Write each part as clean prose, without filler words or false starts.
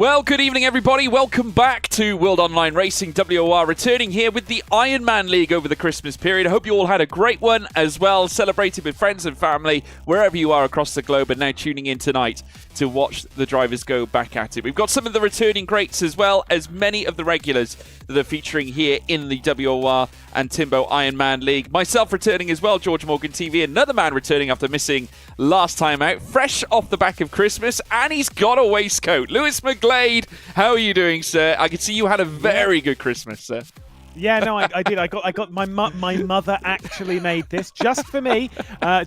Well, good evening, everybody. Welcome back to World Online Racing. WOR returning here with the Ironman League over the Christmas period. I hope you all had a great one as well, celebrated with friends and family, wherever you are across the globe, and now tuning in tonight to watch the drivers go back at it. We've got some of the returning greats as well as many of the regulars that are featuring here in the WOR and Timbo Ironman League. Myself returning as well, George Morgan TV, another man returning after missing last time out, fresh off the back of Christmas, and he's got a waistcoat. Lewis McGlade, how are you doing, sir? I can see you had a very good Christmas, sir. Yeah, no, I did. I got my mother actually made this just for me,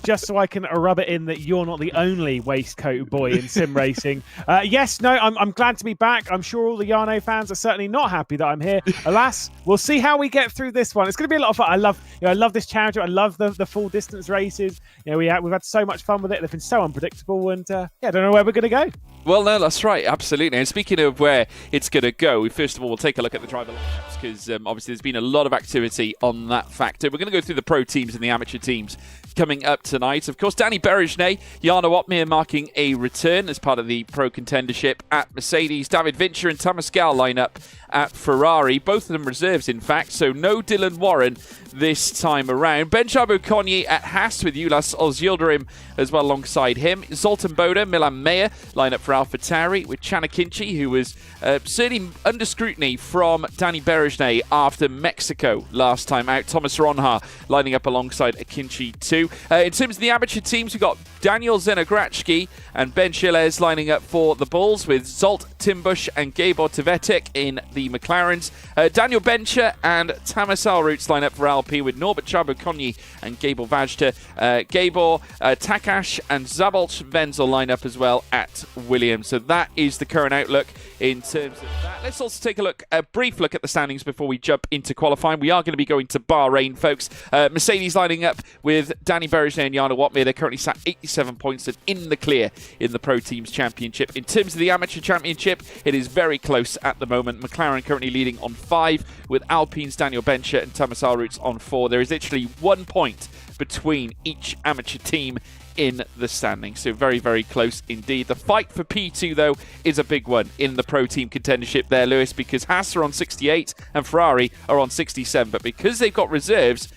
just so I can rub it in that you're not the only waistcoat boy in sim racing. Yes, no, I'm glad to be back. I'm sure all the Yarno fans are certainly not happy that I'm here. Alas, we'll see how we get through this one. It's going to be a lot of fun. I love this challenge. I love the full distance races. We've had so much fun with it. They've been so unpredictable, and I don't know where we're going to go. Well, no, that's right, absolutely. And speaking of where it's going to go, first of all, we'll take a look at the driver lineups because obviously there's been a lot of activity on that factor. We're going to go through the pro teams and the amateur teams coming up tonight. Of course, Danny Berejnay, Jarno Opmeer marking a return as part of the pro contendership at Mercedes. David Vincher and Thomas Gal line up at Ferrari. Both of them reserves, in fact, so no Dylan Warren this time around. Benjabo Konyi at Haas with Ulas Ozyildirim as well alongside him. Zoltan Boda, Milan Mayer line up for AlphaTauri with Chana Kinchi, who was certainly under scrutiny from Danny Berejnay after Mexico last time out. Thomas Ronha lining up alongside Akinci too. In terms of the amateur teams, we've got Daniel Zenograchki and Ben Chiles lining up for the Bulls with Zolt Timbush and Gabor Tvetic in the McLarens. Daniel Bencher and Tamas Alroots line up for Alpine with Norbert Chabo-Konyi and Gabor Vajda. Gabor Takash and Zabolt Wenzel line up as well at Williams. So that is the current outlook in terms of that. Let's also take a brief look at the standings before we jump into qualifying. We are going to be going to Bahrain, folks. Mercedes lining up with Danny Berejnay and Jarno Opmeer. They're currently sat 87 points and in the clear in the Pro Teams Championship. In terms of the Amateur Championship, it is very close at the moment. McLaren currently leading on 5 with Alpine's Daniel Bencher and Thomas Alroots on 4. There is literally 1 point between each amateur team in the standings, so very, very close indeed. The fight for P2, though, is a big one in the pro team contendership there, Lewis, because Haas are on 68 and Ferrari are on 67, but because they've got reserves,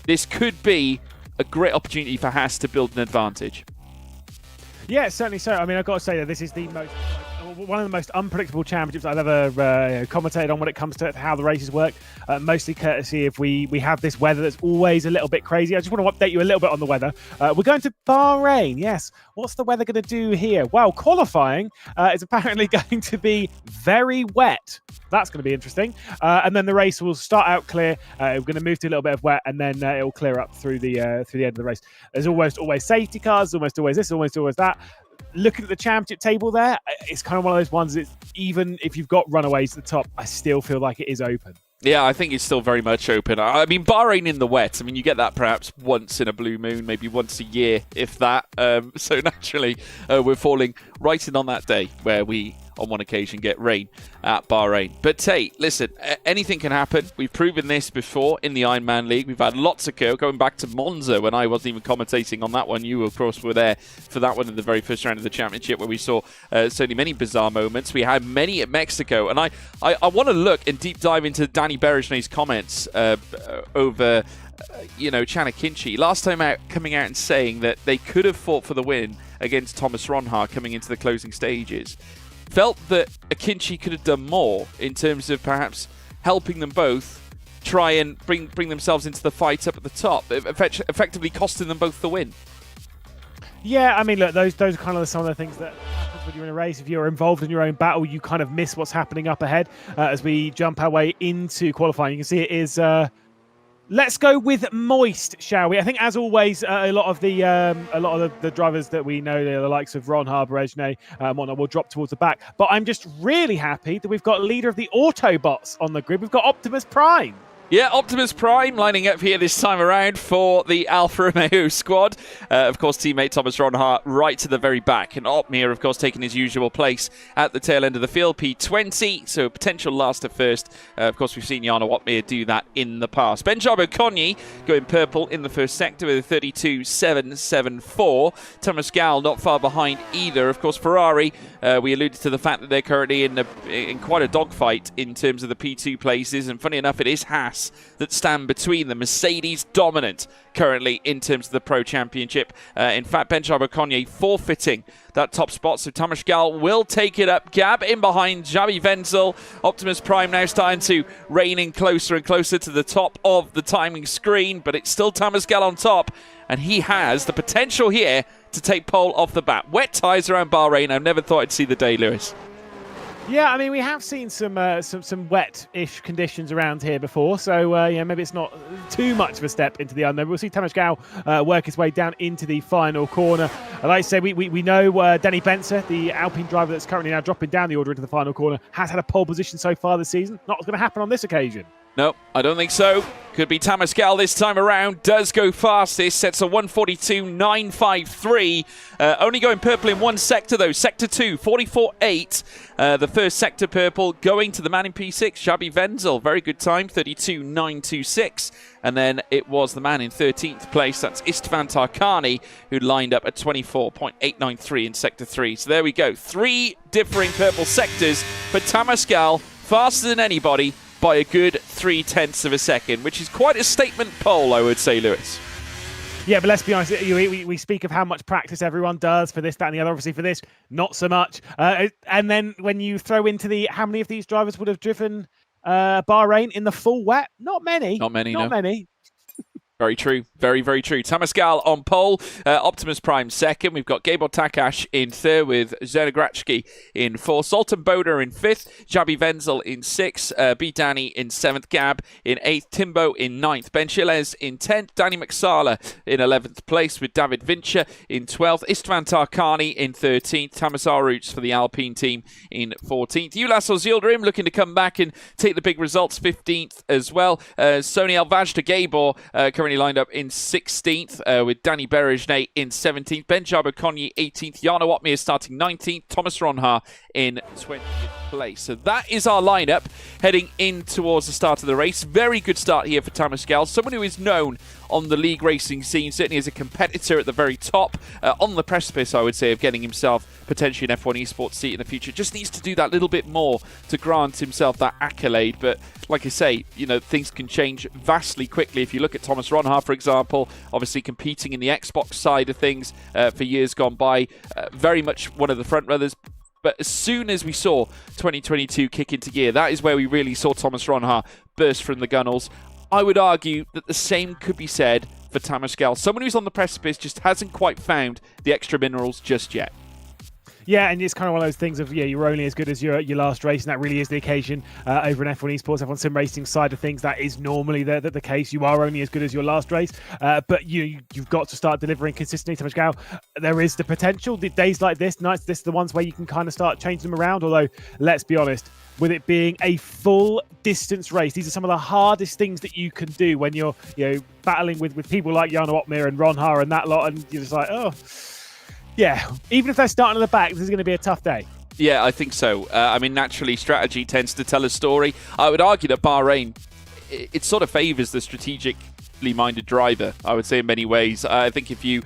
this could be a great opportunity for Haas to build an advantage. Yeah, certainly so. I mean, I've got to say that this is one of the most unpredictable championships I've ever commentated on when it comes to how the races work, mostly courtesy if we have this weather that's always a little bit crazy. I just want to update you a little bit on the weather. We're going to Bahrain, yes. What's the weather going to do here? Well, qualifying is apparently going to be very wet. That's going to be interesting. And then the race will start out clear. We're going to move to a little bit of wet, and then it will clear up through the end of the race. There's almost always safety cars, almost always this, almost always that. Looking at the championship table there, it's kind of one of those ones that even if you've got runaways at the top, I still feel like it is open. Yeah, I think it's still very much open. I mean, Bahrain in the wet, I mean, you get that perhaps once in a blue moon, maybe once a year, if that. So naturally, we're falling right in on that day where we, on one occasion, get rain at Bahrain. But hey, listen, anything can happen. We've proven this before in the Ironman League. We've had lots of going back to Monza when I wasn't even commentating on that one. You, of course, were there for that one in the very first round of the championship where we saw certainly many bizarre moments. We had many at Mexico. And I want to look and deep dive into Danny Berejnay's comments over Chana Kinchi. Last time out, coming out and saying that they could have fought for the win against Thomas Ronha coming into the closing stages. Felt that Akinci could have done more in terms of perhaps helping them both try and bring themselves into the fight up at the top, effectively costing them both the win. Yeah, I mean, look, those are kind of some of the things that happens when you're in a race. If you're involved in your own battle, you kind of miss what's happening up ahead. As we jump our way into qualifying, you can see it is... Let's go with moist, shall we? I think, as always, a lot of the drivers that we know, the likes of Ronha, Berejnay, whatnot, will drop towards the back. But I'm just really happy that we've got leader of the Autobots on the grid. We've got Optimus Prime. Yeah, Optimus Prime lining up here this time around for the Alfa Romeo squad. Of course, teammate Thomas Ronhart right to the very back. And Opmir, of course, taking his usual place at the tail end of the field, P20. So potential last at first. Of course, we've seen Jarno Opmir do that in the past. Benjabo Konyi going purple in the first sector with a 32.774. Thomas Gal not far behind either. Of course, Ferrari, we alluded to the fact that they're currently in quite a dogfight in terms of the P2 places. And funny enough, it is Haas that stand between them. Mercedes dominant currently in terms of the Pro Championship. In fact, Benjabo Konyi forfeiting that top spot, so Tamas Gal will take it up. Gab in behind Xabi Wenzel. Optimus Prime now starting to rein in closer and closer to the top of the timing screen, but it's still Tamas Gal on top, and he has the potential here to take pole off the bat. Wet tyres around Bahrain. I never thought I'd see the day, Lewis. Yeah, I mean, we have seen some wet-ish conditions around here before, so yeah, maybe it's not too much of a step into the unknown. We'll see Tamas Gal work his way down into the final corner. Like I say, we know Danny Benzer, the Alpine driver that's currently now dropping down the order into the final corner, has had a pole position so far this season. Not what's going to happen on this occasion. No, I don't think so. Could be Tamas Gal this time around. Does go fastest. Sets a 142.953. Only going purple in one sector, though. Sector 2, 44.8. The first sector purple going to the man in P6, Xabi Wenzel. Very good time, 32.926. And then it was the man in 13th place. That's Istvan Tarkani, who lined up at 24.893 in Sector 3. So there we go. 3 differing purple sectors for Tamas Gal. Faster than anybody by a good 0.3 of a second, which is quite a statement pole, I would say, Lewis. Yeah, but let's be honest, we speak of how much practice everyone does for this, that, and the other. Obviously, for this, not so much. And then when you throw into how many of these drivers would have driven Bahrain in the full wet? Not many. Not many, Not many. Very true. Very, very true. Tamas Gal on pole. Optimus Prime second. We've got Gabor Takash in third with Zernagratsky in fourth. Sultan Boda in fifth. Xabi Wenzel in sixth. B. Danny in seventh. Gab in eighth. Timbo in ninth. Ben Chilez in 10th. Danny McSala in 11th place with David Vincher in 12th. Istvan Tarkani in 13th. Tamas Aruts for the Alpine team in 14th. Ulas Ozildarim looking to come back and take the big results, 15th as well. Sony Alvajda Gabor currently lined up in 16th with Danny Berejne in 17th. Benjabo Konyi 18th. Jarno Opmir starting 19th. Thomas Ronhart in 20th place. So that is our lineup heading in towards the start of the race. Very good start here for Tamas Gal. Someone who is known on the league racing scene, certainly as a competitor at the very top, on the precipice, I would say, of getting himself potentially an F1 Esports seat in the future. Just needs to do that little bit more to grant himself that accolade. But like I say, you know, things can change vastly quickly. If you look at Thomas Ronhart, for example, obviously competing in the Xbox side of things for years gone by, very much one of the front runners. But as soon as we saw 2022 kick into gear, that is where we really saw Thomas Ronhart burst from the gunnels. I would argue that the same could be said for Tamas Gal. Someone who's on the precipice just hasn't quite found the extra minerals just yet. Yeah, and it's kind of one of those things of, yeah, you're only as good as your last race, and that really is the occasion over in F1 Esports, F1 Sim Racing side of things. That is normally the case. You are only as good as your last race, but you've got to start delivering consistently. Tamas Gal, there is the potential. The days like this, nights this, the ones where you can kind of start changing them around. Although, let's be honest, with it being a full distance race, these are some of the hardest things that you can do when you're battling with people like Jarno Opmir and Ronhart and that lot, and you're just like, oh. Yeah, even if they're starting at the back, this is going to be a tough day. Yeah, I think so. I mean, naturally, strategy tends to tell a story. I would argue that Bahrain, it sort of favours the strategically minded driver, I would say, in many ways. I think if you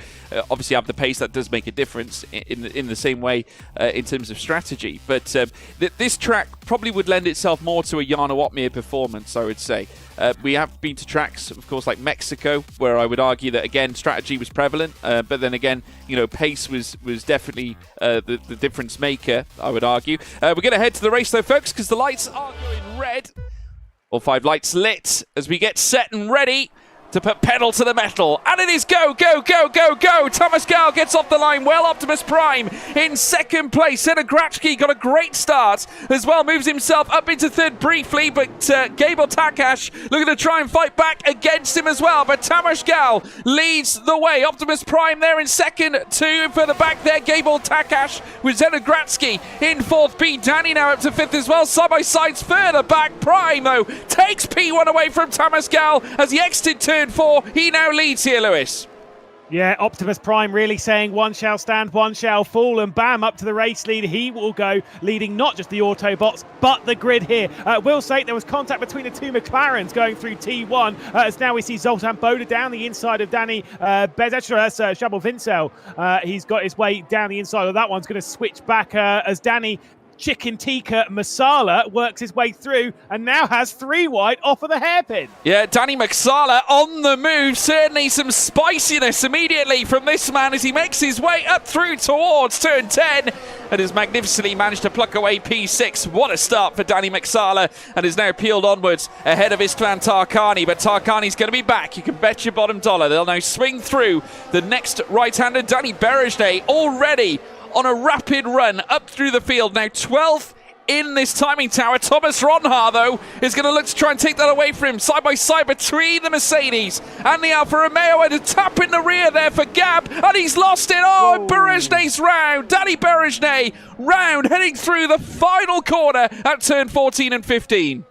obviously have the pace, that does make a difference in the same way in terms of strategy. But this track probably would lend itself more to a Jarno Opmir performance, I would say. We have been to tracks, of course, like Mexico, where I would argue that, again, strategy was prevalent. But then again, pace was definitely the difference maker, I would argue. We're going to head to the race, though, folks, because the lights are going red. All 5 lights lit as we get set and ready to put pedal to the metal, and it is go, go, go, go, go. Thomas Gal gets off the line well. Optimus Prime in second place. Senna Gratschke got a great start as well, moves himself up into third briefly, but Gabel Takash looking to try and fight back against him as well, but Thomas Gal leads the way. Optimus Prime there in second, two further back there, Gabel Takash with Senna Gratschke in fourth. B Danny now up to fifth as well, side by sides further back. Prime though takes P1 away from Thomas Gal as he exited turn 4. He now leads here, Lewis. Yeah, Optimus Prime really saying one shall stand, one shall fall, and bam, up to the race lead. He will go, leading not just the Autobots, but the grid here. Will say there was contact between the two McLarens going through T1, as now we see Zoltan Boda down the inside of Danny Bezestra. That's Shabel Vincel. He's got his way down the inside of that one's going to switch back as Danny Chicken Tikka Masala works his way through and now has 3 wide off of the hairpin. Yeah, Danny Masala on the move. Certainly some spiciness immediately from this man as he makes his way up through towards turn 10 and has magnificently managed to pluck away P6. What a start for Danny Masala, and is now peeled onwards ahead of Istvan Tarkani, but Tarkani's going to be back. You can bet your bottom dollar they'll now swing through the next right-hander. Danny Berejne already on a rapid run up through the field, now 12th in this timing tower. Thomas Ronhar, though, is going to look to try and take that away from him. Side by side between the Mercedes and the Alfa Romeo, and a tap in the rear there for Gab, and he's lost it. Oh, and Berejne's round. Danny Berejne round, heading through the final corner at turn 14 and 15.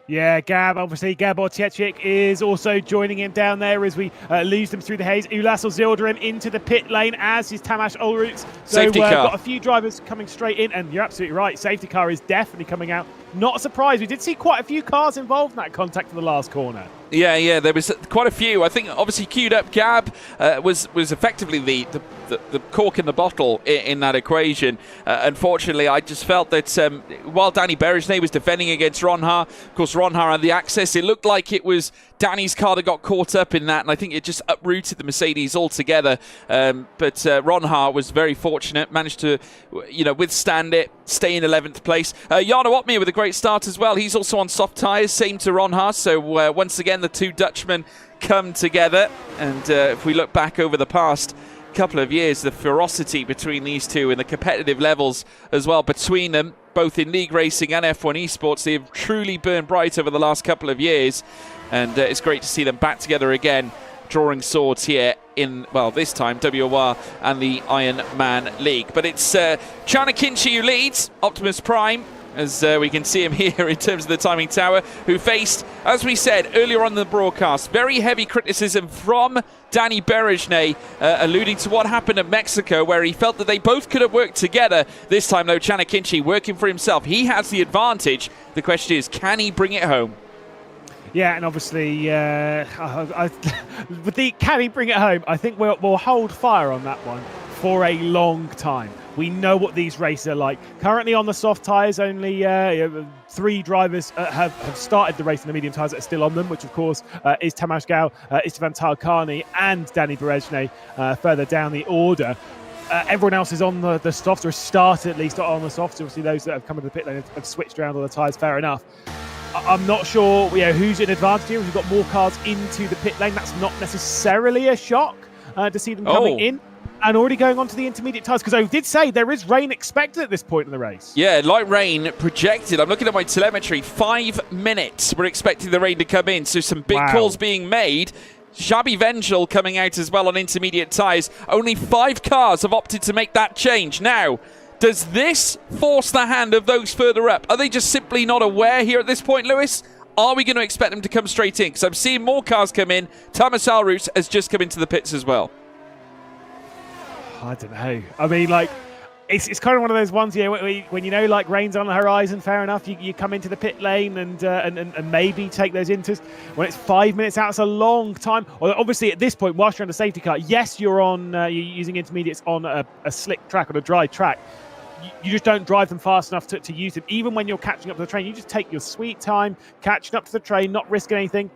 Yeah, Gab, obviously Gabor Tietchik is also joining him down there as we lose them through the haze. Ulasel Zildirim into the pit lane, as is Tamas Ulrich. So safety car. Got a few drivers coming straight in, and you're absolutely right, safety car is definitely coming out. Not a surprise, we did see quite a few cars involved in that contact for the last corner. Yeah, there was quite a few. I think obviously queued up Gab was effectively the cork in the bottle in that equation. Unfortunately, I just felt that while Danny Berejne was defending against Ronhar, of course Ronhar had the access, it looked like it was Danny's car that got caught up in that, and I think it just uprooted the Mercedes altogether. But Ronhar was very fortunate, managed to withstand it, stay in 11th place. Jarno Opmeer with a great start as well. He's also on soft tyres, same to Ronhar. So once again, the two Dutchmen come together. And if we look back over the past couple of years, the ferocity between these two and the competitive levels as well between them, both in league racing and F1 Esports, they have truly burned bright over the last couple of years. And it's great to see them back together again, drawing swords here in, well, this time WOR and the Ironman League. But it's Chana Kinchi who leads, Optimus Prime, as we can see him here in terms of the timing tower, who faced, as we said earlier on in the broadcast, very heavy criticism from Danny Berejne, alluding to what happened at Mexico, where he felt that they both could have worked together. This time, though, Chana Kinchi working for himself. He has the advantage. The question is, can he bring it home? Yeah, and obviously, with the can he bring it home, I think we'll hold fire on that one for a long time. We know what these races are like. Currently on the soft tyres, only 3 drivers have started the race in the medium tyres that are still on them, which of course is Tamas Gal, Istvan Tarkani and Danny Berejne further down the order. Everyone else is on the softs, or started at least on the softs. Obviously those that have come into the pit lane have switched around on the tyres, fair enough. I'm not sure who's in advantage here. We've got more cars into the pit lane. That's not necessarily a shock to see them coming in and already going on to the intermediate tyres, because I did say there is rain expected at this point in the race. Yeah, light rain projected. I'm looking at my telemetry. 5 minutes we're expecting the rain to come in, so some big calls being made. Xabi Vengel coming out as well on intermediate tyres. Only 5 cars have opted to make that change. Now, does this force the hand of those further up? Are they just simply not aware here at this point, Lewis? Are we going to expect them to come straight in? Because I'm seeing more cars come in. Thomas Alroots has just come into the pits as well. I don't know. I mean, it's kind of one of those ones, when rain's on the horizon, fair enough, you come into the pit lane and maybe take those inters. When it's 5 minutes out, it's a long time. Although obviously at this point, whilst you're on the safety car, yes, you're using intermediates on a slick track, on a dry track. You just don't drive them fast enough to use them. Even when you're catching up to the train, you just take your sweet time, catching up to the train, not risking anything.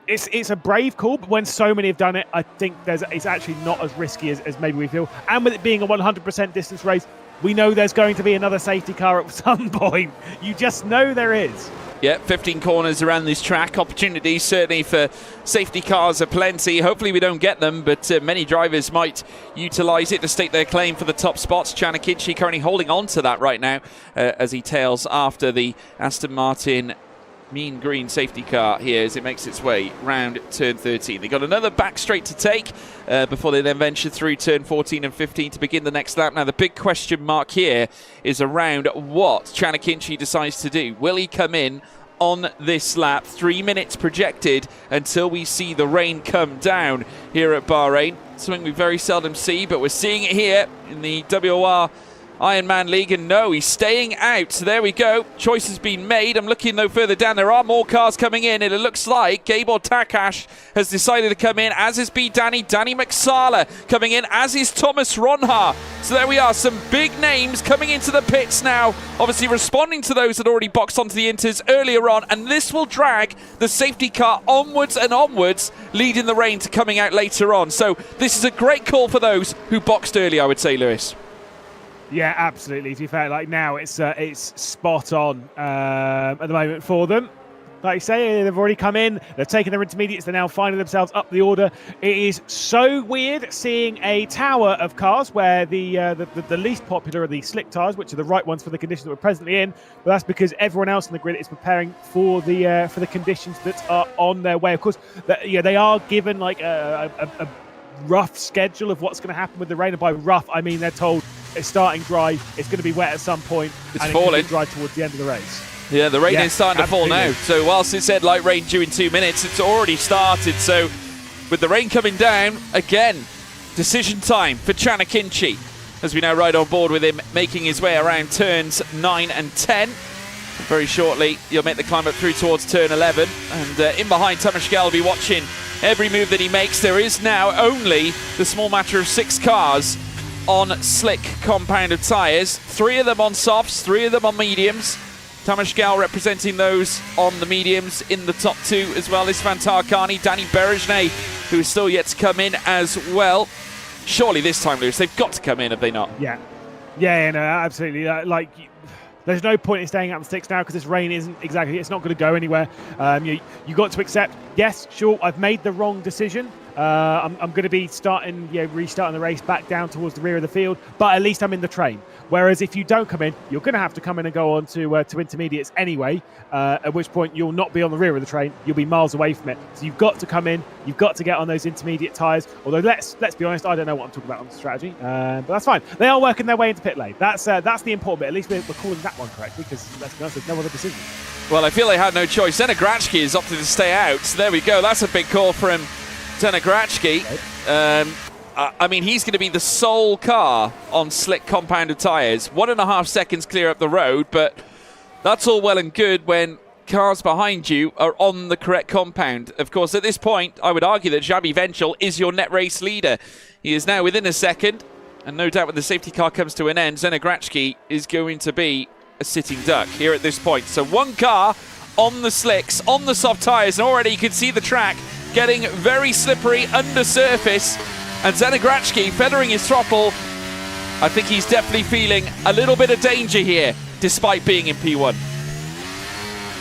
It's a brave call, but when so many have done it, I think it's actually not as risky as maybe we feel. And with it being a 100% distance race, we know there's going to be another safety car at some point. You just know there is. Yeah, 15 corners around this track. Opportunities certainly for safety cars are plenty. Hopefully we don't get them, but many drivers might utilise it to stake their claim for the top spots. Chanakinchi currently holding on to that right now as he tails after the Aston Martin mean green safety car here as it makes its way round turn 13. They got another back straight to take before they then venture through turn 14 and 15 to begin the next lap. Now the big question mark here is around what Chanakinchi decides to do. Will he come in on this lap? 3 minutes projected until we see the rain come down here at Bahrain. Something we very seldom see, but we're seeing it here in the WOR Ironman League, and no, he's staying out. So there we go. Choice has been made. I'm looking no further down. There are more cars coming in, and it looks like Gabor Takash has decided to come in, as is Danny McSala coming in, as is Thomas Ronha. So there we are, some big names coming into the pits now, obviously responding to those that already boxed onto the inters earlier on, and this will drag the safety car onwards and onwards, leading the rain to coming out later on. So this is a great call for those who boxed early, I would say, Lewis. Yeah, absolutely. To be fair, like now it's spot on at the moment for them. Like you say, they've already come in, they've taken their intermediates, they're now finding themselves up the order. It is so weird seeing a tower of cars where the least popular are the slick tyres, which are the right ones for the conditions that we're presently in. But that's because everyone else in the grid is preparing for the conditions that are on their way. Of course, they are given like a rough schedule of what's going to happen with the rain. And by rough, I mean they're told it's starting dry, it's going to be wet at some point, it's and falling. It's dry towards the end of the race. Yeah, the rain is starting to fall now. So whilst it said light rain due in 2 minutes, it's already started. So with the rain coming down, again, decision time for Chanakinchi, as we now ride on board with him, making his way around turns 9 and 10. Very shortly, you'll make the climb up through towards turn 11. And in behind, Tamashkel will be watching every move that he makes. There is now only the small matter of 6 cars on slick compounded tyres. 3 of them on softs, 3 of them on mediums. Tamashkel representing those on the mediums. In the top 2 as well is Fantarkani, Danny Berejne, who is still yet to come in as well. Surely this time, Lewis, they've got to come in, have they not? Yeah, no, absolutely. There's no point in staying out in the sticks now because this rain isn't exactly, it's not going to go anywhere. You got to accept, yes, sure, I've made the wrong decision. I'm going to be restarting the race back down towards the rear of the field, but at least I'm in the train. Whereas if you don't come in, you're going to have to come in and go on to intermediates anyway, at which point you'll not be on the rear of the train, you'll be miles away from it. So you've got to come in, you've got to get on those intermediate tyres. Although let's be honest, I don't know what I'm talking about on the strategy, but that's fine. They are working their way into pit lane. That's the important bit. At least we're calling that one correctly, because let's be honest, there's no other decision. Well, I feel they had no choice. Zena Grachki has opted to stay out. So there we go. That's a big call for him. Zena Grachki. I mean, he's going to be the sole car on slick compounded tyres. 1.5 seconds clear up the road, but that's all well and good when cars behind you are on the correct compound. Of course, at this point, I would argue that Xabi Venchel is your net race leader. He is now within a second, and no doubt when the safety car comes to an end, Zena Grachki is going to be a sitting duck here at this point. So 1 car on the slicks, on the soft tyres, and already you can see the track getting very slippery under surface. And Zena Grachki feathering his throttle. I think he's definitely feeling a little bit of danger here, despite being in P1.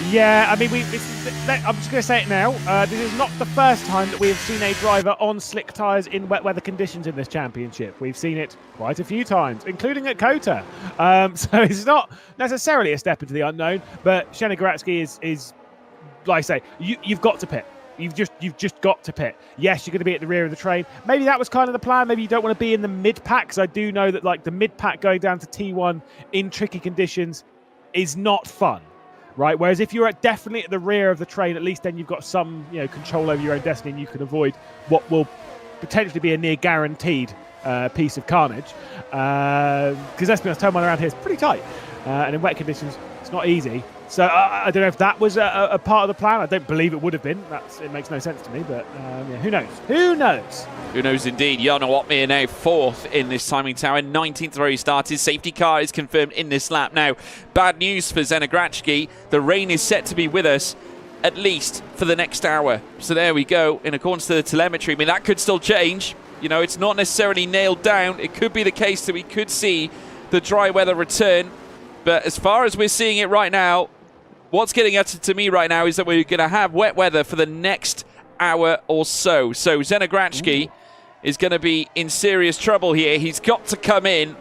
Yeah, I mean, I'm just going to say it now. This is not the first time that we have seen a driver on slick tyres in wet weather conditions in this championship. We've seen it quite a few times, including at Kota. So it's not necessarily a step into the unknown, but Zena Grachki is, like I say, you've got to pit. You've just got to pit. Yes, you're going to be at the rear of the train. Maybe that was kind of the plan. Maybe you don't want to be in the mid-pack, because I do know that like the mid-pack going down to T1 in tricky conditions is not fun, right? Whereas if you're definitely at the rear of the train, at least then you've got some control over your own destiny, and you can avoid what will potentially be a near guaranteed piece of carnage. Because let's be honest, turn one around here is pretty tight, and in wet conditions it's not easy. So I don't know if that was a part of the plan. I don't believe it would have been. It makes no sense to me, but who knows? Who knows? Who knows indeed. Jarno Opmeer now 4th in this timing tower, 19th where he started. Safety car is confirmed in this lap. Now, bad news for Zena Grachki. The rain is set to be with us at least for the next hour. So there we go. In accordance to the telemetry, I mean, that could still change. It's not necessarily nailed down. It could be the case that we could see the dry weather return. But as far as we're seeing it right now, what's getting uttered to me right now is that we're going to have wet weather for the next hour or so. So Zenogratski is going to be in serious trouble here. He's got to come in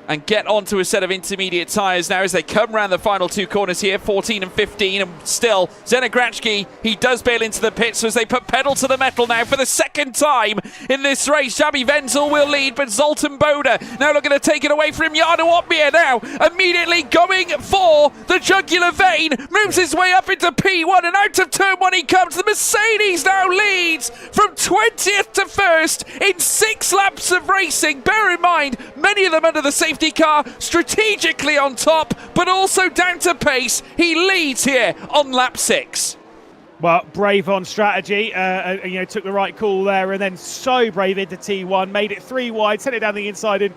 and get onto a set of intermediate tyres now as they come around the final two corners here, 14 and 15, and still Zenogratski, he does bail into the pits as they put pedal to the metal now for the second time in this race. Xabi Wenzel will lead, but Zoltan Boda now looking to take it away from Jarno Opmeer now, immediately going for the jugular vein, moves his way up into P1 and out of turn 1 he comes. The Mercedes now leads from 20th to 1st in 6 laps of racing. Bear in mind, many of them under the safety car, strategically on top, but also down to pace. He leads here on lap 6. Well, brave on strategy, took the right call there, and then so brave into T1, made it 3 wide, sent it down the inside in,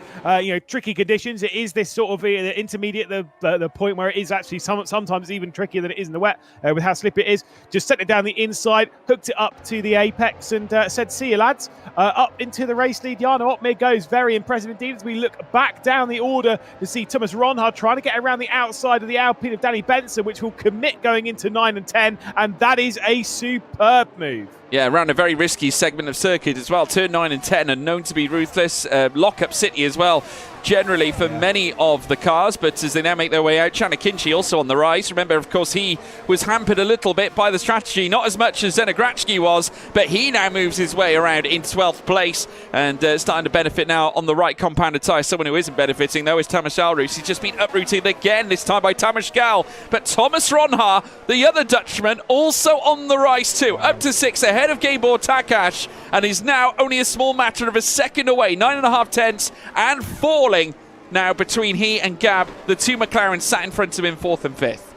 tricky conditions. It is this sort of the intermediate, the point where it is actually sometimes even trickier than it is in the wet with how slippy it is. Just sent it down the inside, hooked it up to the apex, and said, "See you, lads." Up into the race lead, Jarno Opmeer goes. Very impressive indeed as we look back down the order to see Thomas Ronhard trying to get around the outside of the Alpine of Danny Benson, which will commit going into 9 and 10, and that is a superb move. Yeah, around a very risky segment of circuit as well. Turn 9 and 10 are known to be ruthless. Lock-up city as well, generally for many of the cars, but as they now make their way out, Chanakinchi also on the rise. Remember, of course, he was hampered a little bit by the strategy, not as much as Zenogratski was, but he now moves his way around in 12th place and starting to benefit now on the right compounded tyre. Someone who isn't benefiting, though, is Thomas Alroos. He's just been uprooted again, this time by Tamas Gal. But Thomas Ronhar, the other Dutchman, also on the rise too, up to 6 ahead of Gabor Takash, and is now only a small matter of a second away, 9.5 tenths, and falling now between he and Gab. The two McLarens sat in front of him 4th and 5th.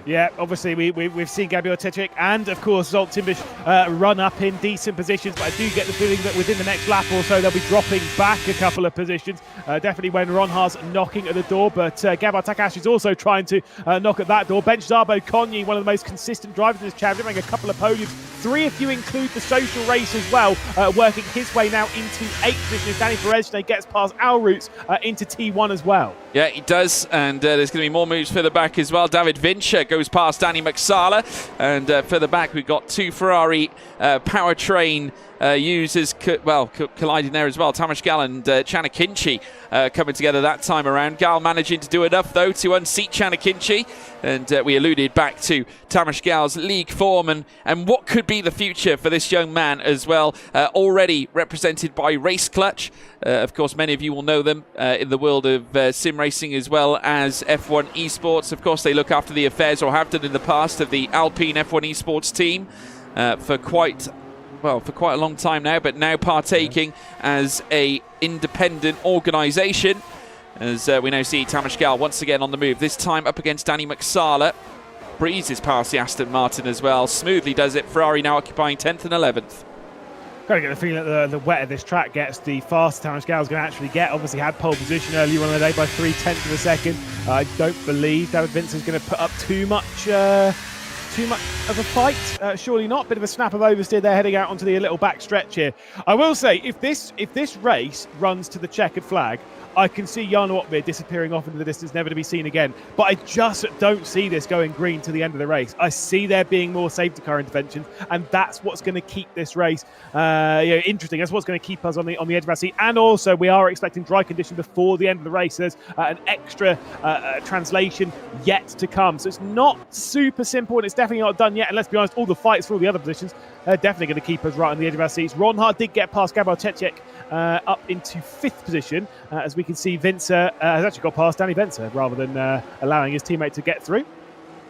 Yeah, obviously we've seen Gabriel Teček and, of course, Zolt Timbish run up in decent positions, but I do get the feeling that within the next lap or so they'll be dropping back a couple of positions. Definitely when Ronhar's knocking at the door, but Gabor Takash is also trying to knock at that door. Bench Zabo Konyi, one of the most consistent drivers in this championship, having a couple of podiums, 3 if you include the social race as well, working his way now into 8th position as Danny Perezne gets past Alroos into T1 as well. Yeah, he does, and there's going to be more moves further back as well. David Vincher goes past Danny McSala, and further back we've got 2 Ferrari powertrain users colliding there as well. Tamas Gal and Chanakinchi coming together that time around. Gal managing to do enough, though, to unseat Chanakinchi, and we alluded back to Tamas Gal's league form and what could be the future for this young man as well. Already represented by Race Clutch. Of course, many of you will know them in the world of sim racing as well as F1 Esports. Of course, they look after the affairs, or have done in the past, of the Alpine F1 Esports team for quite a long time now, but now partaking as a independent organisation, as we now see Tamas Gal once again on the move, this time up against Danny McSala. Breezes past the Aston Martin as well, smoothly does it. Ferrari now occupying 10th and 11th. Got to get the feeling that the wetter this track gets, the faster Tamas Gal is going to actually get. Obviously had pole position earlier on in the day by 0.3 of a second. I don't believe David Vince is going to put up too much of a fight. Surely not. Bit of a snap of oversteer there, heading out onto the little back stretch here. I will say, if this race runs to the checkered flag, I can see Jarno Opmeer disappearing off into the distance, never to be seen again. But I just don't see this going green to the end of the race. I see there being more safety car interventions, and that's what's going to keep this race interesting. That's what's going to keep us on the edge of our seat. And also, we are expecting dry condition before the end of the race. There's an extra translation yet to come. So it's not super simple, and it's definitely not done yet. And let's be honest, all the fights for all the other positions are definitely going to keep us right on the edge of our seats. Ronhard did get past Gabor Teček up into 5th position, as we can see Vincer has actually got past Danny Benson rather than allowing his teammate to get through.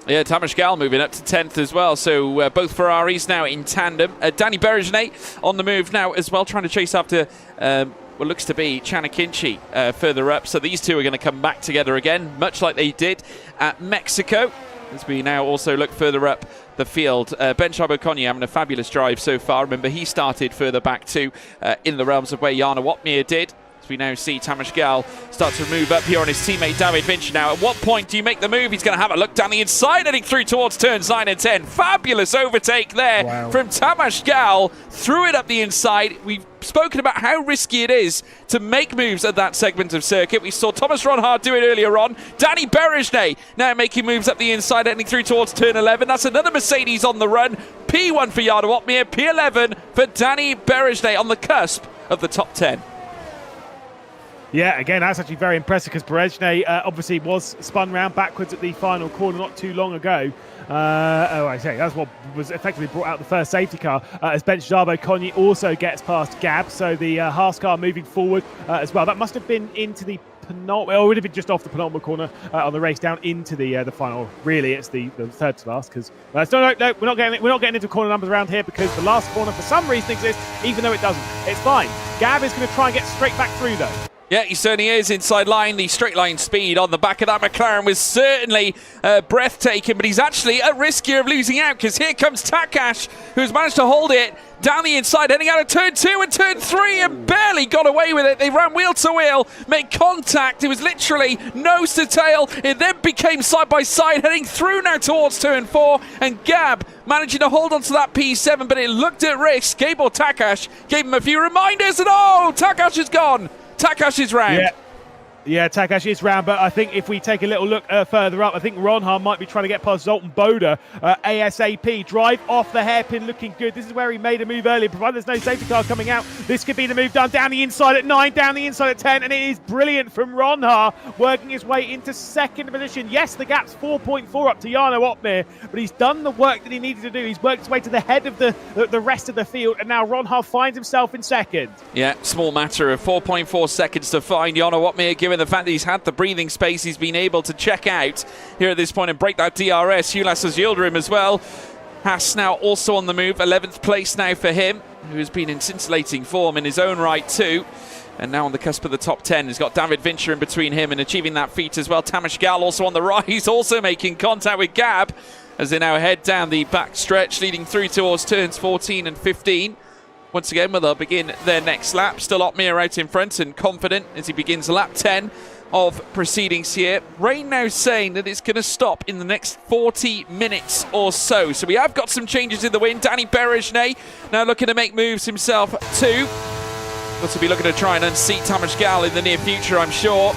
Yeah, Tamas Gal moving up to 10th as well, so both Ferraris now in tandem. Danny Perezne on the move now as well, trying to chase after what looks to be Chanakinchi further up, so these two are going to come back together again, much like they did at Mexico, as we now also look further up the field. Ben Okonie having a fabulous drive so far. Remember, he started further back too, in the realms of where Jarno Opmeer did. As we now see Tamas Gal start to move up here on his teammate David Fincher now. At what point do you make the move? He's going to have a look down the inside, heading through towards turns 9 and 10. Fabulous overtake there from Tamas Gal. Threw it up the inside. We've spoken about how risky it is to make moves at that segment of circuit. We saw Thomas Ronhard do it earlier on. Danny Berejnay now making moves up the inside, heading through towards turn 11. That's another Mercedes on the run. P1 for Jarno Opmeer, P11 for Danny Berejnay on the cusp of the top 10. Yeah, again, that's actually very impressive because Berejnay obviously was spun round backwards at the final corner not too long ago. I say that's what was effectively brought out the first safety car as Bench Jabo Konyi also gets past Gab. So the Haas car moving forward as well. That must have been into the penultimate, or it would have been just off the penultimate corner on the race down into the final. Really, it's the third to last because no, we're not getting into corner numbers around here because the last corner for some reason exists, even though it doesn't. It's fine. Gab is going to try and get straight back through though. Yeah, he certainly is inside line. The straight line speed on the back of that McLaren was certainly breathtaking, but he's actually at risk here of losing out because here comes Takash, who's managed to hold it down the inside, heading out of turn 2 and turn 3 and barely got away with it. They ran wheel to wheel, made contact. It was literally nose to tail. It then became side by side, heading through now towards turn 4, and Gab managing to hold on to that P7, but it looked at risk. Gabor Takash gave him a few reminders, and oh, Takash is gone. Takash is round. Yeah, Takash is round, but I think if we take a little look further up, I think Ronhard might be trying to get past Zoltan Boda ASAP. Drive off the hairpin, looking good. This is where he made a move earlier. Provided there's no safety car coming out, this could be the move done. Down the inside at 9, down the inside at 10, and it is brilliant from Ronhard, working his way into second position. Yes, the gap's 4.4 up to Jarno Opmeer, but he's done the work that he needed to do. He's worked his way to the head of the rest of the field, and now Ronhard finds himself in second. Yeah, small matter of 4.4 seconds to find Jarno Opmeer, given the fact that he's had the breathing space. He's been able to check out here at this point and break that DRS. Ulas has yielded him as well. Haas now also on the move. 11th place now for him, who has been in scintillating form in his own right too. And now on the cusp of the top 10. He's got David Fincher in between him and achieving that feat as well. Tamas Gal also on the rise, also making contact with Gab as they now head down the back stretch, leading through towards turns 14 and 15. Once again, well, they'll begin their next lap. Still Opmeer out in front and confident as he begins lap 10 of proceedings here. Rain now saying that it's going to stop in the next 40 minutes or so. So we have got some changes in the wind. Danny Berejnay now looking to make moves himself too. Got to be looking to try and unseat Tamas Gal in the near future, I'm sure.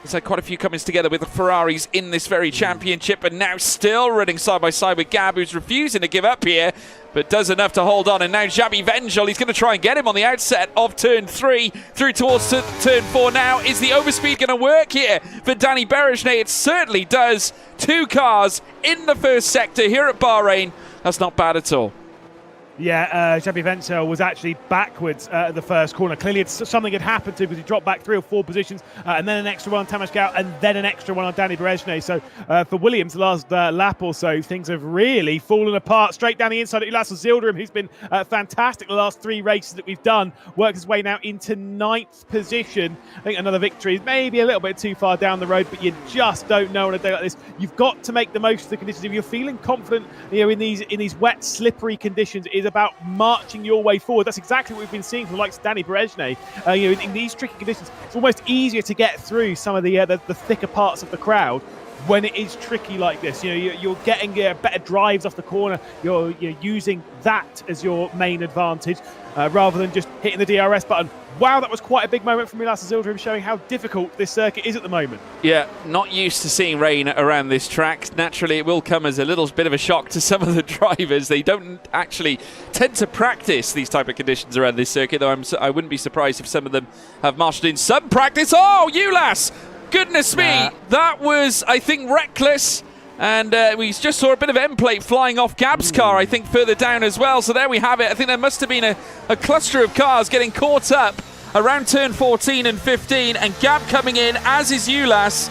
There's had quite a few comings together with the Ferraris in this very championship, and now still running side by side with Gab, who's refusing to give up here, but does enough to hold on. And now Xabi Venjol, he's going to try and get him on the outset of turn 3 through towards turn 4 now. Is the overspeed going to work here for Danny Berejnay? It certainly does. 2 cars in the first sector here at Bahrain. That's not bad at all. Yeah, Xabi Venzel was actually backwards at the first corner. Clearly something had happened to him because he dropped back 3 or 4 positions and then an extra one on Tamas Gal and then an extra one on Danny Berejnay. So for Williams, the last lap or so, things have really fallen apart. Straight down the inside at Ulas Zilderim, who's been fantastic the last 3 races that we've done. Works his way now into 9th position. I think another victory is maybe a little bit too far down the road, but you just don't know on a day like this. You've got to make the most of the conditions. If you're feeling confident, in these wet, slippery conditions, it is about marching your way forward. That's exactly what we've been seeing from the likes of Danny Berejnay. In these tricky conditions, it's almost easier to get through some of the thicker parts of the crowd when it is tricky like this. You're getting better drives off the corner. You're using that as your main advantage rather than just hitting the DRS button. Wow, that was quite a big moment from Ulas Zilderim, showing how difficult this circuit is at the moment. Yeah, not used to seeing rain around this track. Naturally, it will come as a little bit of a shock to some of the drivers. They don't actually tend to practice these type of conditions around this circuit, though I wouldn't be surprised if some of them have marshaled in some practice. Oh, Ulas! Goodness me! That was, I think, reckless. And we just saw a bit of end plate flying off Gab's car, I think, further down as well. So there we have it. I think there must have been a cluster of cars getting caught up around turn 14 and 15. And Gab coming in, as is Ulas.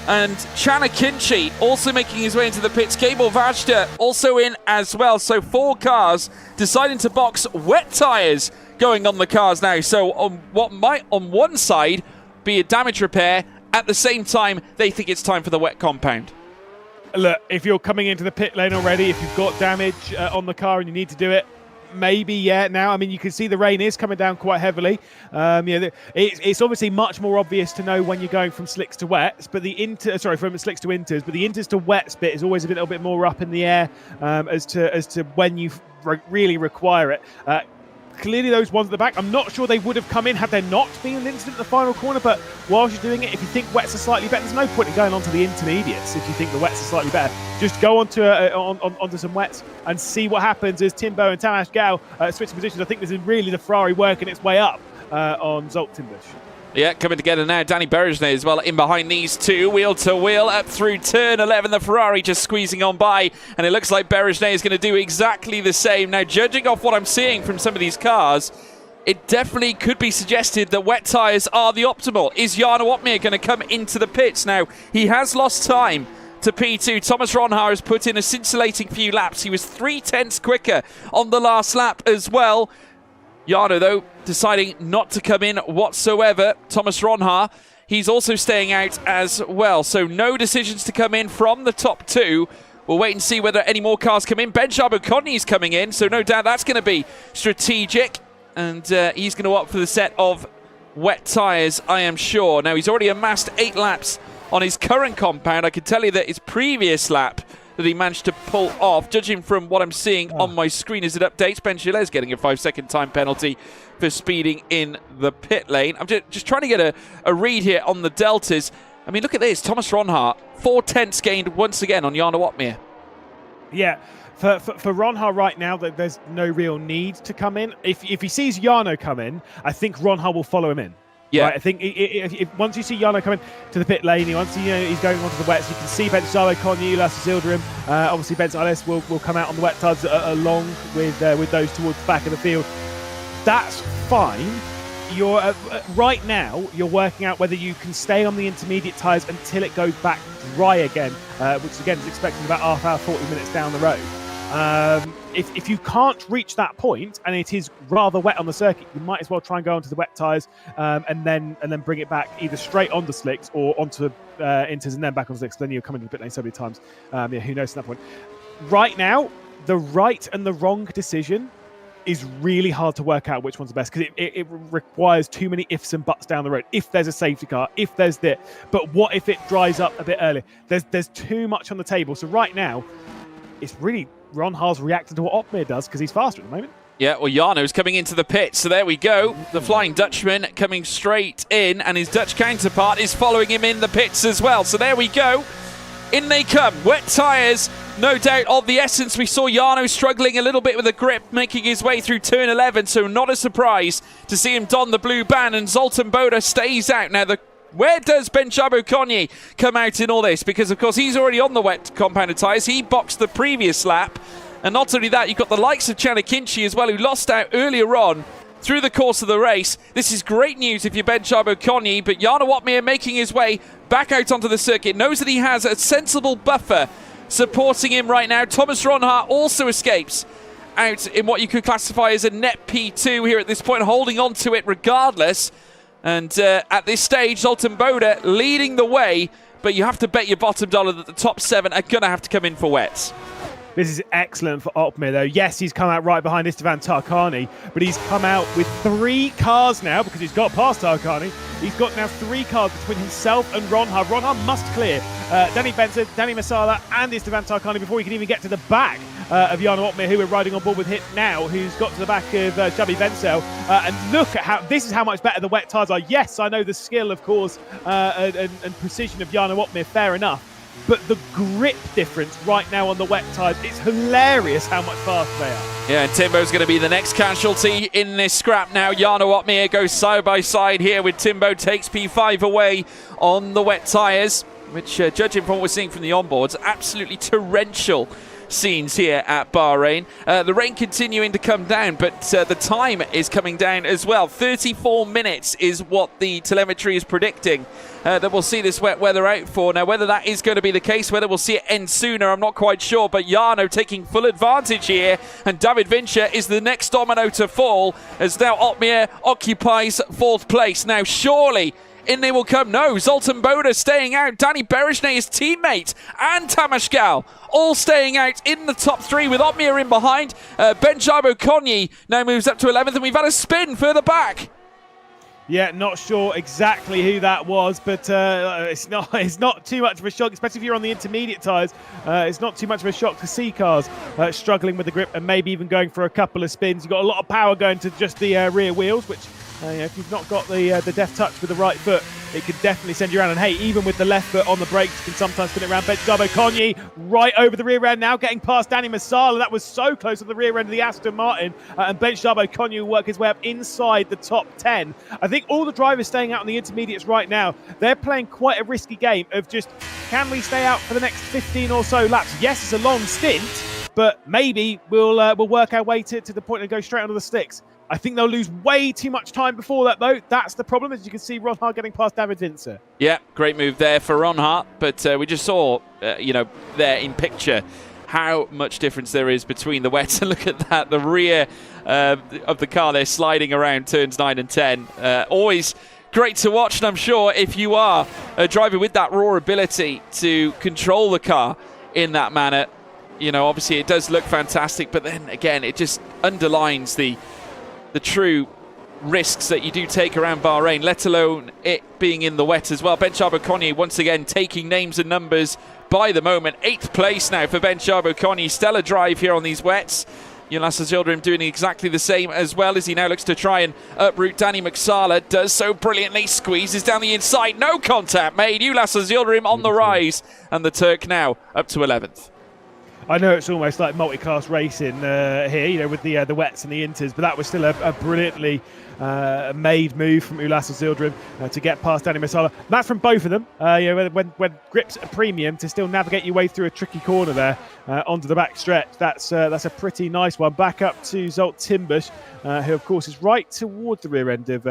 And Chana Kinchi also making his way into the pits. Gabor Vajda also in as well. So 4 cars deciding to box wet tyres going on the cars now. So on what might, on one side, be a damage repair, at the same time, they think it's time for the wet compound. Look, if you're coming into the pit lane already, if you've got damage on the car and you need to do it, maybe, yeah. Now, I mean, you can see the rain is coming down quite heavily. It's obviously much more obvious to know when you're going from slicks to wets, but from slicks to inters, but the inters to wets bit is always a little bit more up in the air as to when you really require it. Clearly those ones at the back, I'm not sure they would have come in had there not been an incident in the final corner, but whilst you're doing it, if you think wets are slightly better, there's no point in going on to the intermediates if you think the wets are slightly better. Just go onto some wets and see what happens as Timbo and Tamas Gal switching positions. I think this is really the Ferrari working its way up on Zolt'Timbush. Yeah, coming together now. Danny Berejnay as well in behind these two. Wheel to wheel up through turn 11. The Ferrari just squeezing on by. And it looks like Berejnay is going to do exactly the same. Now, judging off what I'm seeing from some of these cars, it definitely could be suggested that wet tyres are the optimal. Is Jarno Opmeer going to come into the pits? Now, he has lost time to P2. Thomas Ronhaar has put in a scintillating few laps. He was 3/10 quicker on the last lap as well. Jarno, though, deciding not to come in whatsoever. Thomas Ronhaar, he's also staying out as well. So no decisions to come in from the top two. We'll wait and see whether any more cars come in. Ben Charbonneau is coming in, so no doubt that's going to be strategic. And he's going to opt for the set of wet tyres, I am sure. Now, he's already amassed 8 laps on his current compound. I can tell you that his previous lap that he managed to pull off, judging from what I'm seeing on my screen as it updates, Ben Gilles getting a 5-second time penalty for speeding in the pit lane. I'm just trying to get a read here on the deltas. I mean, look at this. Thomas Ronhaar, 4/10 gained once again on Jarno Opmeer. Yeah. For Ronhaar right now, there's no real need to come in. If he sees Jarno come in, I think Ronhaar will follow him in. Yeah, right? I think if once you see once to the pit lane, once he's going onto the wets, you can see Benjamin Connu, Lasse Zilderim. Obviously, Ben Ziles will come out on the wet tyres along with those towards the back of the field. That's fine. You're right now. You're working out whether you can stay on the intermediate tyres until it goes back dry again, which again is expected about half hour, 40 minutes down the road. If you can't reach that point and it is rather wet on the circuit, you might as well try and go onto the wet tyres and then bring it back either straight onto slicks or onto inters and then back on slicks. Then you're coming to the pit lane so many times. Who knows at that point? Right now, the right and the wrong decision is really hard to work out which one's the best because it requires too many ifs and buts down the road. If there's a safety car, if there's this, but what if it dries up a bit early? There's too much on the table. So right now, it's really Ronhaar's reacting to what Opmeer does because he's faster at the moment. Yeah, well, Jarno's coming into the pit, so there we go. The Flying Dutchman coming straight in, and his Dutch counterpart is following him in the pits as well. So there we go. In they come. Wet tyres, no doubt of the essence. We saw Jarno struggling a little bit with the grip, making his way through turn 11, so not a surprise to see him don the blue band, and Zoltan Boda stays out. Now, where does Ben Charbonneau come out in all this? Because, of course, he's already on the wet compounded tyres. He boxed the previous lap. And not only that, you've got the likes of Chanakinchi as well, who lost out earlier on through the course of the race. This is great news if you're Ben Charbonneau, but Jarno Opmeer making his way back out onto the circuit. Knows that he has a sensible buffer supporting him right now. Thomas Ronhaar also escapes out in what you could classify as a net P2 here at this point, holding on to it regardless. And at this stage, Zoltan Boda leading the way, but you have to bet your bottom dollar that the top 7 are going to have to come in for wets. This is excellent for Opmeer, though. Yes, he's come out right behind Istvan Tarkani, but he's come out with 3 cars now because he's got past Tarkani. He's got now 3 cars between himself and Ronhaar. Ronhaar must clear Danny Benson, Danny Masala, and Istvan Tarkani before he can even get to the back of Jarno Opmeer, who we're riding on board with hit now, who's got to the back of Xabi Vencel. And look at this is how much better the wet tyres are. Yes, I know the skill, of course, and precision of Jarno Opmeer, fair enough. But the grip difference right now on the wet tyres, it's hilarious how much faster they are. Yeah, and Timbo's going to be the next casualty in this scrap now. Jarno Opmeer goes side by side here with Timbo, takes P5 away on the wet tyres, which, judging from what we're seeing from the onboards, absolutely torrential scenes here at Bahrain. The rain continuing to come down, but the time is coming down as well. 34 minutes is what the telemetry is predicting that we'll see this wet weather out for. Now, whether that is going to be the case, whether we'll see it end sooner, I'm not quite sure, but Jarno taking full advantage here, and David Vincher is the next domino to fall as now Opmeer occupies 4th place. Now, surely In they will come. No, Zoltan Boda staying out. Danny Berejne, his teammate, and Tamas Gal all staying out in the top 3 with Otmir in behind. Benjabo Konyi now moves up to 11th, and we've had a spin further back. Yeah, not sure exactly who that was, but it's not too much of a shock, especially if you're on the intermediate tyres. It's not too much of a shock to see cars struggling with the grip and maybe even going for a couple of spins. You've got a lot of power going to just the rear wheels, which if you've not got the deft touch with the right foot, it could definitely send you around. And hey, even with the left foot on the brakes, you can sometimes spin it around. Benjabo Konyi right over the rear end now, getting past Danny Masala. That was so close on the rear end of the Aston Martin. And Benjabo Konyi will work his way up inside the top 10. I think all the drivers staying out on the intermediates right now, they're playing quite a risky game of just, can we stay out for the next 15 or so laps? Yes, it's a long stint, but maybe we'll work our way to the point and go straight onto the sticks. I think they'll lose way too much time before that, though. That's the problem, as you can see Ron Hart getting past David Vincer. Yeah, great move there for Ron Hart, but we just saw, there in picture, how much difference there is between the wets. And look at that, the rear of the car there sliding around turns 9 and 10. Always great to watch, and I'm sure if you are a driver with that raw ability to control the car in that manner, obviously it does look fantastic, but then again, it just underlines the true risks that you do take around Bahrain, let alone it being in the wet as well. Benjabo Konyi once again taking names and numbers by the moment. 8th place now for Benjabo Konyi. Stellar drive here on these wets. Jonas Yildirim doing exactly the same as well as he now looks to try and uproot Danny Masala. Does so brilliantly, squeezes down the inside. No contact made. Jonas Yildirim on the rise, and the Turk now up to 11th. I know it's almost like multicast racing here, with the wets and the inters, but that was still a brilliantly made move from Ulas Yildirim to get past Danny Masala. That's from both of them. When grips a premium to still navigate your way through a tricky corner there onto the back stretch, that's a pretty nice one. Back up to Zolt Timbush, who of course is right towards the rear end of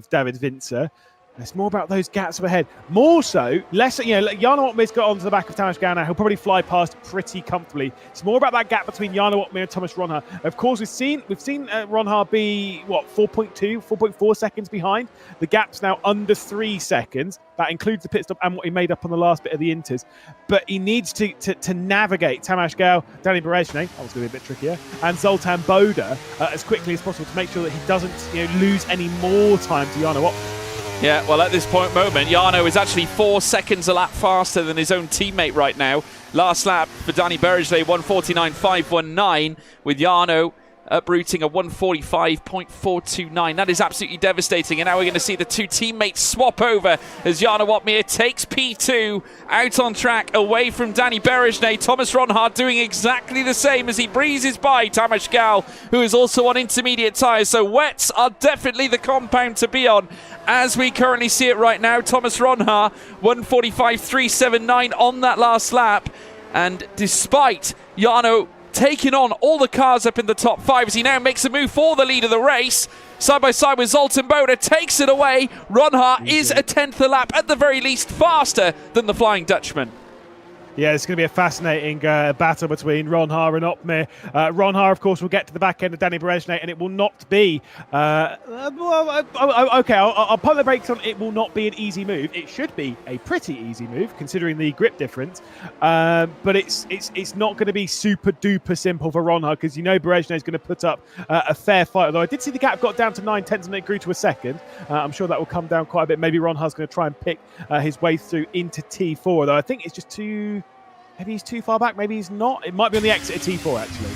David Vincer. It's more about those gaps up ahead. More so, less, Jarno Otmir's got onto the back of Tamas Gal now. He'll probably fly past pretty comfortably. It's more about that gap between Jarno Otmir and Thomas Ron Hart. Of course, we've seen Ron Hart be, 4.2, 4.4 seconds behind. The gap's now under 3 seconds. That includes the pit stop and what he made up on the last bit of the inters. But he needs to navigate Tamas Gal, Danny Berejne, that was going to be a bit trickier, and Zoltan Boda as quickly as possible to make sure that he doesn't lose any more time to Jarno Otmir. Yeah, well, at this moment, Jarno is actually 4 seconds a lap faster than his own teammate right now. Last lap for Danny Berejne, 1:49.519, with Jarno uprooting a 1:45.429. That is absolutely devastating. And now we're going to see the two teammates swap over as Jarno Otmir takes P2 out on track away from Danny Berejne. Thomas Ron Hart doing exactly the same as he breezes by Tamas Gal, who is also on intermediate tyres. So wets are definitely the compound to be on as we currently see it right now. Thomas Ron Hart, 1:45.379 on that last lap. And despite Jarno taking on all the cars up in the top 5 as he now makes a move for the lead of the race. Side by side with Zoltan Boda, takes it away. Ron Hart is a 10th a lap, at the very least faster than the Flying Dutchman. Yeah, it's going to be a fascinating battle between Ron Hart and Otmir. Ron Hart, of course, will get to the back end of Danny Berejne, and it will not be... okay, I'll put the brakes on. It will not be an easy move. It should be a pretty easy move, considering the grip difference. But it's not going to be super-duper simple for Ron Hart, because Berejne is going to put up a fair fight. Although I did see the gap got down to 9/10 and it grew to a second. I'm sure that will come down quite a bit. Maybe Ron Hart's going to try and pick his way through into T4, though I think it's just too... Maybe he's too far back, maybe he's not. It might be on the exit of T4, actually.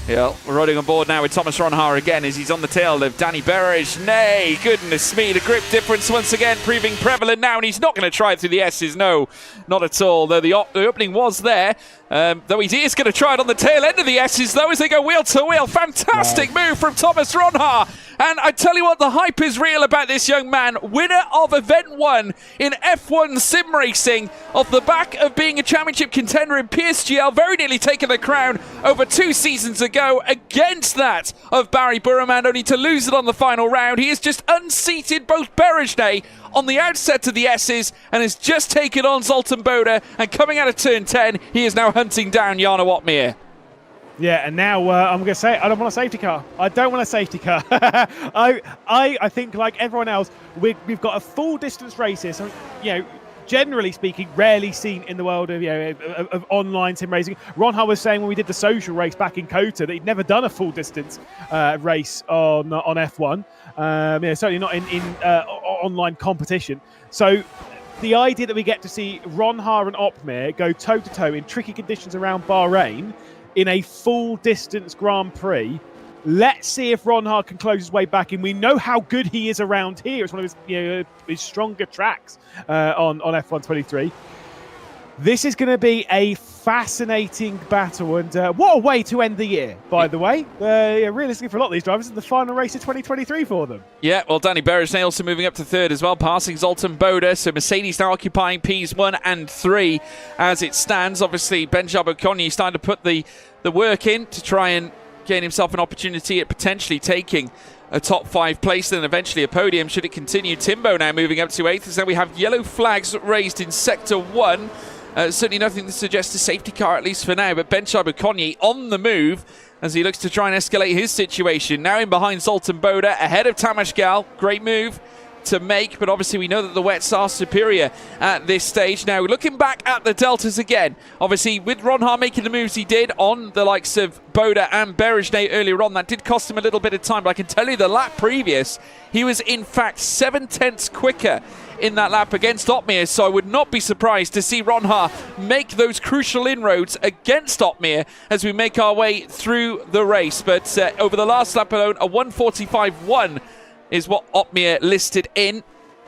Yeah, we're riding on board now with Thomas Ron Hart again as he's on the tail of Danny Berejne. Goodness me, the grip difference once again proving prevalent now, and he's not going to try it through the S's, no, not at all. Though the opening was there, though he is going to try it on the tail end of the S's, though, as they go wheel to wheel. Fantastic move from Thomas Ron Hart. And I tell you what, the hype is real about this young man. Winner of Event 1 in F1 sim racing, off the back of being a championship contender in PSGL, very nearly taking the crown over 2 seasons ago against that of Barry Burman, only to lose it on the final round. He has just unseated both Berejne on the outset of the S's and has just taken on Zoltan Boda, and coming out of turn 10, he is now hunting down Jarno Otmir. Yeah, and now I'm going to say I don't want a safety car. I don't want a safety car. I think like everyone else, we've got a full distance races. So, generally speaking, rarely seen in the world of of online sim racing. Ronha was saying when we did the social race back in Kota that he'd never done a full distance race on F1. Certainly not in online competition. So the idea that we get to see Ronha and Uppbeat go toe to toe in tricky conditions around Bahrain in a full distance Grand Prix. Let's see if Ronha can close his way back in. We know how good he is around here. It's one of his stronger tracks on F1 23. This is going to be a fascinating battle, and what a way to end the year, by the way. Realistically, for a lot of these drivers, it's the final race of 2023 for them. Yeah, well, Danny Berejnay also moving up to third as well, passing Zoltan Boda. So Mercedes now occupying Ps 1 and 3 as it stands. Obviously, Benjamin Oconyi starting to put the work in to try and gain himself an opportunity at potentially taking a top 5 place, then eventually a podium should it continue. Timbo now moving up to 8th, as then we have yellow flags raised in Sector 1. Certainly nothing to suggest a safety car, at least for now, but Benjamin Oconyi on the move as he looks to try and escalate his situation. Now in behind Zoltan Boda, ahead of Tamas Gal. Great move to make, but obviously we know that the wets are superior at this stage. Now looking back at the deltas again, obviously with Ronha making the moves he did on the likes of Boda and Berejnay earlier on, that did cost him a little bit of time, but I can tell you the lap previous he was in fact 7/10 quicker in that lap against Uppbeat, so I would not be surprised to see Ronha make those crucial inroads against Uppbeat as we make our way through the race. But over the last lap alone, a 1:45.1 is what Uppbeat listed in.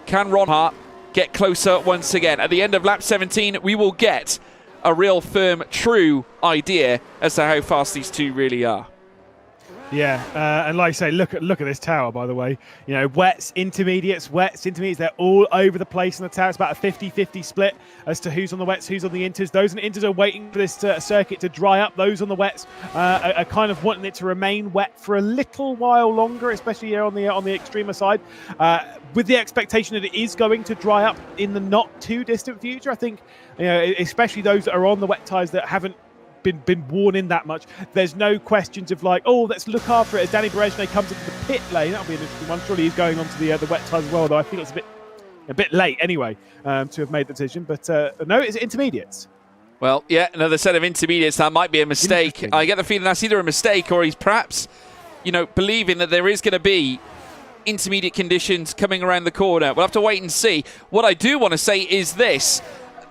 Can Ronha get closer once again? At the end of lap 17, we will get a real firm, true idea as to how fast these two really are. Yeah, and like I say, look at this tower, by the way. Wets, intermediates, they're all over the place on the tower. It's about a 50-50 split as to who's on the wets, who's on the inters. Those on the inters are waiting for this circuit to dry up. Those on the wets are kind of wanting it to remain wet for a little while longer, especially on the extremer side, with the expectation that it is going to dry up in the not too distant future. I think, especially those that are on the wet tyres that haven't been worn in that much. There's no questions of like, let's look after it as Danny Berejnay comes into the pit lane. That'll be an interesting one. Surely he's going on to the wet tyres as well, though I think it's a bit late anyway to have made the decision. But no, it's intermediates. Well, yeah, another set of intermediates. That might be a mistake. I get the feeling that's either a mistake or he's perhaps, believing that there is going to be intermediate conditions coming around the corner. We'll have to wait and see. What I do want to say is this.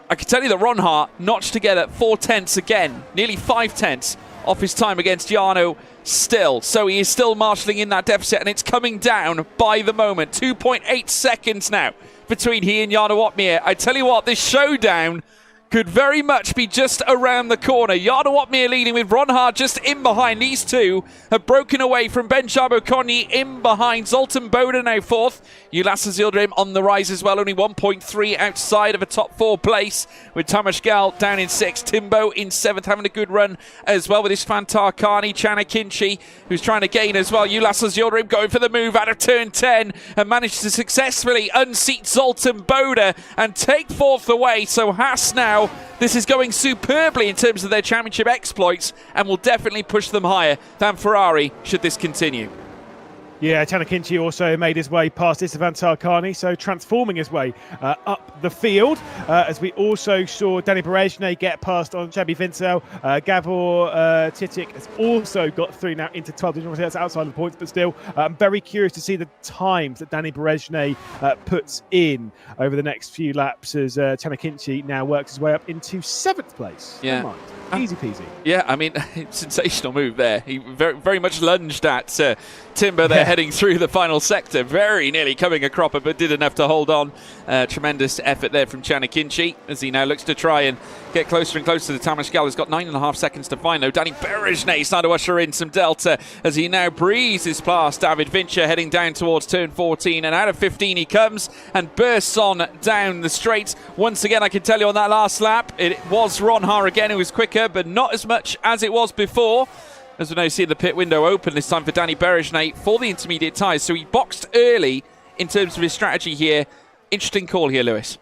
I can tell you that Ronha notched together 4/10 again, nearly 5/10 off his time against Jarno still. So he is still marshalling in that deficit, and it's coming down by the moment. 2.8 seconds now between he and Jarno Uppbeat. I tell you what, this showdown could very much be just around the corner. Jarno Uppbeat leading with Ronha just in behind. These two have broken away from Benjamin Oconyi in behind. Zoltan Boda now 4th. Ulasas Yildirim on the rise as well, only 1.3 outside of a top 4 place, with Tamas Gal down in 6th. Timbo in 7th, having a good run as well with his Fantar Carney. Chanakinchi, who's trying to gain as well. Ulasas Yildirim going for the move out of turn 10 and managed to successfully unseat Zoltan Boda and take 4th away. So Haas now, this is going superbly in terms of their championship exploits and will definitely push them higher than Ferrari should this continue. Yeah, Chanakinchi also made his way past Istvan Tarkani, so transforming his way up the field. As we also saw Danny Berejnay get past on Chabi Vincel. Gabor Titik has also got through now into 12th. Obviously, that's outside of the points, but still, I'm very curious to see the times that Danny Berejnay puts in over the next few laps as Chanakinchi now works his way up into 7th place. Yeah. Easy peasy. Yeah, I mean, sensational move there. He very much lunged at Timber there, heading through the final sector. Very nearly coming a cropper, but did enough to hold on. Tremendous effort there from Chanakinchi as he now looks to try and get closer and closer to Tamas Gal. He's got 9.5 seconds to find, though. Danny Berejnay starting to usher in some delta as he now breezes past David Vincher, heading down towards turn 14. And out of 15 he comes and bursts on down the straight. Once again, I can tell you on that last lap, it was Ronha again who was quicker, but not as much as it was before. As we now see the pit window open this time for Danny Berejnay for the intermediate tyres. So he boxed early in terms of his strategy here. Interesting call here, Lewis.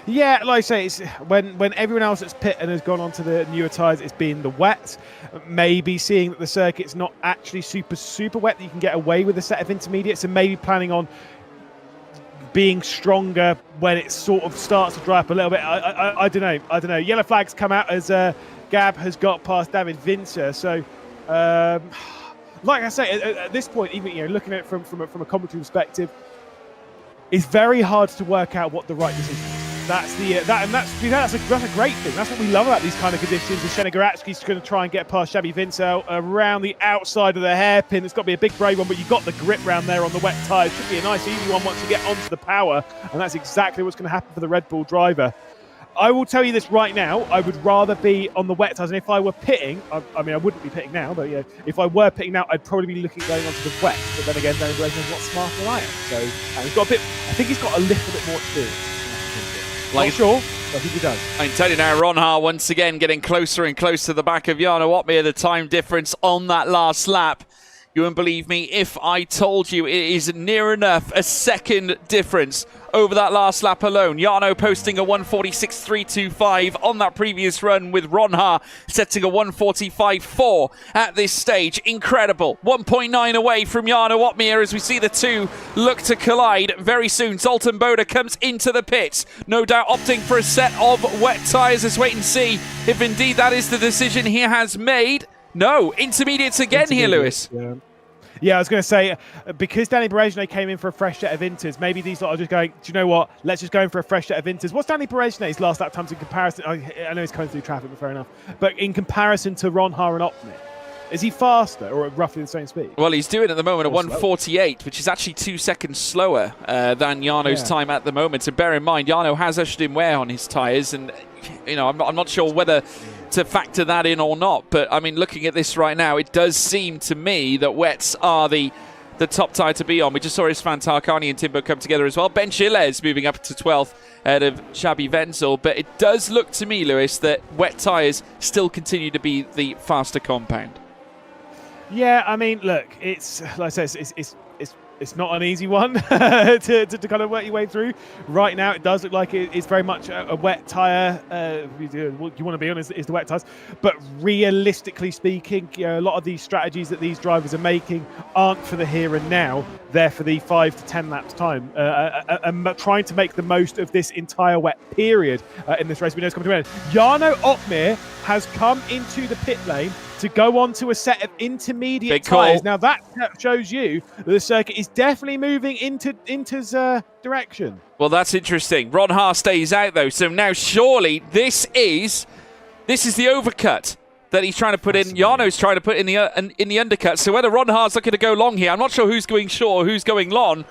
Yeah, like I say, it's when everyone else that's pit and has gone onto the newer tyres, it's been the wet. Maybe seeing that the circuit's not actually super wet, that you can get away with a set of intermediates, and maybe planning on being stronger when it sort of starts to dry up a little bit. I don't know. Yellow flags come out as Gab has got past David Vincer. So, like I say, at this point, even looking at it from a commentary perspective, it's very hard to work out what the right decision is. That's a great thing. That's what we love about these kind of conditions. And Shane Goratsky's going to try and get past Xabi Vincer around the outside of the hairpin. It's got to be a big brave one, but you've got the grip round there on the wet tyres. Should be a nice easy one once you get onto the power, and that's exactly what's going to happen for the Red Bull driver. I will tell you this right now, I would rather be on the wet tyres, and if I were pitting, I mean, I wouldn't be pitting now, but if I were pitting now, I'd probably be looking going onto the wet. But then again, Danny Brazen's a lot smarter than I am. So he's got I think he's got a little bit more experience. Not sure, but I think he does. I can tell you now, Ronha once again getting closer and closer to the back of Jarno Opmeer. The time difference on that last lap. You wouldn't believe me if I told you it is near enough a second difference over that last lap alone. Jarno posting a 1:46.325 on that previous run, with Ronha setting a 1:45.4 at this stage. Incredible. 1.9 away from Jarno Opmeer as we see the two look to collide very soon. Zoltan Boda comes into the pits, no doubt opting for a set of wet tyres. Let's wait and see if indeed that is the decision he has made. No, intermediates again here, Lewis. Yeah, I was going to say, because Danny Berejne came in for a fresh set of inters, maybe these lot are just going, do you know what, let's just go in for a fresh set of inters. What's Danny Berejne's last lap times in comparison? I know he's coming through traffic, but fair enough. But in comparison to Ronha and Opmeer, is he faster or at roughly the same speed? Well, he's doing at the moment a 1:48, which is actually 2 seconds slower than Jarno's time at the moment. And bear in mind, Jarno has ushered in wear on his tyres, and I'm not sure whether to factor that in or not. But I mean, looking at this right now, it does seem to me that wets are the top tyre to be on. We just saw Isfan Tarkani and Timbo come together as well. Ben Chilez moving up to 12th ahead of Xabi Wenzel. But it does look to me, Lewis, that wet tyres still continue to be the faster compound. Yeah, I mean, look, it's like I said, it's not an easy one to kind of work your way through. Right now, it does look like it's very much a wet tyre. What you want to be on is the wet tyres. But realistically speaking, a lot of these strategies that these drivers are making aren't for the here and now. They're for the 5 to 10 laps time, and trying to make the most of this entire wet period in this race. We know it's coming to an end. Jarno Opmeer has come into the pit lane to go on to a set of intermediate tyres. Now that shows you that the circuit is definitely moving into Inter's direction. Well, that's interesting. Ronha stays out though, so now surely this is the overcut that he's trying to put in. Jarno's trying to put in the undercut. So whether Ronha's looking to go long here, I'm not sure who's going short or who's going long,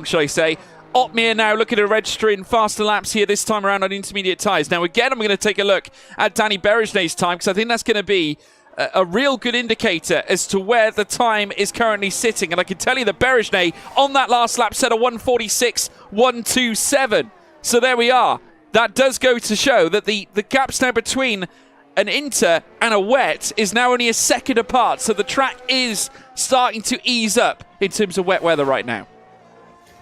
shall I say. Opmeer now looking to register in faster laps here this time around on intermediate tyres. Now again, I'm going to take a look at Danny Berejne's time, because I think that's going to be a real good indicator as to where the time is currently sitting. And I can tell you that Berejne on that last lap set a 1:46.127. So there we are. That does go to show that the gaps now between an inter and a wet is now only a second apart. So the track is starting to ease up in terms of wet weather right now.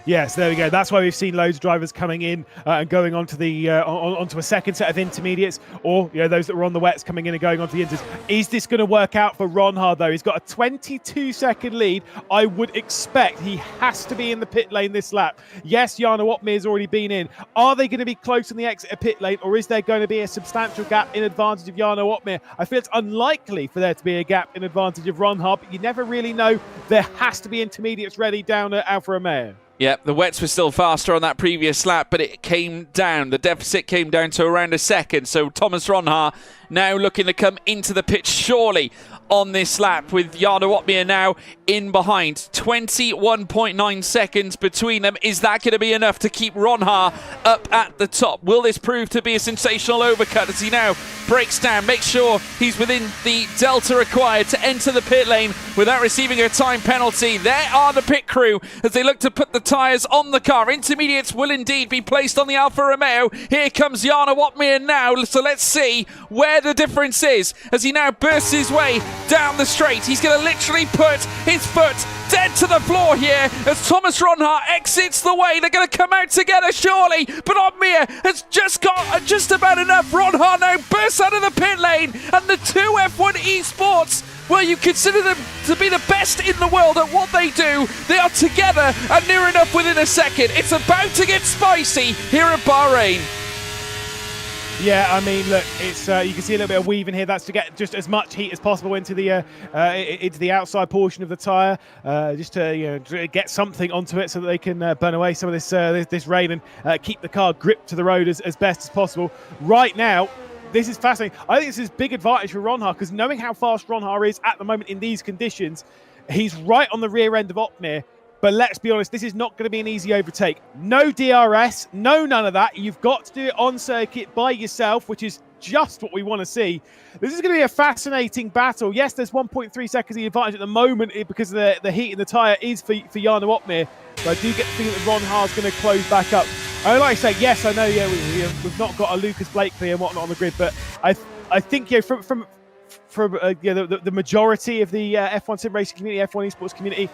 Yes, there we go. That's why we've seen loads of drivers coming in and going onto the onto a second set of intermediates, or those that were on the wets coming in and going onto the inters. Is this going to work out for Ronha though? He's got a 22-second lead. I would expect he has to be in the pit lane this lap. Yes, Jarno Opmeer's already been in. Are they going to be close on the exit of pit lane, or is there going to be a substantial gap in advantage of Jarno Opmeer? I feel it's unlikely for there to be a gap in advantage of Ronha, but you never really know. There has to be intermediates ready down at Alfa Romeo. Yeah, the wets were still faster on that previous lap, but it came down. The deficit came down to around a second. So Thomas Ronha now looking to come into the pit surely on this lap, with Jarno Opmeer now in behind. 21.9 seconds between them. Is that going to be enough to keep Ronha up at the top? Will this prove to be a sensational overcut as he now breaks down, makes sure he's within the delta required to enter the pit lane without receiving a time penalty? There are the pit crew as they look to put the tyres on the car. Intermediates will indeed be placed on the Alfa Romeo. Here comes Jarno Opmeer now, so let's see where the difference is as he now bursts his way down the straight. He's going to literally put his foot dead to the floor here as Thomas Ronhart exits the way. They're going to come out together, surely, but Oddmere has just got just about enough. Ronhart now bursts out of the pit lane, and the two F1 Esports, well, you consider them to be the best in the world at what they do. They are together and near enough within a second. It's about to get spicy here at Bahrain. Yeah, I mean, look, it's you can see a little bit of weaving here. That's to get just as much heat as possible into the outside portion of the tyre, just to get something onto it so that they can burn away some of this rain and keep the car gripped to the road as best as possible. Right now, this is fascinating. I think this is a big advantage for Ronhart, because knowing how fast Ronhart is at the moment in these conditions, he's right on the rear end of Oddmere. But let's be honest, this is not going to be an easy overtake. No DRS, no none of that. You've got to do it on circuit by yourself, which is just what we want to see. This is going to be a fascinating battle. Yes, there's 1.3 seconds of advantage at the moment because the heat in the tyre is for Jarno Oddmere. But I do get the feeling that Ronhart's going to close back up. I like to say, yes, I know, we've not got a Lucas Blakely and whatnot on the grid, but I think from the majority of the F1 sim racing community, F1 esports community,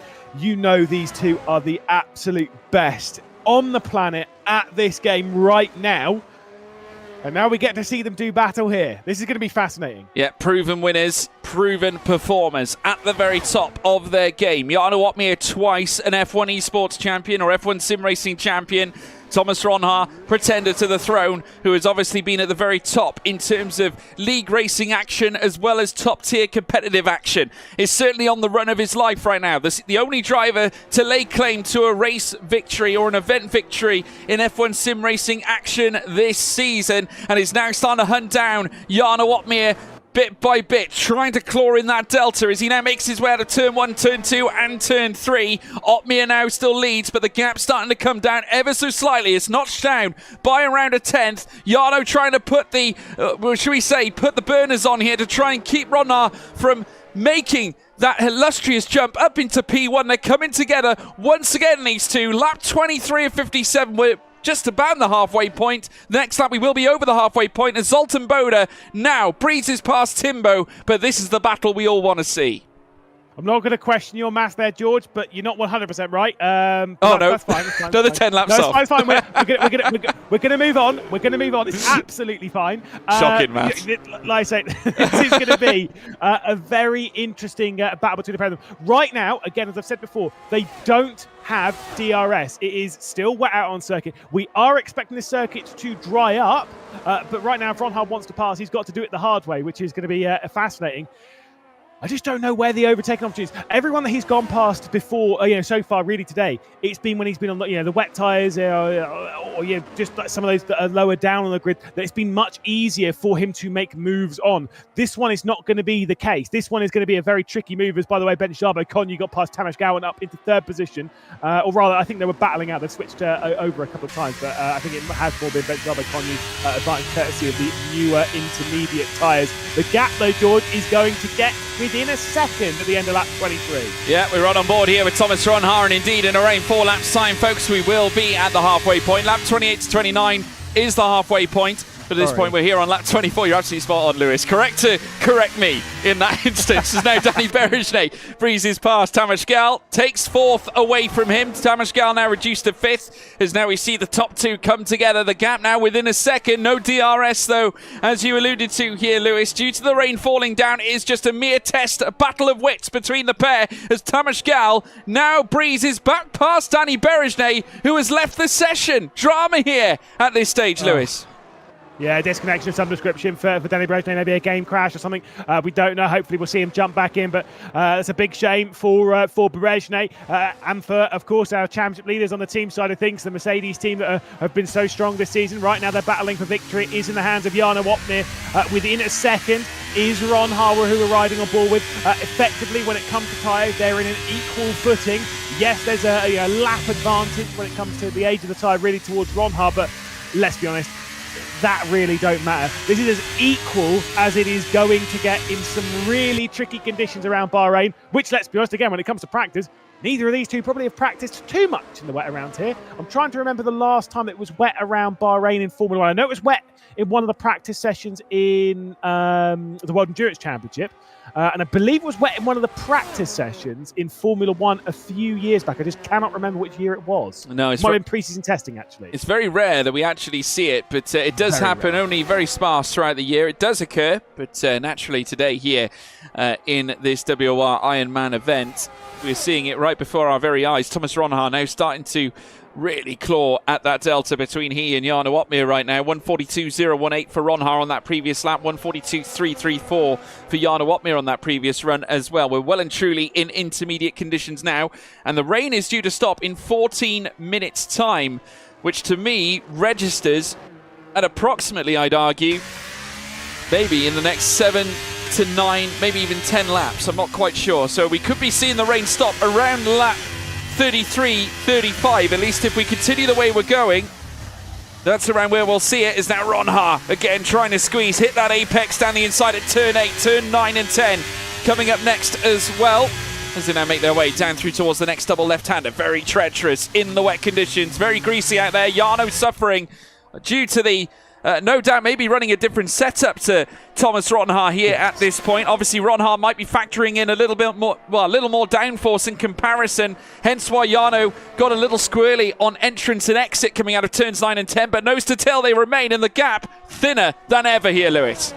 these two are the absolute best on the planet at this game right now. And now we get to see them do battle here. This is going to be fascinating. Yeah, proven winners, proven performers at the very top of their game. Jarno Oddmere, twice an F1 esports champion or F1 sim racing champion. Thomas Ronhart, pretender to the throne, who has obviously been at the very top in terms of league racing action as well as top-tier competitive action, is certainly on the run of his life right now. The only driver to lay claim to a race victory or an event victory in F1 sim racing action this season, and is now starting to hunt down Jarno Oddmere bit by bit, trying to claw in that delta as he now makes his way out of turn 1, turn 2 and turn 3. Oddmere now still leads, but the gap's starting to come down ever so slightly. It's notched down by around a tenth. Jarno trying to put the, put the burners on here to try and keep Ronhart from making that illustrious jump up into P1. They're coming together once again, these two. Lap 23 of 57. We're just about the halfway point. Next lap we will be over the halfway point as Zoltan Boda now breezes past Timbo, but this is the battle we all want to see. I'm not going to question your math there, George, but you're not 100% right. No, that's fine. Another 10 laps off. It's fine. We're going to move on. We're going to move on. It's absolutely fine. Shocking, maths. Like I say, this is going to be a very interesting battle between the pair of them. Right now, again, as I've said before, they don't have DRS. It is still wet out on circuit. We are expecting the circuit to dry up, but right now, if Ronhart wants to pass, he's got to do it the hard way, which is going to be fascinating. I just don't know where the overtaking opportunities. Everyone that he's gone past before, so far really today, it's been when he's been on the wet tyres or just like some of those that are lower down on the grid, that it's been much easier for him to make moves on. This one is not going to be the case. This one is going to be a very tricky move. As by the way, Ben Jabo Konyu got past Tamas Gowan up into third position, or rather, I think they were battling out. They switched over a couple of times, but I think it has more been Ben Jabo Konyu advantage courtesy of the newer intermediate tyres. The gap, though, George, is going to get within a second at the end of lap 23. Yeah, we're right on board here with Thomas Ronhart, and indeed in around 4 laps time, folks, we will be at the halfway point. Lap 28 to 29 is the halfway point. But at this point, we're here on lap 24. You're absolutely spot on, Lewis. Correct to correct me in that instance. As now Danny Berejne breezes past. Tamas Gal takes fourth away from him. Tamas Gal now reduced to fifth, as now we see the top two come together. The gap now within a second. No DRS, though, as you alluded to here, Lewis. Due to the rain falling down, it is just a mere test, a battle of wits between the pair, as Tamas Gal now breezes back past Danny Berejne, who has left the session. Drama here at this stage, Lewis. Yeah, disconnection of some description for Danny Berejne, maybe a game crash or something. We don't know. Hopefully we'll see him jump back in, but it's a big shame for Berejne and for, of course, our championship leaders on the team side of things, the Mercedes team that have been so strong this season. Right now they're battling for victory. It is in the hands of Jarno Oddmere. Within a second is Ronhart, who we're riding on board with. Effectively, when it comes to tyres, they're in an equal footing. Yes, there's a lap advantage when it comes to the age of the tyre, really towards Ronhart, but let's be honest, that really don't matter. This is as equal as it is going to get in some really tricky conditions around Bahrain, which, let's be honest, again, when it comes to practice, Neither of these two probably have practiced too much in the wet around here. I'm trying to remember the last time it was wet around Bahrain in Formula 1. I know it was wet in one of the practice sessions in the World Endurance Championship. And I believe it was wet in one of the practice sessions in Formula 1 a few years back. I just cannot remember which year it was. No, it's in pre-season testing, actually. It's very rare that we actually see it, but it does happen only very sparse throughout the year. It does occur, but naturally today here in this WOR Ironman event, we're seeing it right before our very eyes. Thomas Ronhaar now starting to really claw at that delta between he and Jarno Opmeer right now. 142.018 for Ronhaar on that previous lap, 142.334 for Jarno Opmeer on that previous run as well. We're well and truly in intermediate conditions now, and the rain is due to stop in 14 minutes time, which to me registers at approximately, I'd argue, maybe in the next 7 to 9, maybe even 10 laps. I'm not quite sure. So we could be seeing the rain stop around lap 33, 35, at least if we continue the way we're going. That's around where we'll see it. Is now Ronhaar again trying to squeeze, hit that apex down the inside at turn 8, turn 9 and 10. Coming up next as well, as they now make their way down through towards the next double left-hander. Very treacherous in the wet conditions, very greasy out there. Jarno suffering due to the no doubt maybe running a different setup to Thomas Ronhaar here at this point. Obviously Ronhaar might be factoring in a little bit more, well, a little more downforce in comparison, hence why Jarno got a little squirrely on entrance and exit coming out of turns 9 and 10, but nose to tail they remain, and the gap thinner than ever here, Lewis.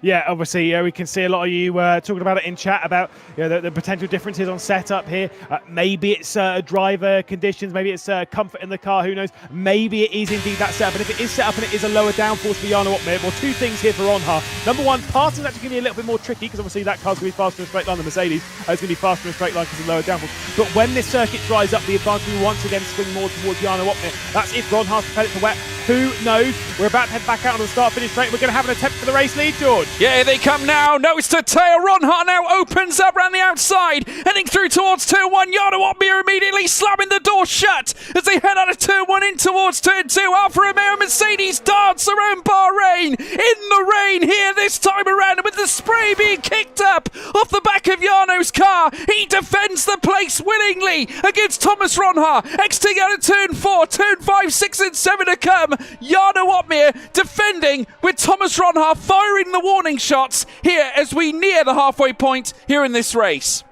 Yeah, obviously, we can see a lot of you talking about it in chat about the potential differences on setup here. Maybe it's driver conditions, maybe it's comfort in the car, who knows. Maybe it is indeed that setup, and if it is set up and it is a lower downforce for Jarno Opmeer, well, two things here for Ronhaar. Number one, passing's actually going to be a little bit more tricky, because obviously that car's going to be faster in a straight line than Mercedes. It's going to be faster in a straight line because of lower downforce. But when this circuit dries up, the advantage will once again swing more towards Jarno Opmeer. That's if Ronhaar's prepared for wet. Who knows? We're about to head back out on the start-finish straight. We're going to have an attempt for the race lead, George. Yeah, they come now. Nose to tail. Ronhaar now opens up around the outside, heading through towards turn 1. Jarno Opmeer immediately slamming the door shut as they head out of turn 1 in towards turn 2. Alfa Romeo Mercedes dance around Bahrain in the rain here this time around, and with the spray being kicked up off the back of Jarno's car, he defends the place willingly against Thomas Ronhaar. Exiting out of turn 4, turn 5, 6 and 7 to come. Jarno Opmeer defending with Thomas Ronhaar firing the warning shots here as we near the halfway point here in this race.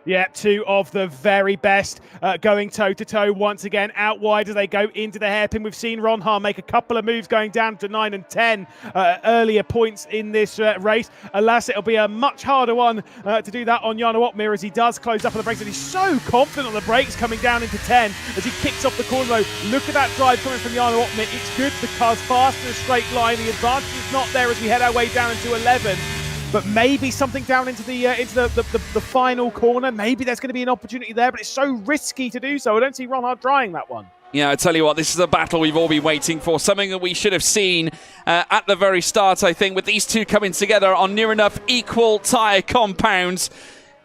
Yeah, two of the very best going toe-to-toe once again out wide as they go into the hairpin. We've seen Ronhaar make a couple of moves going down to 9 and 10 earlier points in this race. Alas, it'll be a much harder one to do that on Jarno Opmeer as he does close up on the brakes, and he's so confident on the brakes coming down into 10 as he kicks off the corner though. Look at that drive coming from Jarno Opmeer. It's good. The car's fast in a straight line. The advantage is not there as we head our way down into 11. But maybe something down into the final corner. Maybe there's going to be an opportunity there, but it's so risky to do so. I don't see Ronhaar trying that one. Yeah, I tell you what, this is a battle we've all been waiting for. Something that we should have seen at the very start, I think, with these two coming together on near enough equal tyre compounds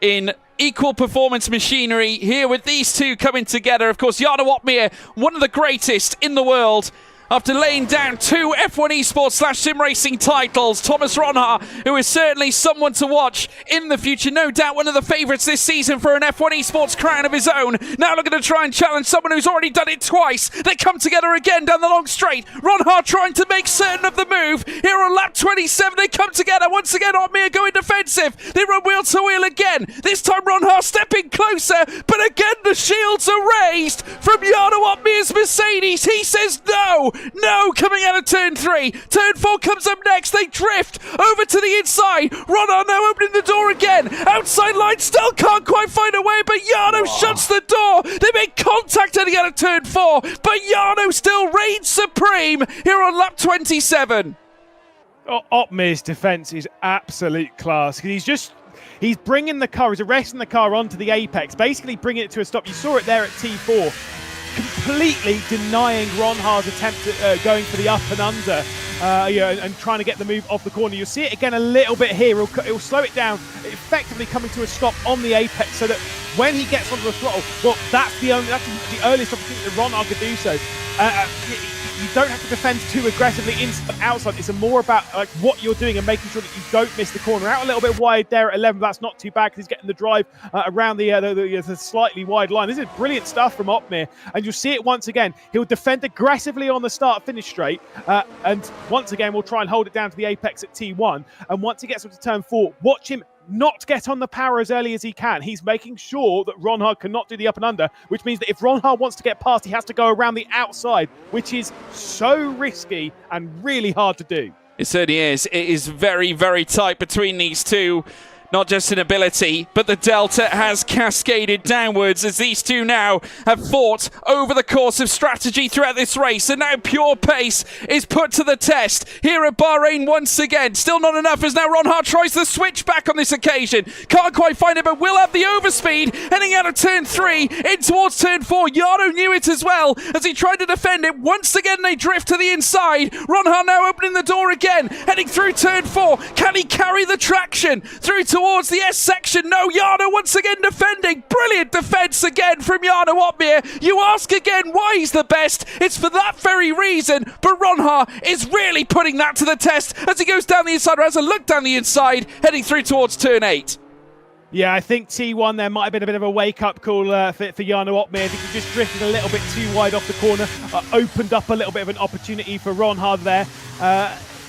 in equal performance machinery here with these two coming together. Of course, Jarno Opmeer, one of the greatest in the world, after laying down 2 F1 Esports / sim racing titles. Thomas Ronhaar, who is certainly someone to watch in the future. No doubt one of the favourites this season for an F1 Esports crown of his own. Now looking to try and challenge someone who's already done it twice. They come together again down the long straight. Ronhaar trying to make certain of the move. Here on lap 27, they come together. Once again, Opmeer going defensive. They run wheel to wheel again. This time Ronhaar stepping closer, but again the shields are raised from Jarno Opmeer's Mercedes. He says no. No, coming out of turn 3. Turn 4 comes up next. They drift over to the inside. Ronhaar now opening the door again. Outside line still can't quite find a way, but Jarno shuts the door. They make contact heading out of turn 4, but Jarno still reigns supreme here on lap 27. Opmeer's defence is absolute class. He's bringing the car, he's arresting the car onto the apex, basically bringing it to a stop. You saw it there at T4. Completely denying Ronhaar's attempt at going for the up and under and trying to get the move off the corner. You'll see it again a little bit here. It'll slow it down, effectively coming to a stop on the apex so that when he gets onto the throttle, well, that's the earliest opportunity that Ronhaar could do so. you don't have to defend too aggressively inside and outside. It's more about like what you're doing and making sure that you don't miss the corner. Out a little bit wide there at 11, but that's not too bad because he's getting the drive around the slightly wide line. This is brilliant stuff from Uppbeat, and you'll see it once again. He'll defend aggressively on the start, finish straight, and once again we'll try and hold it down to the apex at T1. And once he gets up to turn 4, watch him not get on the power as early as he can. He's making sure that Ronhard cannot do the up and under, which means that if Ronhard wants to get past, he has to go around the outside, which is so risky and really hard to do. It certainly is. It is very, very tight between these two. Not just in ability, but the delta has cascaded downwards as these two now have fought over the course of strategy throughout this race, and now pure pace is put to the test here at Bahrain once again. Still not enough as now Ronhard tries the switch back on this occasion. Can't quite find it, but will have the overspeed heading out of turn 3 in towards turn 4. Yarno knew it as well as he tried to defend it. Once again they drift to the inside. Ronhard now opening the door again, heading through turn 4. Can he carry the traction through towards the S section? No, Yarno once again defending. Brilliant defense again from Yarno Uppbeat. You ask again why he's the best. It's for that very reason, but Ronhard is really putting that to the test as he goes down the inside, or has a look down the inside, heading through towards turn 8. Yeah, I think T1 there might have been a bit of a wake-up call for Yarno Uppbeat. I think he just drifted a little bit too wide off the corner, opened up a little bit of an opportunity for Ronhard there.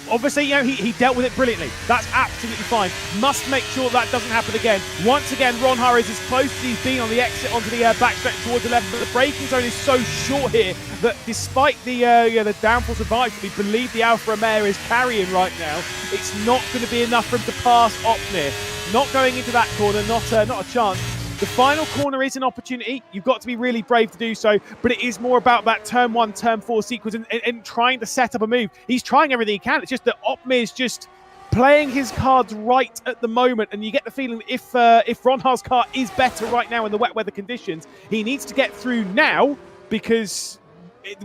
Obviously, you know, he dealt with it brilliantly. That's absolutely fine. Must make sure that doesn't happen again. Once again, Ronhard is as close as he's been on the exit onto the backstretch towards 11, but the braking zone is so short here that despite the downforce advantage that we believe the Alfa Romeo is carrying right now, it's not going to be enough for him to pass Uppbeat. Not going into that corner, not a chance. The final corner is an opportunity. You've got to be really brave to do so, but it is more about that turn 1, turn 4 sequence and trying to set up a move. He's trying everything he can. It's just that Uppbeat is just playing his cards right at the moment, and you get the feeling that if Ronhard's car is better right now in the wet weather conditions, he needs to get through now because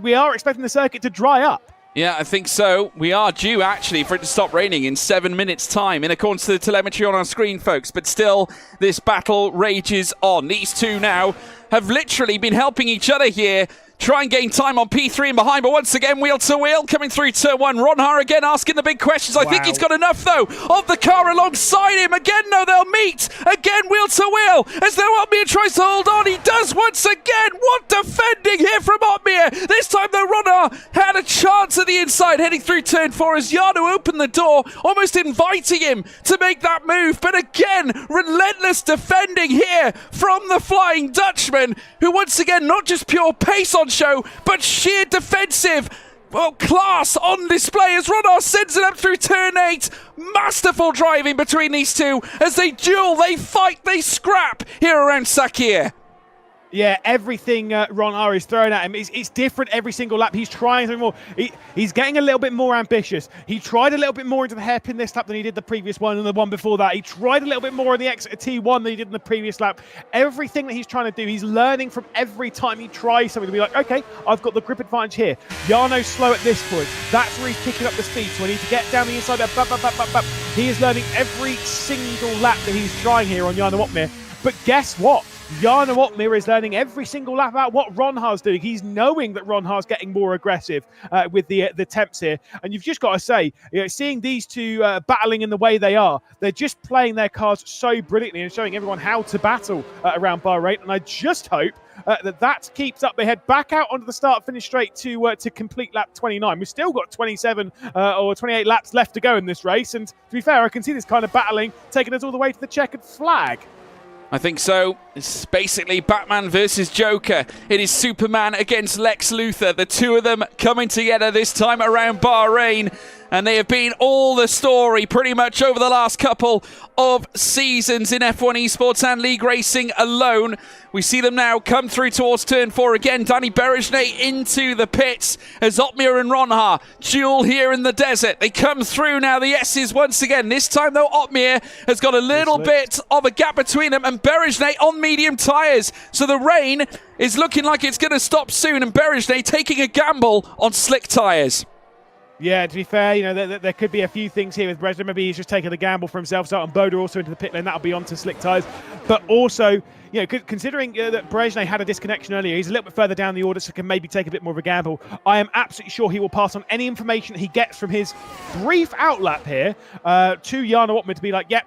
we are expecting the circuit to dry up. Yeah, I think so. We are due, actually, for it to stop raining in 7 minutes' time, in accordance to the telemetry on our screen, folks. But still, this battle rages on. These two now have literally been helping each other here. Try and gain time on P3 and behind, but once again, wheel to wheel, coming through turn 1. Ronhard again asking the big questions. I think he's got enough, though, of the car alongside him. Again, no, they'll meet. Again, wheel to wheel, as though Uppbeat tries to hold on. He does once again. What defending here from Uppbeat. This time, though, Ronhard had a chance at the inside, heading through turn 4 as Yarno opened the door, almost inviting him to make that move. But again, relentless defending here from the Flying Dutchman, who once again, not just pure pace on show, but sheer defensive class on display as Ronhard sends it up through turn 8. Masterful driving between these two as they duel, they fight, they scrap here around Sakir. Yeah, everything Ronhard is throwing at him, it's different every single lap. He's trying something more. He's getting a little bit more ambitious. He tried a little bit more into the hairpin this lap than he did the previous one and the one before that. He tried a little bit more on the exit of T1 than he did in the previous lap. Everything that he's trying to do, he's learning from every time he tries something to be like, okay, I've got the grip advantage here. Yarno's slow at this point. That's where he's picking up the speed. So I need to get down the inside there. He is learning every single lap that he's trying here on Yarno Uppbeat. But guess what? Yarno Uppbeat is learning every single lap about what Ronhard's doing. He's knowing that Ronhard's getting more aggressive with the temps here. And you've just got to say, you know, seeing these two battling in the way they are, they're just playing their cards so brilliantly and showing everyone how to battle around Bahrain. And I just hope that keeps up. They head back out onto the start-finish straight to complete lap 29. We've still got 27 or 28 laps left to go in this race. And to be fair, I can see this kind of battling taking us all the way to the checkered flag. I think so. It's basically Batman versus Joker. It is Superman against Lex Luthor. The two of them coming together this time around Bahrain. And they have been all the story pretty much over the last couple of seasons in F1 Esports and League Racing alone. We see them now come through towards turn 4 again. Danny Berejnay into the pits as Uppbeat and Ronhard duel here in the desert. They come through now, the S's once again. This time, though, Uppbeat has got a little bit of a gap between them, and Berejnay on medium tyres. So the rain is looking like it's going to stop soon, and Berejnay taking a gamble on slick tyres. Yeah, to be fair, you know, there could be a few things here with Brezhnev. Maybe he's just taking a gamble for himself. So, and Boda also into the pit lane. That'll be onto slick tyres. But also, you know, considering that Brezhnev had a disconnection earlier, he's a little bit further down the order, so can maybe take a bit more of a gamble. I am absolutely sure he will pass on any information that he gets from his brief outlap here to Jana Wotman to be like, yep.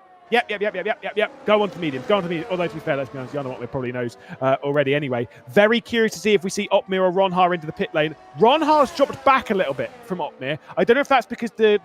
Go on to medium. Although, to be fair, let's be honest, Jana Wotman probably knows already anyway. Very curious to see if we see Opmir or Ronhar into the pit lane. Ronhar's dropped back a little bit from Opmir. I don't know if that's because the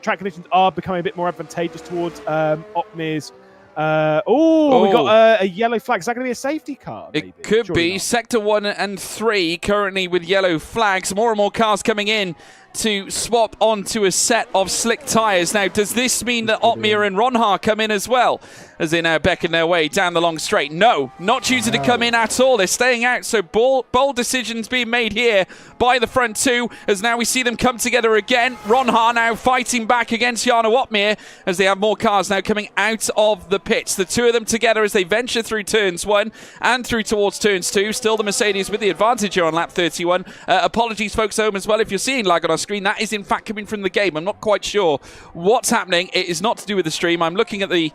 track conditions are becoming a bit more advantageous towards Opmir's. We got a yellow flag. Is that going to be a safety car? Maybe? It could Surely be. not. Sector 1 and 3 currently with yellow flags. More and more cars coming in to swap onto a set of slick tyres. Now, does this mean that Opmir and Ronhar come in as well, as they now beckon their way down the long straight? No, not choosing to come in at all. They're staying out, so bold decisions being made here by the front two, as now we see them come together again. Ronhar now fighting back against Jana Wotmir, as they have more cars now coming out of the pits. The two of them together as they venture through turns 1 and through towards turns 2. Still the Mercedes with the advantage here on lap 31. Apologies, folks, at home as well, if you're seeing lag on our screen. That is in fact coming from the game. I'm not quite sure what's happening. It is not to do with the stream. I'm looking at the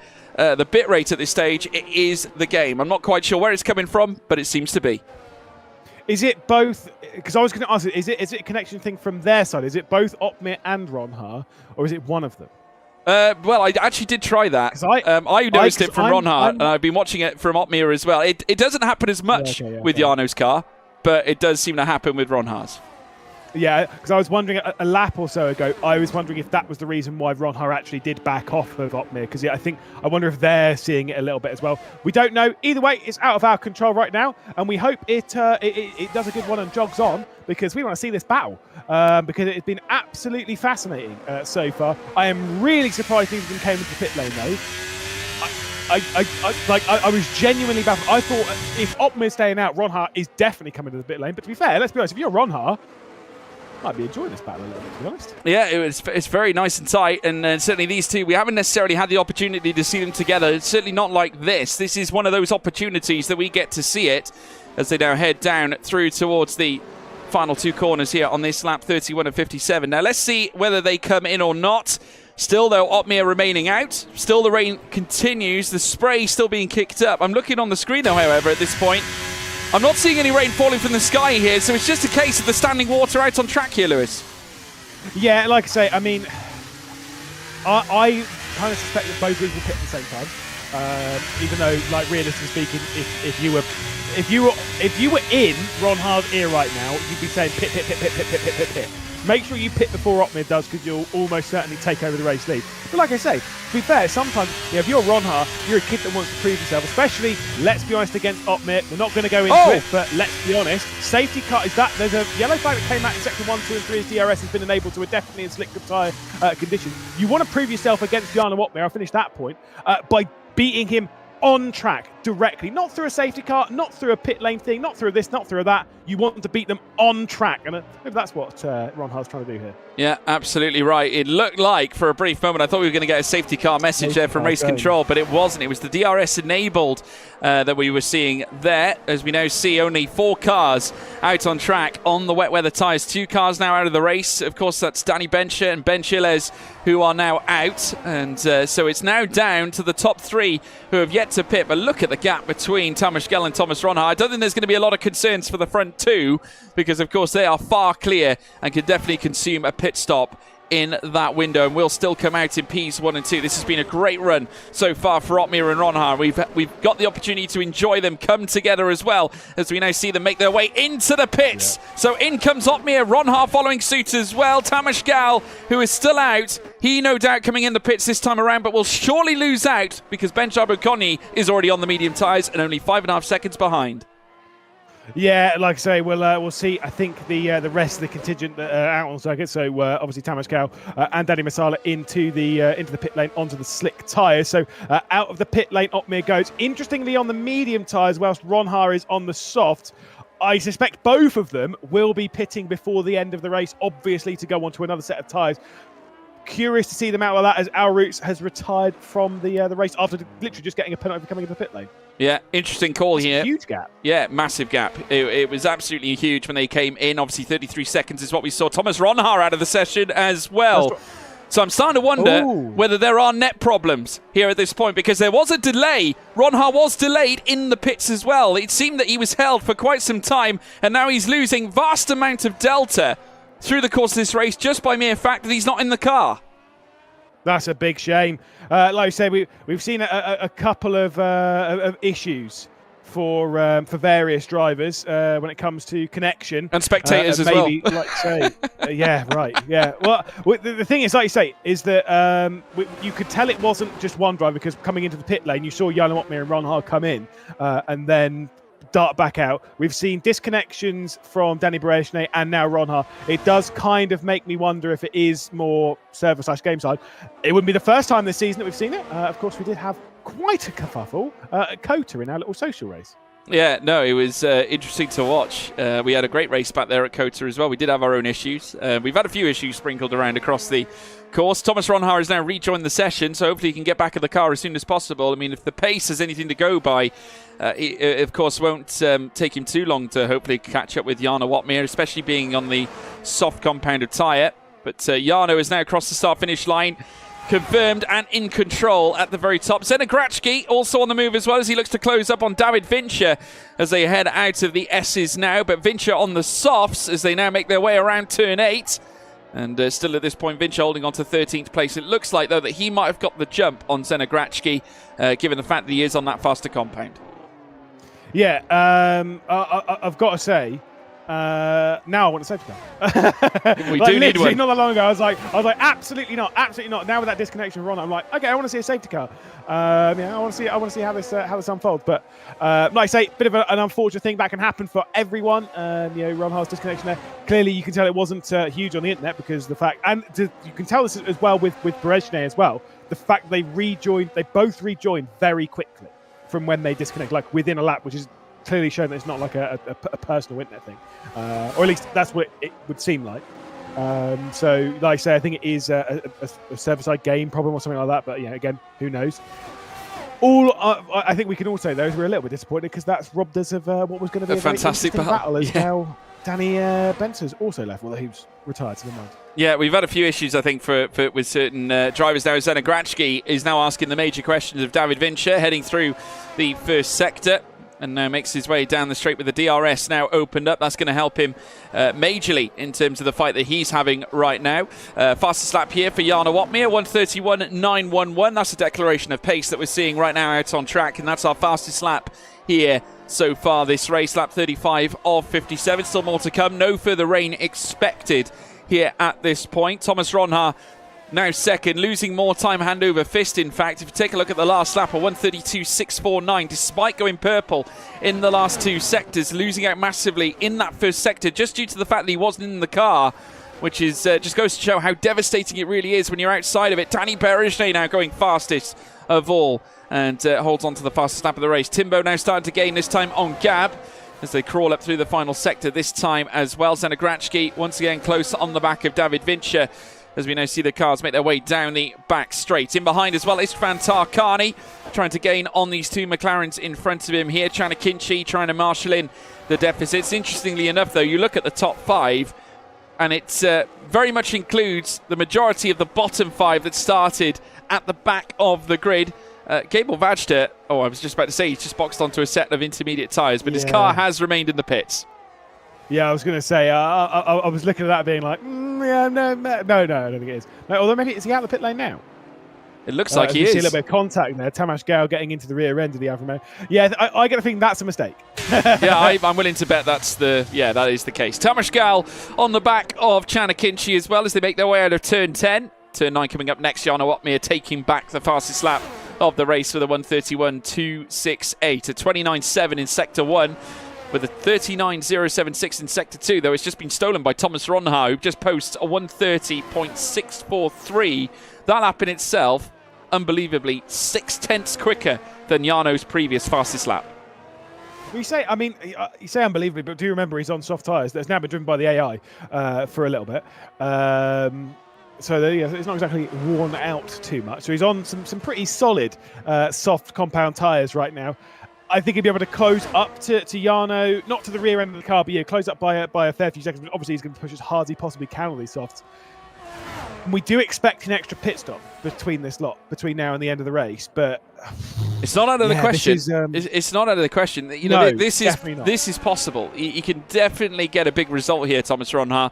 bit rate at this stage. It is the game. I'm not quite sure where it's coming from, but it seems to be. Is it both? Because I was going to ask, is it a connection thing from their side? Is it both Opmir and Ronhar, or is it one of them? Well, I actually did try that. I noticed it from Ronhar, and I've been watching it from Opmir as well. It doesn't happen as much with Jarno's car, but it does seem to happen with Ronhar's. Yeah, because I was wondering a lap or so ago, I was wondering if that was the reason why Ronhar actually did back off of Opmir, because I wonder if they're seeing it a little bit as well. We don't know. Either way, it's out of our control right now, and we hope it does a good one and jogs on, because we want to see this battle, because it's been absolutely fascinating so far. I am really surprised neither of them came into the pit lane, though. I was genuinely baffled. I thought if Opmir's staying out, Ronhar is definitely coming to the pit lane. But to be fair, let's be honest, if you're Ronhar, might be enjoying this battle a little bit, to be honest. Yeah, it's very nice and tight, and certainly these two, we haven't necessarily had the opportunity to see them together. It's certainly not like this. This is one of those opportunities that we get to see it as they now head down through towards the final two corners here on this lap 31 and 57. Now, let's see whether they come in or not. Still, though, Opmir remaining out. Still, the rain continues. The spray still being kicked up. I'm looking on the screen, though, however, at this point. I'm not seeing any rain falling from the sky here, so it's just a case of the standing water out on track here, Lewis. Yeah, like I say, I mean, I kind of suspect that both leagues will pit at the same time. Even though, like, realistically speaking, if you were in Ronhar's ear right now, you'd be saying pit. Make sure you pit before Opmir does, because you'll almost certainly take over the race lead. But like I say, to be fair, sometimes if you're Ronhar, you're a kid that wants to prove yourself, especially, let's be honest, against Opmir. We're not going to go into it, but let's be honest. Safety car is that. There's a yellow flag that came out in sector 1, 2, and 3 as DRS has been enabled to definitely in slick tyre conditions. You want to prove yourself against Jana Opmir, I'll finish that point, by beating him on track directly, not through a safety car, not through a pit lane thing, not through this, not through that. You want to beat them on track, and maybe that's what Ronhar's trying to do here. Yeah, absolutely right. It looked like for a brief moment I thought we were going to get a safety car message there from race control, but it wasn't. It was the DRS enabled that we were seeing there, as we now see only 4 cars out on track on the wet weather tyres. 2 cars now out of the race. Of course, that's Danny Bencher and Ben Chiles who are now out, and so it's now down to the top 3 who have yet to pit. But look at the gap between Tamas Gell and Thomas Ronhar. I don't think there's going to be a lot of concerns for the front 2, because of course they are far clear and can definitely consume a pit stop in that window, and will still come out in Ps 1 and 2. This has been a great run so far for Opmir and Ronhar. We've got the opportunity to enjoy them come together as well, as we now see them make their way into the pits. Yeah. So in comes Opmir, Ronhar following suit as well. Tamas Gell, who is still out, he no doubt coming in the pits this time around, but will surely lose out because Ben Charbonneau is already on the medium tyres and only 5.5 seconds behind. Yeah, like I say, we'll see. I think the rest of the contingent out on circuit. So obviously Tamas Gell and Danny Masala into the pit lane onto the slick tyres. So out of the pit lane, Opmir goes. Interestingly, on the medium tyres, whilst Ronhar is on the soft. I suspect both of them will be pitting before the end of the race, obviously, to go on to another set of tyres. curious to see them out like that as Al Roots has retired from the race after literally just getting a penalty for coming into the pit lane. Yeah, interesting call here. Huge gap. Yeah, massive gap. It was absolutely huge when they came in. Obviously, 33 seconds is what we saw. Thomas Ronhaar out of the session as well. So I'm starting to wonder whether there are net problems here at this point, because there was a delay. Ronhaar was delayed in the pits as well. It seemed that he was held for quite some time, and now he's losing vast amount of delta through the course of this race just by mere fact that he's not in the car. That's a big shame. Like I said, we've seen a couple of issues for various drivers when it comes to connection and spectators as maybe, well. Like say, yeah, right, yeah. Well, the thing is, like you say, is that you could tell it wasn't just one driver, because coming into the pit lane, you saw Jan Otmir and Ronhaar come in and then dart back out. We've seen disconnections from Danny Berejne and now Ronhaar. It does kind of make me wonder if it is more server/game side. It wouldn't be the first time this season that we've seen it. Of course, we did have quite a kerfuffle at Kota in our little social race. Yeah, no, it was interesting to watch. We had a great race back there at Kota as well. We did have our own issues. We've had a few issues sprinkled around across the course. Thomas Ronhaar has now rejoined the session, so hopefully he can get back in the car as soon as possible. I mean, if the pace has anything to go by, it of course won't take him too long to hopefully catch up with Jarno Watmere, especially being on the soft compounded tyre. But Jarno is now across the start-finish line, confirmed and in control at the very top. Zenit Grachki also on the move as well, as he looks to close up on David Vincher as they head out of the S's now. But Vincher on the softs as they now make their way around turn 8. And still at this point, Vincher holding on to 13th place. It looks like, though, that he might have got the jump on Zenit Grachki, given the fact that he is on that faster compound. Yeah, I've got to say, now I want a safety car. We do need one. Not that long ago, I was like, absolutely not. Now with that disconnection run, I'm like, okay, I want to see a safety car. Yeah, I want to see how this unfolds. But like I say, bit of an unfortunate thing that can happen for everyone. Ronhaar's disconnection there. Clearly, you can tell it wasn't huge on the internet, because the fact, and you can tell this as well with Berejne as well. The fact they both rejoined very quickly from when they disconnect, like within a lap, which is clearly showing that it's not like a personal internet thing, or at least that's what it would seem like. So, like I say, I think it is a server-side game problem or something like that. But yeah, again, who knows? I think we can all say, though, is we're a little bit disappointed, because that's robbed us of what was going to be a fantastic battle. As now Danny Benser's also left, although he was retired, so never mind. Yeah, we've had a few issues, I think, with certain drivers now. Zenit Grachki is now asking the major questions of David Vincher, heading through the first sector, and now makes his way down the straight with the DRS now opened up. That's going to help him majorly in terms of the fight that he's having right now. Fastest lap here for Jarno Watmere, 1:31.911. That's a declaration of pace that we're seeing right now out on track, and that's our fastest lap here so far this race. Lap 35 of 57. Still more to come. No further rain expected here at this point. Thomas Ronhaar now second, losing more time hand over fist. In fact, if you take a look at the last lap, a 1:32.649, despite going purple in the last two sectors, losing out massively in that first sector just due to the fact that he wasn't in the car, which is just goes to show how devastating it really is when you're outside of it. Danny Berejne now going fastest of all and holds on to the fastest lap of the race. Timbo now starting to gain, this time on Gab, as they crawl up through the final sector this time as well. Zenit Grachki once again close on the back of David Vincher, as we now see the cars make their way down the back straight. In behind as well, Istvan Tarkani trying to gain on these two McLarens in front of him here. Chanakinchi trying to marshal in the deficits. Interestingly enough, though, you look at the top 5, and it very much includes the majority of the bottom 5 that started at the back of the grid. Gable Vajda, I was just about to say, he's just boxed onto a set of intermediate tyres, but his car has remained in the pits. Yeah, I was going to say, I was looking at that being like, no, I don't think it is. No, although maybe, is he out of the pit lane now? It looks like he is. See a little bit of contact there. Tamas Gale getting into the rear end of the Alfa Romeo. Yeah, I get a feeling that's a mistake. Yeah, I'm willing to bet that is the case. Tamas Gale on the back of Chanakinchi as well, as they make their way out of turn 10. Turn 9 coming up next. Jarno Watmere taking back the fastest lap of the race with a 1:31.268, a 29.7 in sector 1. With a 39.076 in sector 2, though it's just been stolen by Thomas Ronhaar, who just posts a 1:30.643. That lap in itself, unbelievably, 6/10 quicker than Jarno's previous fastest lap. You say unbelievably, but do you remember he's on soft tyres that's now been driven by the AI for a little bit. So it's not exactly worn out too much. So he's on some pretty solid soft compound tyres right now. I think he'd be able to close up to Jarno, not to the rear end of the car, but close up by a fair few seconds. But obviously, he's going to push as hard as he possibly can on these softs. And we do expect an extra pit stop between now and the end of the race, but it's not out of the question. It's not out of the question. You know, no, this is possible. You can definitely get a big result here, Thomas Ronhaar.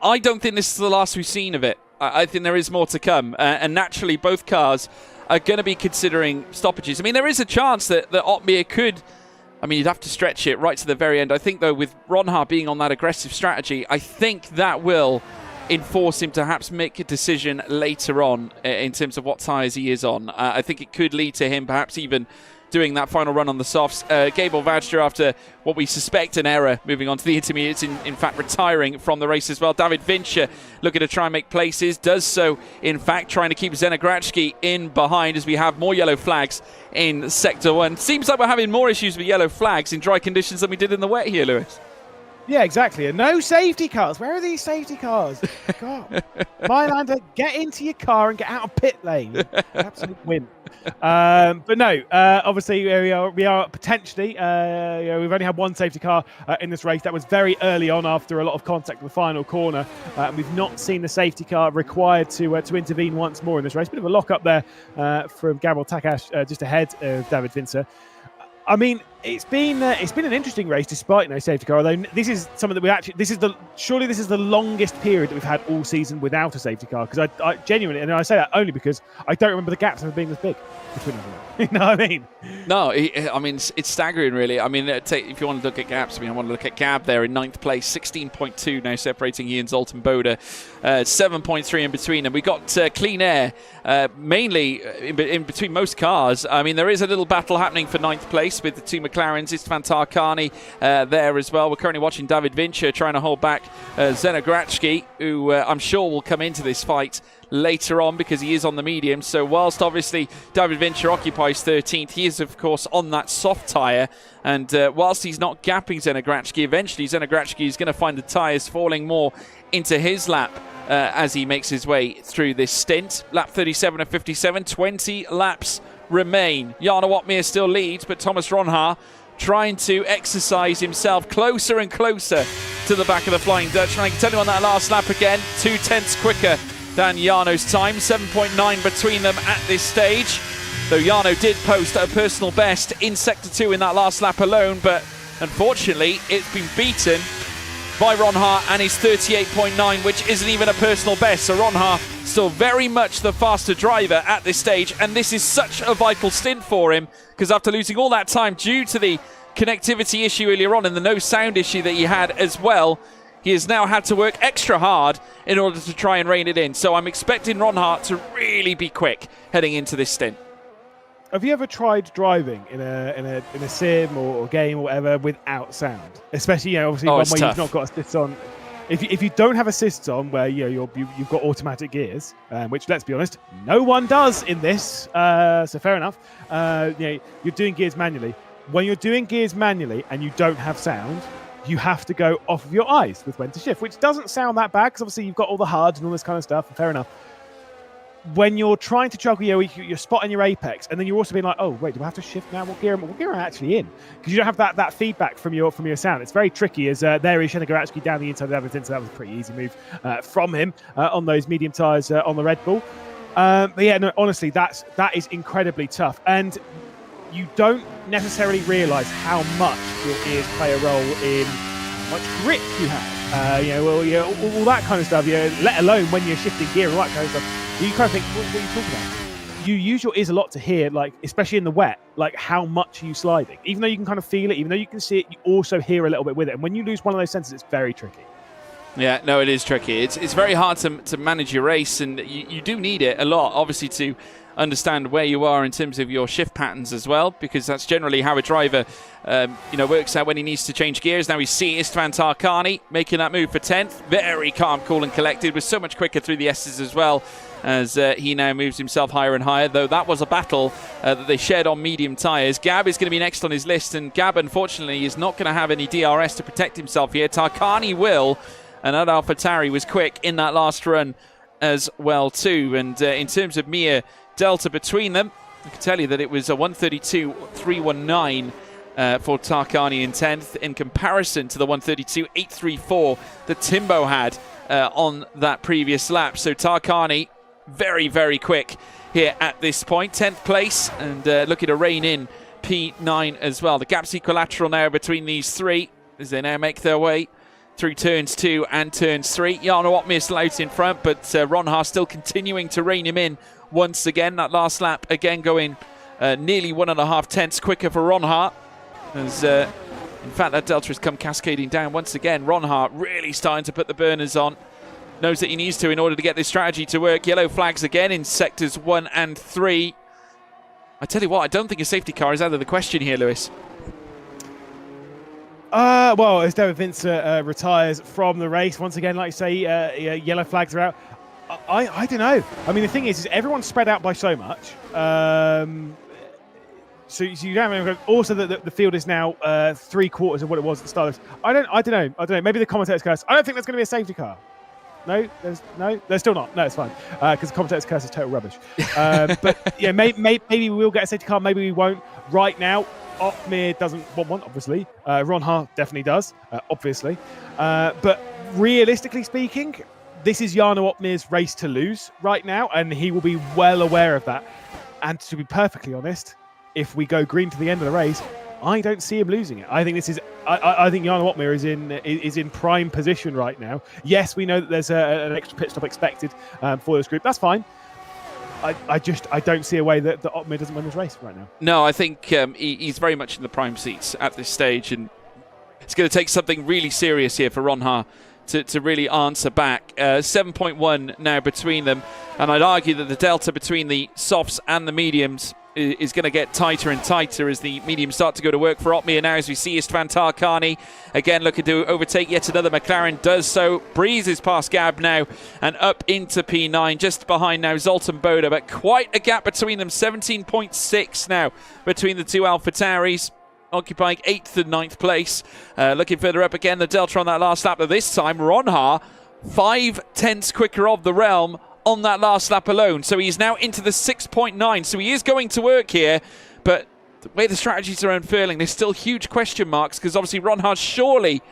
I don't think this is the last we've seen of it. I think there is more to come, and naturally, both cars are going to be considering stoppages. I mean, there is a chance that Uppbeat could. I mean, you'd have to stretch it right to the very end. I think, though, with Ronhaar being on that aggressive strategy, I think that will enforce him to perhaps make a decision later on in terms of what tyres he is on. I think it could lead to him perhaps even doing that final run on the softs. Gable Voucher, after what we suspect an error, moving on to the intermediates, in fact retiring from the race as well. David Vincher looking to try and make places, does so in fact, trying to keep Zenegrachki in behind as we have more yellow flags in Sector 1. Seems like we're having more issues with yellow flags in dry conditions than we did in the wet here, Lewis. Yeah, exactly. And no safety cars. Where are these safety cars? God. Mylander, get into your car and get out of pit lane. Absolute win. But no, obviously we are potentially, we've only had one safety car in this race. That was very early on after a lot of contact in the final corner. We've not seen the safety car required to intervene once more in this race. Bit of a lock up there from Gabriel Takash just ahead of David Vincer. I mean, it's been an interesting race despite no safety car. Although this is something that this is the longest period that we've had all season without a safety car. Because I genuinely, and I say that only because I don't remember the gaps ever being this big between them. You know what I mean? No, I mean it's staggering, really. I mean, if you want to look at gaps, I want to look at Gab there in 9th place, 16.2 now separating he and Zoltan Boda, 7.3 in between, and we got clean air mainly in between most cars. I mean, there is a little battle happening for 9th place with the two McLarens. Istvan Tarkani there as well. We're currently watching David Vincher trying to hold back Zenegrachki, who I'm sure will come into this fight later on because he is on the medium. So whilst obviously David Vincher occupies 13th, he is of course on that soft tyre, and whilst he's not gapping Zenegrachki, eventually Zenegrachki is going to find the tyres falling more into his lap as he makes his way through this stint. Lap 37 of 57, 20 laps remain. Jarno Uppbeat still leads, but Thomas Ronhaar trying to exercise himself closer and closer to the back of the Flying Dutchman. I can tell you on that last lap again, 2/10 quicker than Jarno's time, 7.9 between them at this stage. Though Jarno did post a personal best in Sector 2 in that last lap alone, but unfortunately it's been beaten by Ronhaar and his 38.9, which isn't even a personal best. So Ronhaar still very much the faster driver at this stage, and this is such a vital stint for him because after losing all that time due to the connectivity issue earlier on and the no sound issue that he had as well, he has now had to work extra hard in order to try and rein it in. So I'm expecting Ronhaar to really be quick heading into this stint. Have you ever tried driving in a sim or game or whatever without sound? Especially, obviously one where you've not got assists on. If you don't have assists on, where you've got automatic gears, which let's be honest, no one does in this. So fair enough. You're doing gears manually. When you're doing gears manually and you don't have sound, you have to go off of your eyes with when to shift, which doesn't sound that bad because obviously you've got all the HUD and all this kind of stuff. Fair enough. When you're trying to juggle your spot in your apex, and then you're also being like, oh wait, do I have to shift now? What gear am I actually in? Because you don't have that feedback from your sound. It's very tricky. As there is Zenegrachki down the inside of everything, so that was a pretty easy move from him on those medium tyres on the Red Bull. But yeah, no, honestly, that is incredibly tough, and you don't necessarily realise how much your ears play a role in how much grip you have. All that kind of stuff. Let alone when you're shifting gear and all that kind of stuff. You kind of think, what are you talking about? You use your ears a lot to hear, like especially in the wet, like how much are you sliding? Even though you can kind of feel it, even though you can see it, you also hear a little bit with it. And when you lose one of those senses, it's very tricky. Yeah, no, it is tricky. It's very hard to manage your race, and you do need it a lot, obviously, to understand where you are in terms of your shift patterns as well, because that's generally how a driver works out when he needs to change gears. Now we see Istvan Tarkani making that move for 10th. Very calm, cool and collected, was so much quicker through the S's as well, as he now moves himself higher and higher, though that was a battle that they shared on medium tyres. Gab is going to be next on his list, and Gab, unfortunately, is not going to have any DRS to protect himself here. Tarkani will, and Adal Fatari was quick in that last run as well too. And in terms of mere delta between them, I can tell you that it was a 132.319 for Tarkani in 10th in comparison to the 132.834 that Timbo had on that previous lap. So Tarkani very, very quick here at this point. 10th place and looking to rein in P9 as well. The gap's equilateral now between these three as they now make their way through turns 2 and turns 3. Jarno Opmeer still out in front, but Ronhaar still continuing to rein him in once again. That last lap again going nearly 1.5 tenths quicker for Ronhaar. As in fact that delta has come cascading down once again. Ronhaar really starting to put the burners on. Knows that he needs to in order to get this strategy to work. Yellow flags again in sectors 1 and 3. I tell you what, I don't think a safety car is out of the question here, Lewis. Well, as David Vincent retires from the race, once again, like you say, yellow flags are out. I don't know. I mean, the thing is everyone's spread out by so much. So you don't have also the field is now 3/4 of what it was at the start of this. I don't know. Maybe the commentator's curse. I don't think there's going to be a safety car. No, there's still not. No, it's fine because the commentator's curse is total rubbish. But yeah, maybe we will get a safety car. Maybe we won't. Right now, Opmeer doesn't want one, obviously. Ronhaar definitely does, obviously. But realistically speaking, this is Jarno Opmeer's race to lose right now, and he will be well aware of that. And to be perfectly honest, if we go green to the end of the race, I don't see him losing it. I think this is. I think Jarno Opmeer is in prime position right now. Yes, we know that there's an extra pit stop expected for this group. That's fine. I don't see a way that Opmeer doesn't win this race right now. No, I think he's very much in the prime seats at this stage, and it's going to take something really serious here for Ronhaar to really answer back. 7.1 now between them, and I'd argue that the delta between the softs and the mediums is going to get tighter and tighter as the mediums start to go to work for Opmeer now, as we see Istvan Tarkani again looking to overtake yet another McLaren. Does so, breezes past Gab now and up into P9, just behind now Zoltan Boda, but quite a gap between them. 17.6 now between the two AlphaTauris, occupying 8th and 9th place. Looking further up again, the delta on that last lap, but this time Ronhaar 5 tenths quicker of the realm on that last lap alone. So he's now into the 6.9. So he is going to work here, but the way the strategies are unfurling, there's still huge question marks, because obviously Ronhaar surely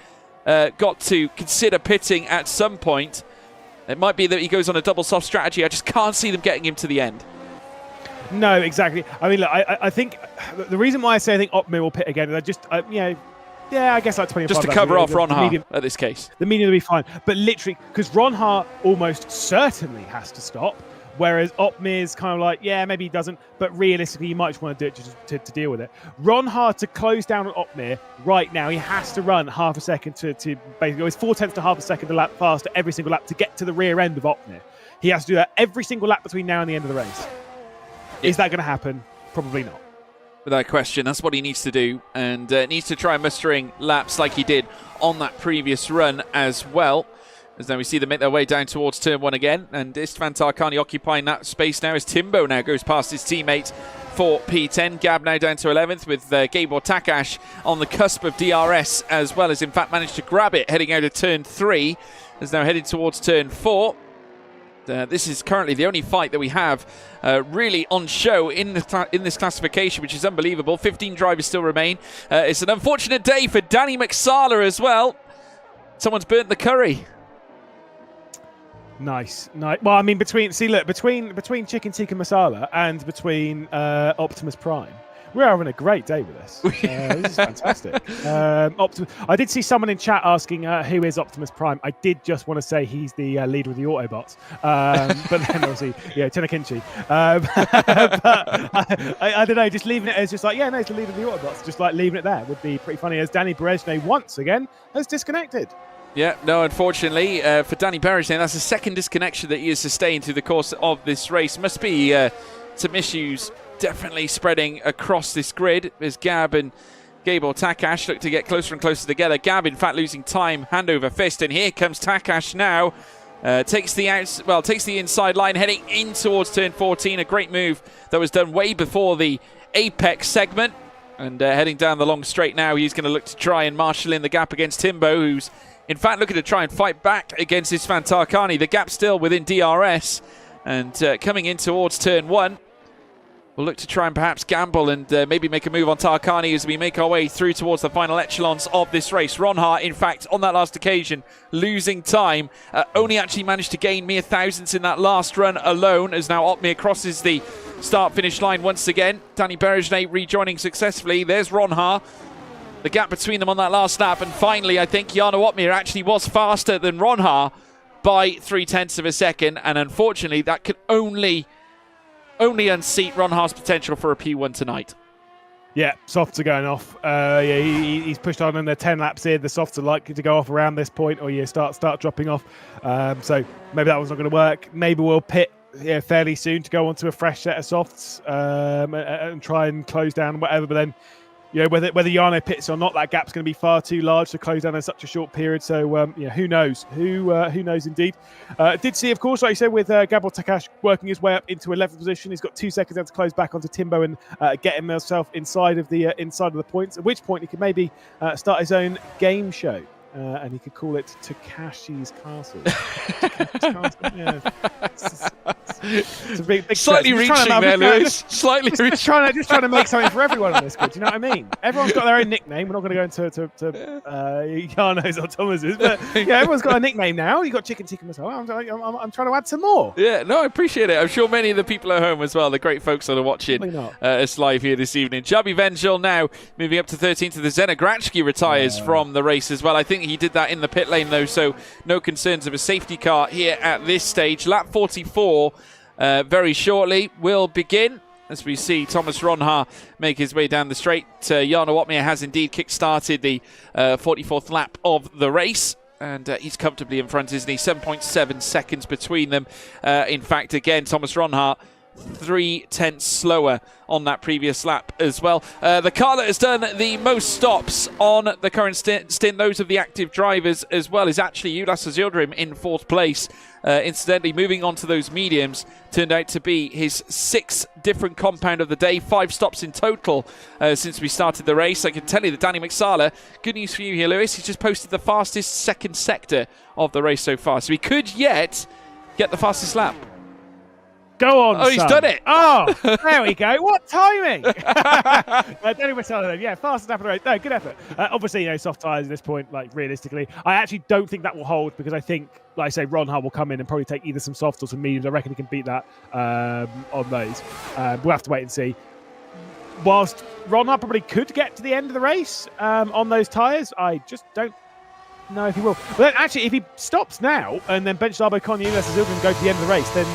got to consider pitting at some point. It might be that he goes on a double soft strategy. I just can't see them getting him to the end. No, exactly. I mean, look, I think the reason why I say I think Opmeer will pit again is I just, yeah, I guess like 25. Just to cover off Ronhaar at this case. The medium will be fine. But literally, because Ronhaar almost certainly has to stop, whereas Opmeer's kind of like, yeah, maybe he doesn't, but realistically, you might just want to do it just to deal with it. Ronhaar to close down on Opmeer right now, he has to run half a second to basically go. It's 4 tenths to half a second a lap faster every single lap to get to the rear end of Opmeer. He has to do that every single lap between now and the end of the race. Is that going to happen? Probably not. Without question, that's what he needs to do, and needs to try mustering laps like he did on that previous run as well. As now we see them make their way down towards turn 1 again, and Istvan Tarkani occupying that space now as Timbo now goes past his teammate for P10. Gab now down to 11th with Gabor Takash on the cusp of DRS, as well as in fact managed to grab it heading out of turn 3, as now heading towards turn 4. This is currently the only fight that we have really on show in this classification, which is unbelievable. 15 drivers still remain. It's an unfortunate day for Danny McSala as well. Someone's burnt the curry. Nice. Well, I mean, between Chicken Tikka Masala and between Optimus Prime, we're having a great day with this. This is fantastic. I did see someone in chat asking who is Optimus Prime. I did just want to say he's the leader of the Autobots. But then obviously, yeah, Tenakinchi. But I don't know, just leaving it as just like, yeah, no, it's the leader of the Autobots. Just like leaving it there would be pretty funny, as Danny Berejne once again has disconnected. Yeah, no, unfortunately for Danny Berejne, that's the second disconnection that he has sustained through the course of this race. Must be some issues definitely spreading across this grid as Gab and Gabor Takash look to get closer and closer together. Gab, in fact, losing time, hand over fist, and here comes Takash now. Takes the inside line, heading in towards turn 14. A great move that was done way before the apex segment. And heading down the long straight now, he's going to look to try and marshal in the gap against Timbo, who's in fact, looking to try and fight back against Isfan Tarkani. The gap still within DRS, and coming in towards turn 1. We'll look to try and perhaps gamble and maybe make a move on Tarkani as we make our way through towards the final echelons of this race. Ronha, in fact, on that last occasion, losing time. Only actually managed to gain mere thousandths in that last run alone, as now Opmir crosses the start-finish line once again. Danny Berejne rejoining successfully. There's Ronha. The gap between them on that last lap. And finally, I think Jarno Opmir actually was faster than Ronha by 0.3 of a second. And unfortunately, that could only unseat Ronha's potential for a P1 tonight. Yeah, softs are going off. Yeah, he's pushed on, and they're 10 laps in. The softs are likely to go off around this point, or start dropping off. So maybe that one's not going to work. Maybe we'll pit fairly soon to go onto a fresh set of softs and try and close down whatever. But then, whether Jarno pits or not, that gap's going to be far too large to close down in such a short period. So, who knows? Who knows indeed? Did see, of course, like you said, with Gabor Takash working his way up into 11th position. He's got 2 seconds then to close back onto Timbo and get himself inside of the points, at which point he could maybe start his own game show. And he could call it Takashi's Castle. Yeah. It's a big slightly reaching there, Lewis. Slightly reaching. Just trying to make something for everyone on this grid. Do you know what I mean? Everyone's got their own nickname. We're not going to go into Jarno's or Thomas's, but yeah, everyone's got a nickname now. You got Chicken Tikka Masala. I'm trying to add some more. Yeah, no, I appreciate it. I'm sure many of the people at home as well, the great folks that are watching us live here this evening. Jabi Vengel now moving up to 13th. The Zena Grachki retires from the race as well. I think he did that in the pit lane though, so no concerns of a safety car here at this stage. Lap 44 very shortly will begin as we see Thomas Ronha make his way down the straight. Jarno Opmir has indeed kick-started the 44th lap of the race. And he's comfortably in front, isn't he? 7.7 seconds between them. In fact, again, Thomas Ronha 0.3 slower on that previous lap as well. The car that has done the most stops on the current stint, those of the active drivers as well, is actually Ulas Azildrim in 4th place. Incidentally, moving on to those mediums, turned out to be his 6th different compound of the day, 5 stops in total since we started the race. I can tell you that Danny McSala, good news for you here, Lewis, he's just posted the fastest second sector of the race so far. So he could yet get the fastest lap. Go on, Oh, he's done it. Oh, there we go. What timing? Danny Masala, yeah, fastest lap of the race. No, good effort. Obviously, soft tyres at this point, like, realistically. I actually don't think that will hold because I think, like I say, Ronha will come in and probably take either some softs or some mediums. I reckon he can beat that on those. We'll have to wait and see. Whilst Ronha probably could get to the end of the race on those tyres, I just don't know if he will. But then, actually, if he stops now and then bench Labo Konya and Azildrim go to the end of the race, then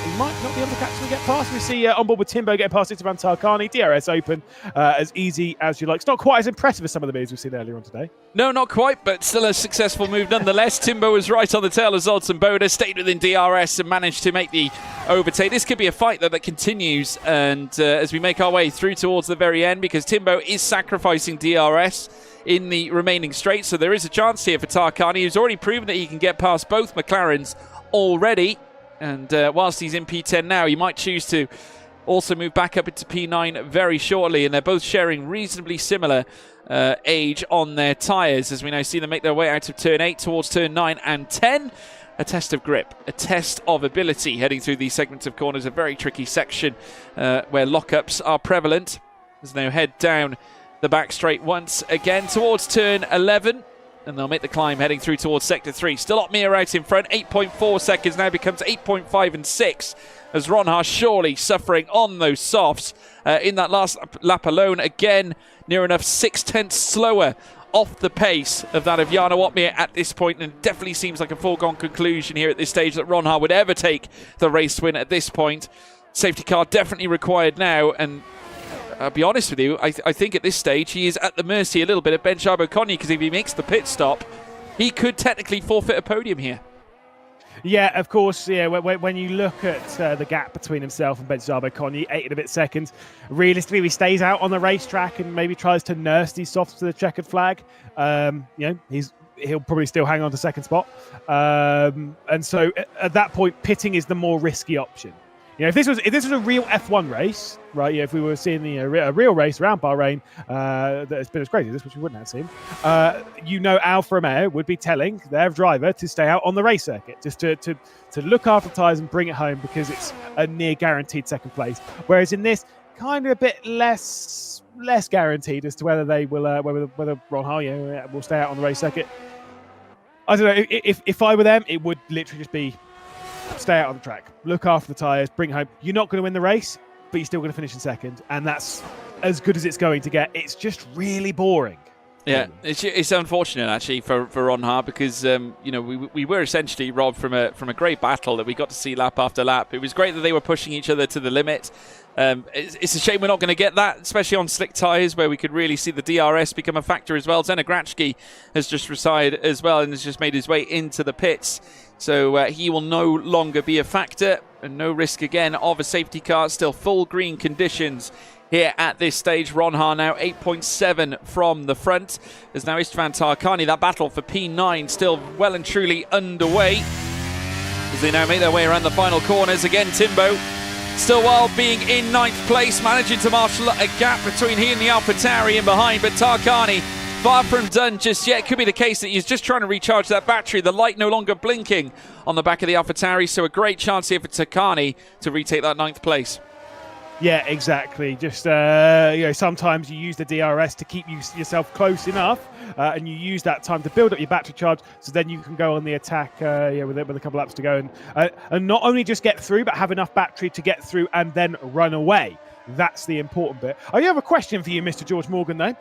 he might not be able to actually get past. We see on board with Timbo getting past Isfan Tarkani. DRS open as easy as you like. It's not quite as impressive as some of the moves we've seen earlier on today. No, not quite, but still a successful move nonetheless. Timbo was right on the tail of Zoltan Boda, stayed within DRS and managed to make the overtake. This could be a fight that continues, and as we make our way through towards the very end, because Timbo is sacrificing DRS in the remaining straight, so there is a chance here for Tarkani, who's already proven that he can get past both McLarens already. And whilst he's in P10 now, he might choose to also move back up into P9 very shortly. And they're both sharing reasonably similar age on their tyres, as we now see them make their way out of Turn 8 towards Turn 9 and 10. A test of grip, a test of ability heading through these segments of corners. A very tricky section where lockups are prevalent. As they head down the back straight once again towards Turn 11. And they'll make the climb heading through towards Sector 3. Still Opmir out in front. 8.4 seconds now becomes 8.5 and 6. As Ronha surely suffering on those softs. In that last lap alone, again, near enough 0.6 slower off the pace of that of Jarno Opmir at this point. And it definitely seems like a foregone conclusion here at this stage that Ronha would ever take the race win at this point. Safety car definitely required now. And I'll be honest with you, I think at this stage he is at the mercy a little bit of Ben Shabo Konya, because if he makes the pit stop, he could technically forfeit a podium here. Yeah, of course. Yeah, when you look at the gap between himself and Ben Shabo Konya, 8 and a bit seconds, realistically, if he stays out on the racetrack and maybe tries to nurse these softs to the checkered flag, he'll probably still hang on to second spot. And so at that point, pitting is the more risky option. You know, if this was a real F1 race, right? Yeah, if we were seeing a real race around Bahrain that has been as crazy as this, which we wouldn't have seen, Alfa Romeo would be telling their driver to stay out on the race circuit, just to look after the tyres and bring it home, because it's a near guaranteed second place. Whereas in this, kind of a bit less guaranteed as to whether they will whether Ron Har will stay out on the race circuit. I don't know. If I were them, it would literally just be stay out on the track, look after the tyres, bring it home. You're not going to win the race, but you're still going to finish in second, and that's as good as it's going to get. It's just really boring. Yeah, it's unfortunate actually for Ron Har, because we were essentially robbed from a great battle that we got to see lap after lap. It was great that they were pushing each other to the limit. It's a shame we're not going to get that, especially on slick tyres, where we could really see the DRS become a factor as well. Zena Grachki has just retired as well and has just made his way into the pits. So he will no longer be a factor, and no risk again of a safety car. Still full green conditions here at this stage. Ron Har now 8.7 from the front. There's now Istvan Tarkani. That battle for P9 still well and truly underway as they now make their way around the final corners. Again, Timbo Stillwell being in ninth place, managing to marshal a gap between he and the AlphaTauri in behind, but Tarkani far from done just yet. Could be the case that he's just trying to recharge that battery. The light no longer blinking on the back of the AlphaTauri, so a great chance here for Tarkani to retake that ninth place. Yeah, exactly. Just sometimes you use the DRS to keep yourself close enough, and you use that time to build up your battery charge, so then you can go on the attack with a couple laps to go, and not only just get through, but have enough battery to get through and then run away. That's the important bit. I have a question for you, Mr. George Morgan, though.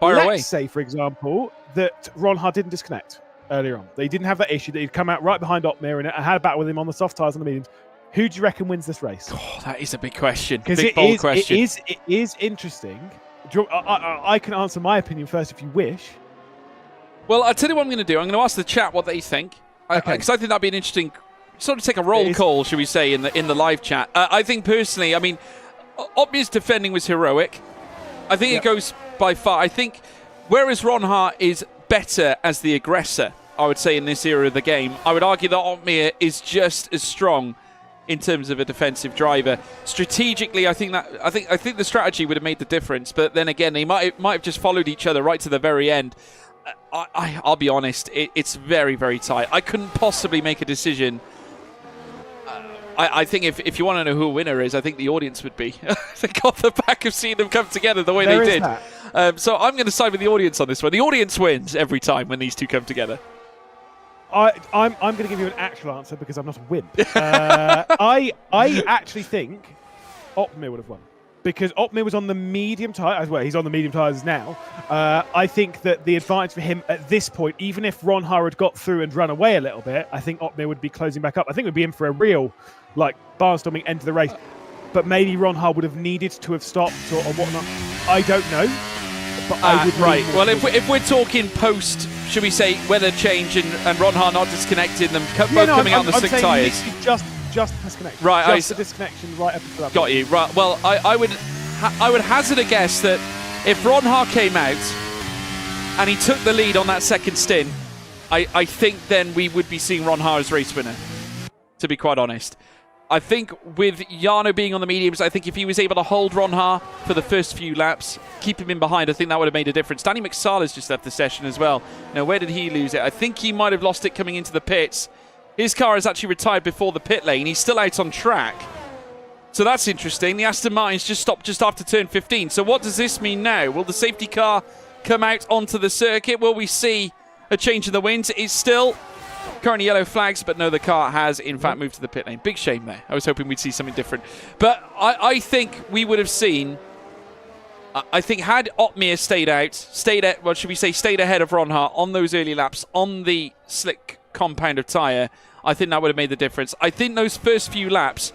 Let's say, for example, that Ron Har didn't disconnect earlier on. They didn't have that issue, that he'd come out right behind Uppbeat and had a battle with him on the soft tyres and the mediums. Who do you reckon wins this race? Oh, that is a big question. Big, bold question. It is interesting. I can answer my opinion first if you wish. Well, I'll tell you what I'm going to do. I'm going to ask the chat what they think. Okay. Because I think that'd be an interesting, sort of take a roll call, should we say, in the live chat. I think personally, Uppbeat's defending was heroic. I think it goes by far. I think whereas Ron Har is better as the aggressor, I would say, in this era of the game, I would argue that Uppbeat is just as strong in terms of a defensive driver. Strategically, I think the strategy would have made the difference, but then again, they might have just followed each other right to the very end. I'll be honest, it's very, very tight. I couldn't possibly make a decision. I think if you want to know who a winner is, I think the audience would be. I think off the back of seeing them come together the way they did. So I'm going to side with the audience on this one. The audience wins every time when these two come together. I'm going to give you an actual answer because I'm not a wimp. I actually think Uppbeat would have won, because Uppbeat was on the medium tyres. Well, he's on the medium tyres now. I think that the advantage for him at this point, even if Ron Har had got through and run away a little bit, I think Uppbeat would be closing back up. I think we'd be in for a real, barnstorming end to the race. But maybe Ron Har would have needed to have stopped or whatnot. I don't know. But I would right. Well, if we're talking post, should we say, weather change and Ron Har not disconnected, them both coming out on the slick tyres. Just disconnection. Right. Just the disconnection right up to that. Got you. Right. Well, I would hazard a guess that if Ron Har came out and he took the lead on that second stint, I think then we would be seeing Ron Har as race winner, to be quite honest. I think with Jarno being on the mediums, I think if he was able to hold Ron Har for the first few laps, keep him in behind, I think that would have made a difference. Danny McSala's just left the session as well. Now, where did he lose it? I think he might have lost it coming into the pits. His car is actually retired before the pit lane. He's still out on track. So that's interesting. The Aston Martin's just stopped just after turn 15. So what does this mean now? Will the safety car come out onto the circuit? Will we see a change in the winds? It's still currently yellow flags, but no, the car has in fact moved to the pit lane. Big shame there. I was hoping we'd see something different. But I think we would have seen, I think had Uppbeat stayed ahead of Ron Har on those early laps on the slick compound of tyre, I think that would have made the difference. I think those first few laps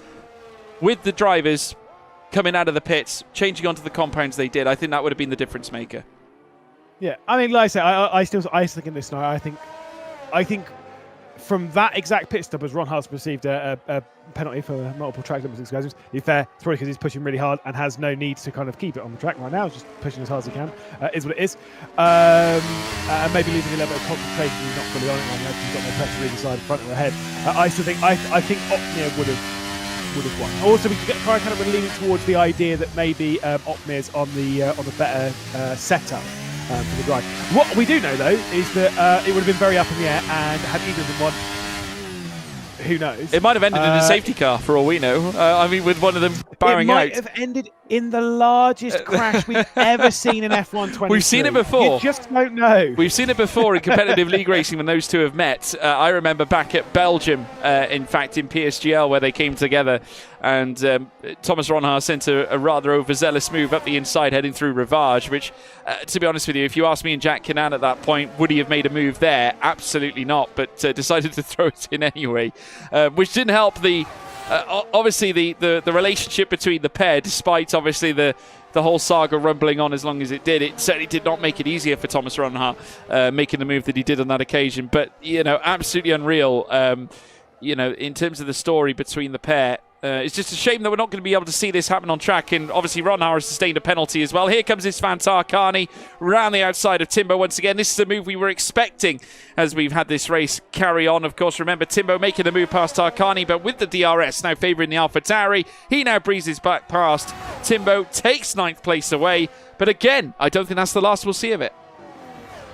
with the drivers coming out of the pits, changing onto the compounds they did, I think that would have been the difference maker. Yeah, like I say, I still think in this scenario, I think from that exact pit stop, as Ron Har's received a penalty for multiple track limits exposures. To be fair, it's probably because he's pushing really hard and has no need to kind of keep it on the track right now. He's just pushing as hard as he can. Is what it is. And maybe losing a little bit of concentration. He's not fully on it right now. He's got no pressure either side, front or ahead. I think Uppbeat would have won. Also, we could kind of leaning towards the idea that maybe Opmir's on the better setup for the drive. What we do know, though, is that it would have been very up in the air, and had either of them won, who knows? It might have ended in a safety car, for all we know. I mean, with one of them bowing out. It might have ended in the largest crash we've ever seen in F1 23. We've seen it before. You just don't know. We've seen it before in competitive league racing when those two have met. I remember back at Belgium, in fact, in PSGL, where they came together, and Thomas Ronhaar sent a rather overzealous move up the inside, heading through Rivage, which, to be honest with you, if you asked me and Jack Canan at that point, would he have made a move there? Absolutely not, but decided to throw it in anyway, which didn't help obviously the relationship between the pair, despite obviously the whole saga rumbling on as long as it did. It certainly did not make it easier for Thomas Ronhaar making the move that he did on that occasion. But, absolutely unreal, in terms of the story between the pair. It's just a shame that we're not going to be able to see this happen on track, and obviously Ronhaar has sustained a penalty as well. Here comes Isfan Tarkani round the outside of Timbo once again. This is the move we were expecting as we've had this race carry on. Of course, remember Timbo making the move past Tarkani, but with the DRS now favouring the AlphaTauri, he now breezes back past Timbo, takes 9th place away, but again, I don't think that's the last we'll see of it.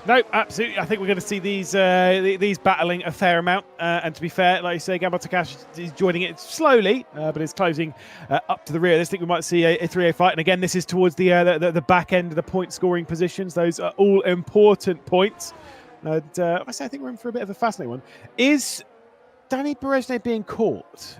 No, absolutely. I think we're going to see these battling a fair amount. And to be fair, like you say, Gabor Takash is joining it slowly, but it's closing up to the rear. I think we might see a 3-0 fight. And again, this is towards the back end of the point scoring positions. Those are all important points. And I think we're in for a bit of a fascinating one. Is Danny Berezhny being caught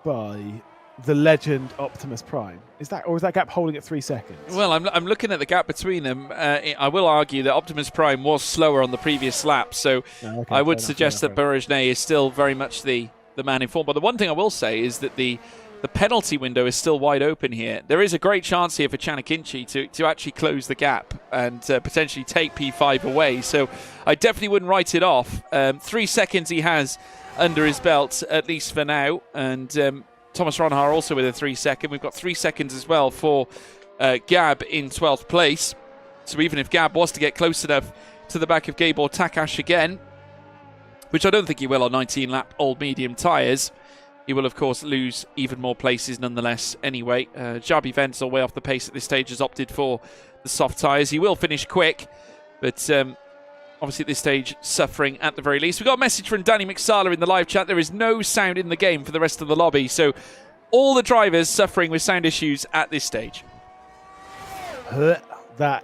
by the legend Optimus Prime? Is that gap holding at 3 seconds? Well, I'm looking at the gap between them. I will argue that Optimus Prime was slower on the previous lap, so I would suggest that Berezhny is still very much the man in form. But the one thing I will say is that the penalty window is still wide open here. There is a great chance here for Chanakinchi to actually close the gap and potentially take P5 away. So I definitely wouldn't write it off. 3 seconds he has under his belt, at least for now, and Thomas Ronhaar also with a 3 second. We've got 3 seconds as well for Gab in 12th place. So even if Gab was to get close enough to the back of Gabor Takash again, which I don't think he will on 19-lap old medium tyres, he will, of course, lose even more places nonetheless anyway. Jabi Wenzel, way off the pace at this stage, has opted for the soft tyres. He will finish quick, but obviously at this stage suffering at the very least. We've got a message from Danny McSala in the live chat. There is no sound in the game for the rest of the lobby, so all the drivers suffering with sound issues at this stage. That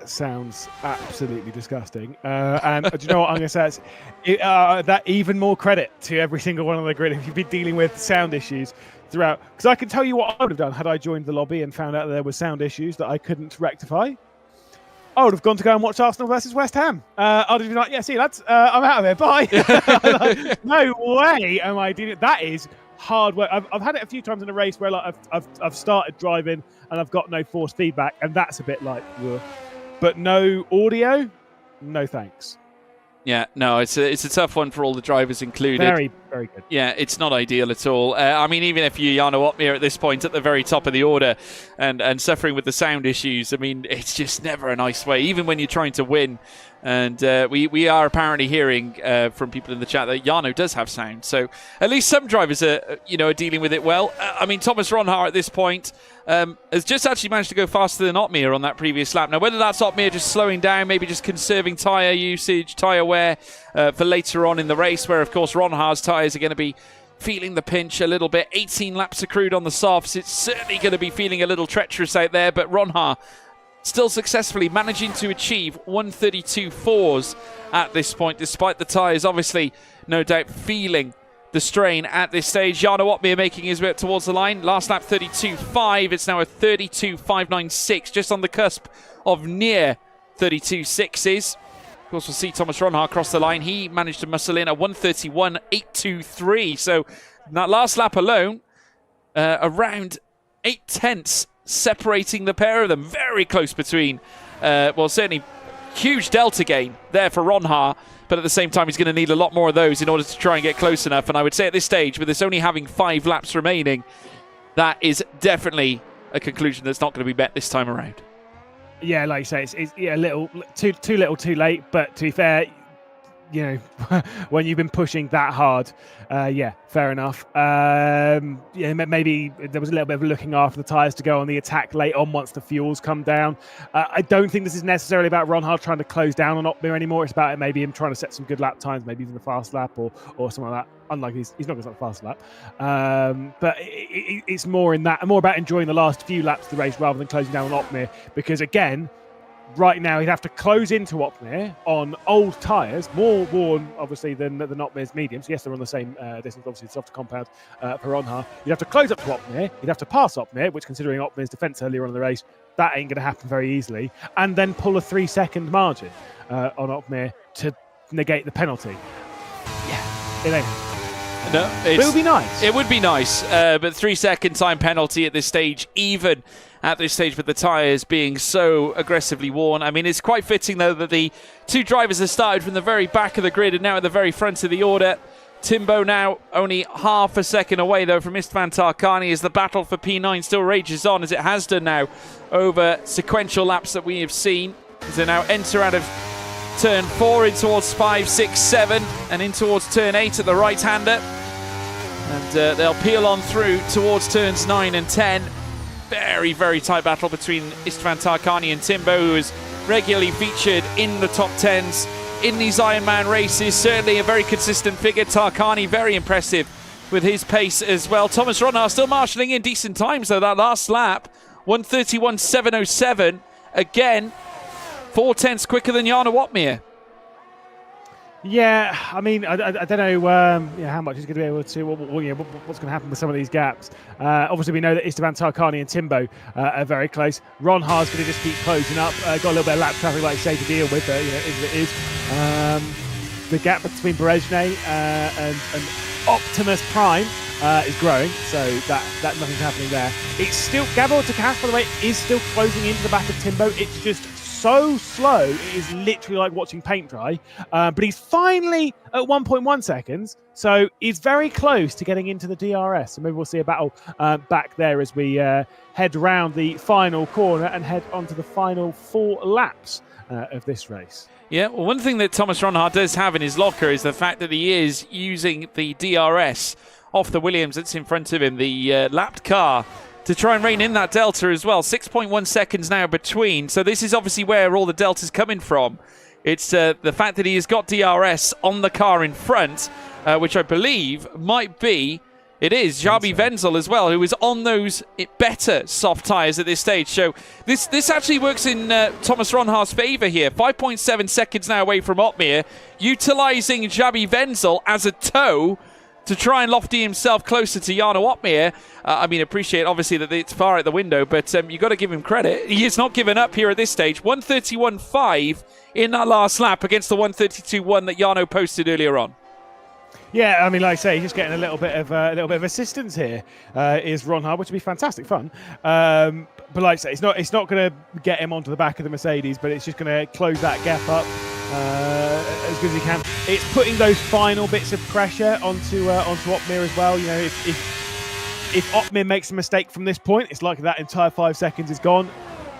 sounds absolutely disgusting. And do you know what I'm going to say? That even more credit to every single one on the grid if you've been dealing with sound issues throughout. Because I can tell you what I would have done had I joined the lobby and found out that there were sound issues that I couldn't rectify. I would have gone to go and watch Arsenal versus West Ham. I'd have been like, yeah, see, lads, I'm out of here. Bye. Like, no way am I doing it. That is hard work. I've had it a few times in a race where like I've started driving and I've got no force feedback, and that's a bit like, ugh. But no audio, no thanks. Yeah, no, it's a tough one for all the drivers included. Very, very good. Yeah, it's not ideal at all. I mean, even if you're Jarno Opmeer at this point at the very top of the order and suffering with the sound issues, I mean, it's just never a nice way, even when you're trying to win. And we are apparently hearing from people in the chat that Jarno does have sound. So at least some drivers are dealing with it well. I mean, Thomas Ronhaar at this point has just actually managed to go faster than Opmeer on that previous lap. Now, whether that's Opmeer just slowing down, maybe just conserving tyre usage, tyre wear for later on in the race, where, of course, Ronhaar's tyres are going to be feeling the pinch a little bit. 18 laps accrued on the softs. It's certainly going to be feeling a little treacherous out there, but Ronhaar still successfully managing to achieve 132.4s at this point, despite the tyres obviously no doubt feeling the strain at this stage. Jarno Opmeer making his way up towards the line. Last lap 32.5. It's now a 32.596, just on the cusp of near 32.6s. Of course, we'll see Thomas Ronhaar cross the line. He managed to muscle in a 131.823. So that last lap alone, around 8 tenths separating the pair of them. Very close between, certainly huge delta gain there for Ronhaar, but at the same time he's going to need a lot more of those in order to try and get close enough. And I would say at this stage, with this only having 5 laps remaining, that is definitely a conclusion that's not going to be met this time around. Yeah, like you say, it's a little too little too late, but to be fair, you know, when you've been pushing that hard, yeah, fair enough. Yeah, maybe there was a little bit of looking after the tyres to go on the attack late on once the fuels come down. I don't think this is necessarily about Ronhard trying to close down on Uppbeat anymore. It's about maybe him trying to set some good lap times, maybe even the fast lap or something like that. Unlike he's not going to set the fast lap, but it's more about enjoying the last few laps of the race rather than closing down on Uppbeat, because again, right now he'd have to close into Uppbeat on old tyres, more worn obviously than Uppbeat's mediums. Yes, they're on the same distance, obviously the softer compound for Ronhard. You'd have to close up to Uppbeat, you'd have to pass Uppbeat, which considering Uppbeat's defence earlier on in the race, that ain't going to happen very easily, and then pull a 3-second margin on Uppbeat to negate the penalty. Yeah, it ain't. No, it would be nice. It would be nice, but 3-second time penalty at this stage, even at this stage with the tyres being so aggressively worn. I mean, it's quite fitting, though, that the two drivers have started from the very back of the grid and now at the very front of the order. Timbo now only half a second away, though, from Istvan Tarkani as the battle for P9 still rages on, as it has done now over sequential laps that we have seen, as they now enter out of turn 4 in towards 5, 6, 7 and in towards turn 8 at the right-hander. And they'll peel on through towards turns 9 and 10. Very, very tight battle between Istvan Tarkani and Timbo, who is regularly featured in the top 10s in these Ironman races. Certainly a very consistent figure. Tarkani, very impressive with his pace as well. Thomas Ronhard still marshalling in decent times, though, that last lap. 1:31.707. Again, 4/10 quicker than Jarno Uppbeat. Yeah, I mean, I don't know how much he's going to be able to, what's going to happen with some of these gaps. Obviously, we know that Istvan Tarkani and Timbo are very close. Ronhard's going to just keep closing up. Got a little bit of lap traffic, like you say, to deal with, but it is. The gap between Berezhny and Optimus Prime is growing, so that nothing's happening there. It's still, Gabor Takas, by the way, is still closing into the back of Timbo. It's just so slow, it is literally like watching paint dry. But he's finally at 1.1 seconds, so he's very close to getting into the DRS. So maybe we'll see a battle back there as we head round the final corner and head onto the final 4 laps of this race. Yeah, well, one thing that Thomas Ronhard does have in his locker is the fact that he is using the DRS off the Williams that's in front of him, the lapped car, to try and rein in that delta as well. 6.1 seconds now between. So this is obviously where all the delta's coming from. It's the fact that he has got DRS on the car in front, which I believe might be, it is Xabi Wenzel as well, who is on those better soft tyres at this stage. So this actually works in Thomas Ronhard's favour here. 5.7 seconds now away from Uppbeat, utilising Xabi Wenzel as a tow to try and lofty himself closer to Jarno Uppbeat. I mean, appreciate obviously that it's far out the window, but you've got to give him credit. He has not given up here at this stage. 1:31.5 in that last lap against the 1:32.1 that Jarno posted earlier on. Yeah, I mean, like I say, he's just getting a little bit of assistance here. Is Ronhard, which would be fantastic fun. But like I say, it's not going to get him onto the back of the Mercedes, but it's just going to close that gap up as good as he can. It's putting those final bits of pressure onto Uppbeat as well. You know, if Uppbeat makes a mistake from this point, it's likely that entire 5 seconds is gone.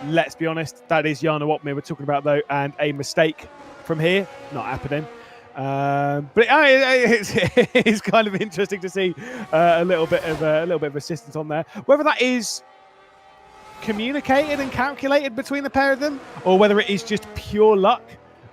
Let's be honest, that is Jarno Uppbeat we're talking about, though, and a mistake from here not happening. But it's kind of interesting to see a little bit of assistance on there. Whether that is communicated and calculated between the pair of them, or whether it is just pure luck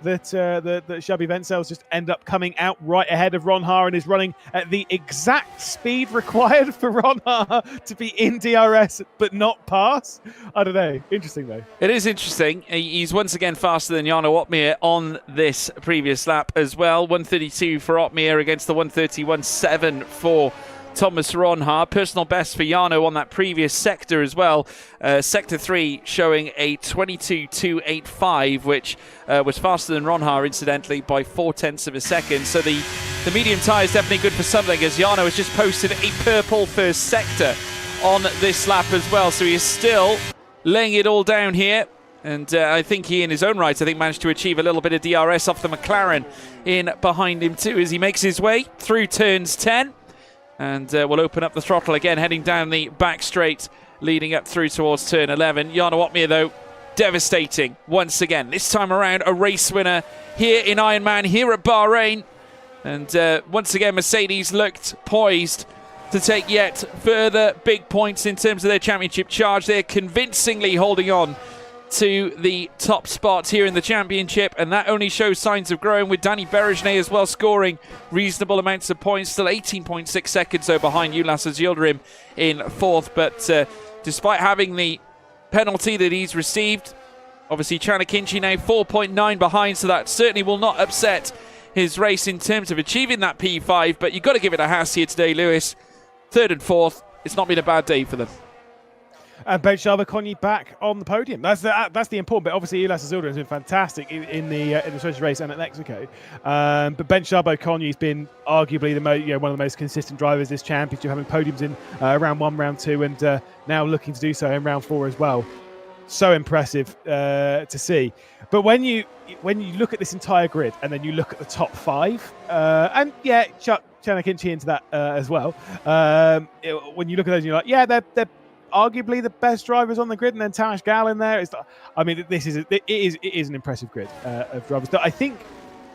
that Xabi Wenzel's just end up coming out right ahead of Ronhard and is running at the exact speed required for Ronhard to be in DRS but not pass. I don't know. Interesting, though. It is interesting. He's once again faster than Jarno Uppbeat on this previous lap as well. 1:32 for Uppbeat against the 1:31.7 for Thomas Ronhard. Personal best for Jarno on that previous sector as well. Sector 3 showing a 22.285, which was faster than Ronhard, incidentally, by 0.4 of a second. So the medium tyre is definitely good for something, as Jarno has just posted a purple first sector on this lap as well. So he is still laying it all down here. And I think he, in his own right, managed to achieve a little bit of DRS off the McLaren in behind him too, as he makes his way through turns 10. And we'll open up the throttle again, heading down the back straight, leading up through towards turn 11. Jarno Uppbeat, though, devastating once again. This time around, a race winner here in Ironman, here at Bahrain. And once again, Mercedes looked poised to take yet further big points in terms of their championship charge. They're convincingly holding on to the top spot here in the championship, and that only shows signs of growing, with Danny Berejnay as well scoring reasonable amounts of points, still 18.6 seconds so behind Ulas Yildirim in fourth. But despite having the penalty that he's received, obviously Chanakinchi now 4.9 behind, so that certainly will not upset his race in terms of achieving that P5. But you've got to give it a Haas here today, Lewis. Third and fourth, it's not been a bad day for them. And Ben Sharba back on the podium. That's the important bit. Obviously, Ulas Yildirim has been fantastic in the Swiss race and at Mexico. But Ben Sharba has been arguably one of the most consistent drivers this championship, having podiums in round 1, round 2, and now looking to do so in round 4 as well. So impressive to see. But when you look at this entire grid and then you look at the top 5, and yeah, chuck Chanakinchi into that as well. When you look at those, you're like, yeah, they're arguably the best drivers on the grid, and then Tash Gal in there. It is an impressive grid of drivers that I think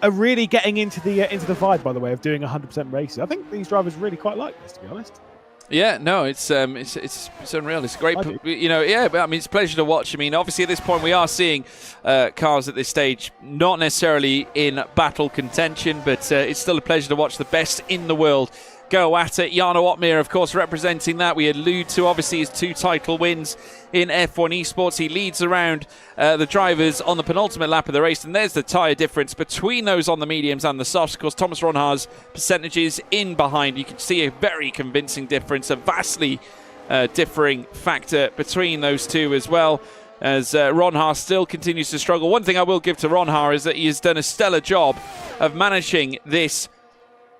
are really getting into the vibe, by the way, of doing 100% races. I think these drivers really quite like this, to be honest. Yeah, no, it's unreal. It's great, it's a pleasure to watch. I mean, obviously at this point we are seeing cars at this stage not necessarily in battle contention, but it's still a pleasure to watch the best in the world go at it. Jarno Opmeer, of course, representing that. We allude to, obviously, his 2 title wins in F1 Esports. He leads around the drivers on the penultimate lap of the race, and there's the tyre difference between those on the mediums and the softs. Of course, Thomas Ronhaar's percentages in behind. You can see a very convincing difference, a vastly differing factor between those two as well, as Ronhaar still continues to struggle. One thing I will give to Ronhaar is that he has done a stellar job of managing this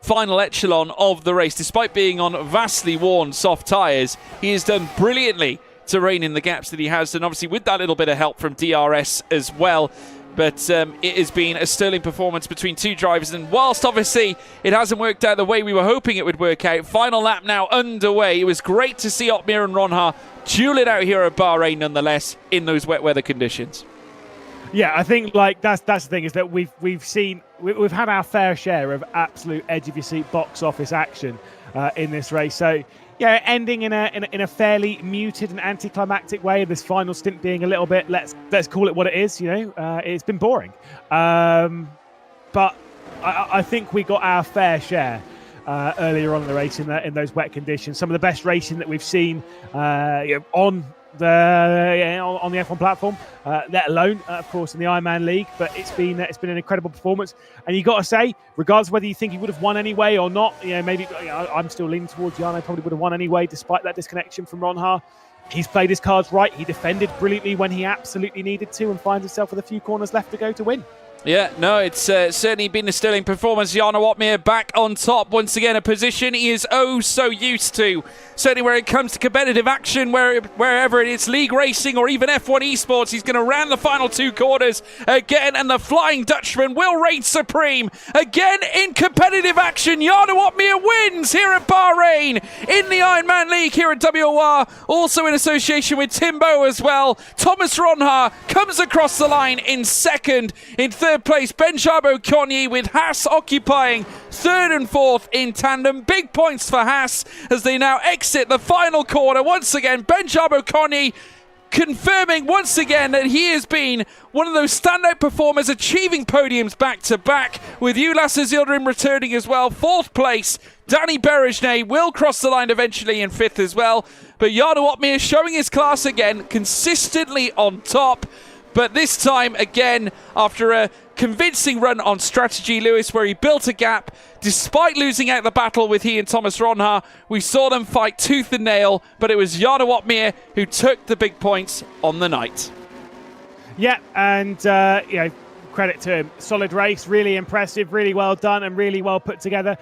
final echelon of the race. Despite being on vastly worn soft tyres, he has done brilliantly to rein in the gaps that he has, and obviously with that little bit of help from DRS as well. But it has been a sterling performance between 2 drivers, and whilst obviously it hasn't worked out the way we were hoping it would work out, final lap now underway. It was great to see Opmeer and Ronhaar duel it out here at Bahrain nonetheless in those wet weather conditions. Yeah, I think that's the thing, is that we've had our fair share of absolute edge of your seat box office action in this race. So yeah, ending in a fairly muted and anticlimactic way, this final stint being a little bit, let's call it what it is. It's been boring, but I think we got our fair share earlier on in the race in those wet conditions. Some of the best racing that we've seen on the F1 platform, let alone of course in the Ironman League. But it's been an incredible performance, and you got to say, regardless of whether you think he would have won anyway or not, maybe I'm still leaning towards Jarno probably would have won anyway, despite that disconnection from Ronhaar. He's played his cards right. He defended brilliantly when he absolutely needed to, and finds himself with a few corners left to go to win. Yeah, no, it's certainly been a sterling performance. Jarno Opmeer back on top once again, a position he is oh so used to. Certainly where it comes to competitive action, wherever it's league racing or even F1 Esports, he's going to round the final 2 quarters again, and the Flying Dutchman will reign supreme. Again in competitive action, Jarno Opmeer wins here at Bahrain in the Ironman League here at WOR, also in association with Timbo as well. Thomas Ronhaar comes across the line in second. In third place, Ben Sharba with Haas occupying 3rd and 4th in tandem. Big points for Haas as they now exit the final corner. Once again, Ben Sharba confirming once again that he has been one of those standout performers, achieving podiums back to back, with Ulas Yildirim returning as well. 4th place, Danny Berejnay will cross the line eventually in 5th as well. But Jarno Opmeer showing his class again, consistently on top. But this time, again, after a convincing run on strategy, Lewis, where he built a gap, despite losing out the battle with he and Thomas Ronhaar, we saw them fight tooth and nail, but it was Jarno Opmeer who took the big points on the night. Yeah, and, credit to him. Solid race, really impressive, really well done, and really well put together.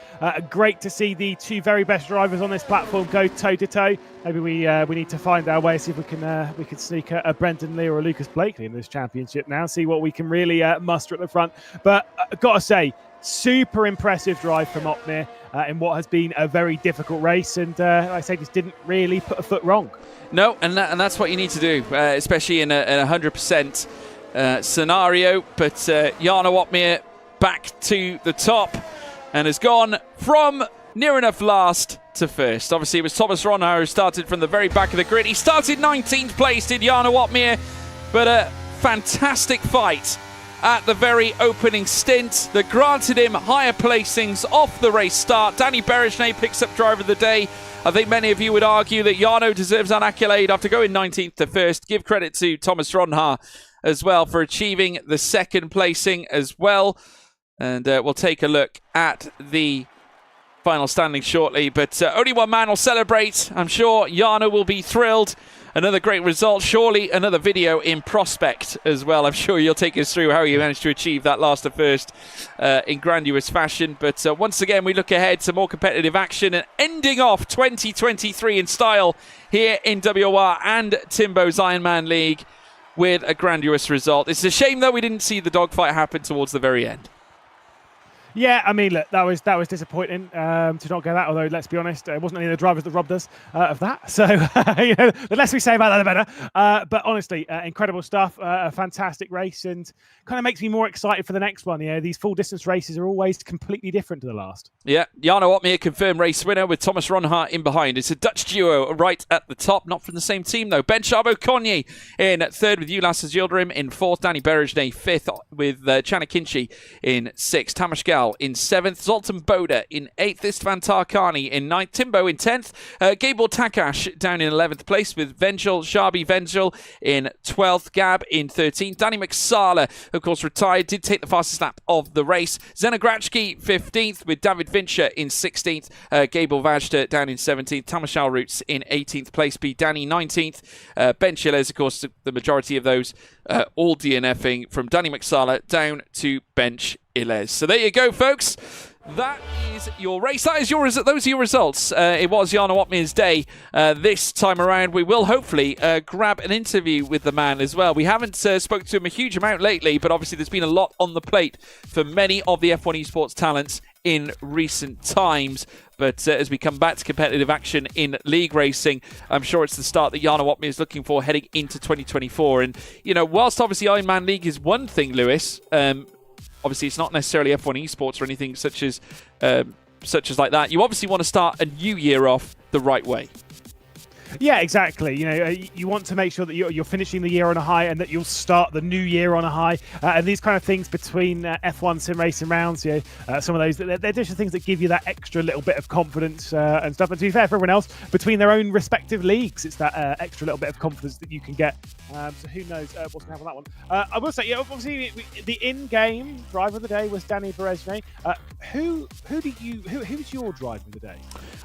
Great to see the 2 very best drivers on this platform go toe-to-toe. Maybe we need to find our way, see if we can sneak a Brendan Lee or a Lucas Blakely in this championship now, see what we can really muster at the front. But I've got to say, super impressive drive from Opmeer in what has been a very difficult race, and like I say, just didn't really put a foot wrong. No, and that's what you need to do, especially in a 100% scenario. But Jarno Opmeer back to the top and has gone from near enough last to first. Obviously, it was Thomas Ronhaar who started from the very back of the grid. He started 19th place, did Jarno Opmeer, but a fantastic fight at the very opening stint that granted him higher placings off the race start. Danny Berejnay picks up driver of the day. I think many of you would argue that Jarno deserves an accolade after going 19th to first. Give credit to Thomas Ronhaar as well for achieving the second placing as well. And we'll take a look at the final standing shortly, but only one man will celebrate. I'm sure Jarno will be thrilled. Another great result, surely another video in prospect as well. I'm sure you'll take us through how you managed to achieve that last to first in grandiose fashion. But once again, we look ahead to more competitive action and ending off 2023 in style here in WOR and Timbo's Ironman League with a grandiose result. It's a shame, though, we didn't see the dogfight happen towards the very end. Yeah, I mean, look, that was disappointing to not get that. Although, let's be honest, it wasn't any of the drivers that robbed us of that. So, the less we say about that, the better. But honestly, incredible stuff. A fantastic race, and kind of makes me more excited for the next one. These full distance races are always completely different to the last. Yeah, Jarno Opmeer confirmed race winner with Thomas Ronhaar in behind. It's a Dutch duo right at the top, not from the same team though. Ben Chabo-Conye in third with Ulas Yildirim in fourth. Danny Berejnay fifth with Chana Kinchi in sixth. Tamas Gal in seventh. Zoltan Boda in eighth. Istvan Tarkani in ninth. Timbo in 10th. Gabor Takash down in 11th place with Venjel, Shabi Venjel in 12th. Gab in 13th. Danny McSala, of course, retired, did take the fastest lap of the race. Zena Grachki 15th with David Vincher in 16th. Gabor Vajda down in 17th. Tamas Roots in 18th place. B. Danny 19th. Ben Chiles, of course, the majority of those all DNFing from Danny McSala down to Bench Illes. So there you go, folks. That is your race. Those are your results. It was Jarno Opmeer's day this time around. We will hopefully grab an interview with the man as well. We haven't spoken to him a huge amount lately, but obviously there's been a lot on the plate for many of the F1 Esports talents in recent times. But as we come back to competitive action in league racing, I'm sure it's the start that Jarno Opmeer is looking for heading into 2024. And, whilst obviously Ironman League is one thing, Lewis, obviously it's not necessarily F1 Esports or anything such as like that. You obviously want to start a new year off the right way. Yeah, exactly. You want to make sure that you're finishing the year on a high and that you'll start the new year on a high. And these kind of things between F1 sim racing rounds, some of those, they're just things that give you that extra little bit of confidence and stuff. And to be fair, for everyone else, between their own respective leagues, it's that extra little bit of confidence that you can get. So who knows what's going to happen on that one. I will say, obviously, the in-game driver of the day was Danny Berejnay. Who's your driver of the day?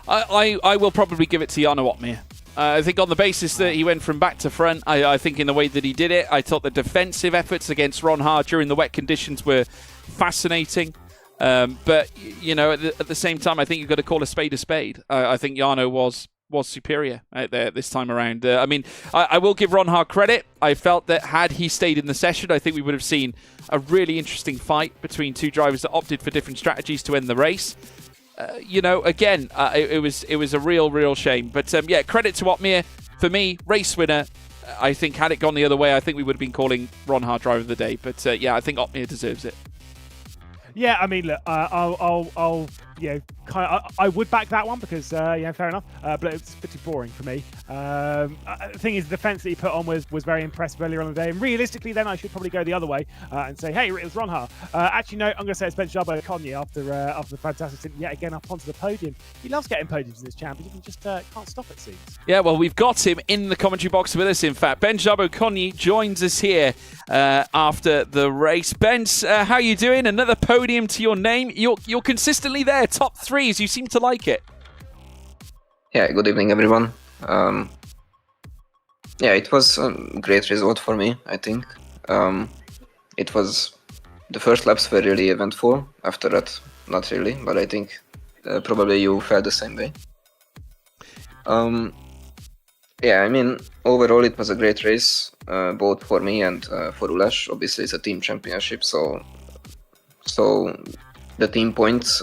I will probably give it to Jarno Opmeer. I think on the basis that he went from back to front, I think in the way that he did it, I thought the defensive efforts against Ronhaar during the wet conditions were fascinating. But, at the same time, I think you've got to call a spade a spade. I think Jarno was superior out there this time around. I will give Ronhaar credit. I felt that had he stayed in the session, I think we would have seen a really interesting fight between two drivers that opted for different strategies to end the race. It was a real shame. But credit to Opmeer. For me, race winner. I think had it gone the other way, I think we would have been calling Ronhaar driver of the day. But I think Opmeer deserves it. Yeah, I mean, look, I'll I would back that one because, fair enough. But it's pretty boring for me. The thing is, the defense that he put on was very impressive earlier on in the day. And realistically, then I should probably go the other way and say, hey, it was Ronhaar. Actually, no, I'm going to say it's Ben Chabo-Conye after the fantastic stint yet again up onto the podium. He loves getting podiums in this championship and just can't stop, it seems. Yeah, well, we've got him in the commentary box with us, in fact. Ben Chabo-Conye joins us here after the race. Ben, how you doing? Another podium to your name. You're consistently there. Top threes, you seem to like it. Yeah, good evening, everyone. It was a great result for me, I think. It was, the first laps were really eventful. After that, not really, but I think probably you felt the same way. Overall it was a great race, both for me and for Ulas. Obviously it's a team championship, so the team points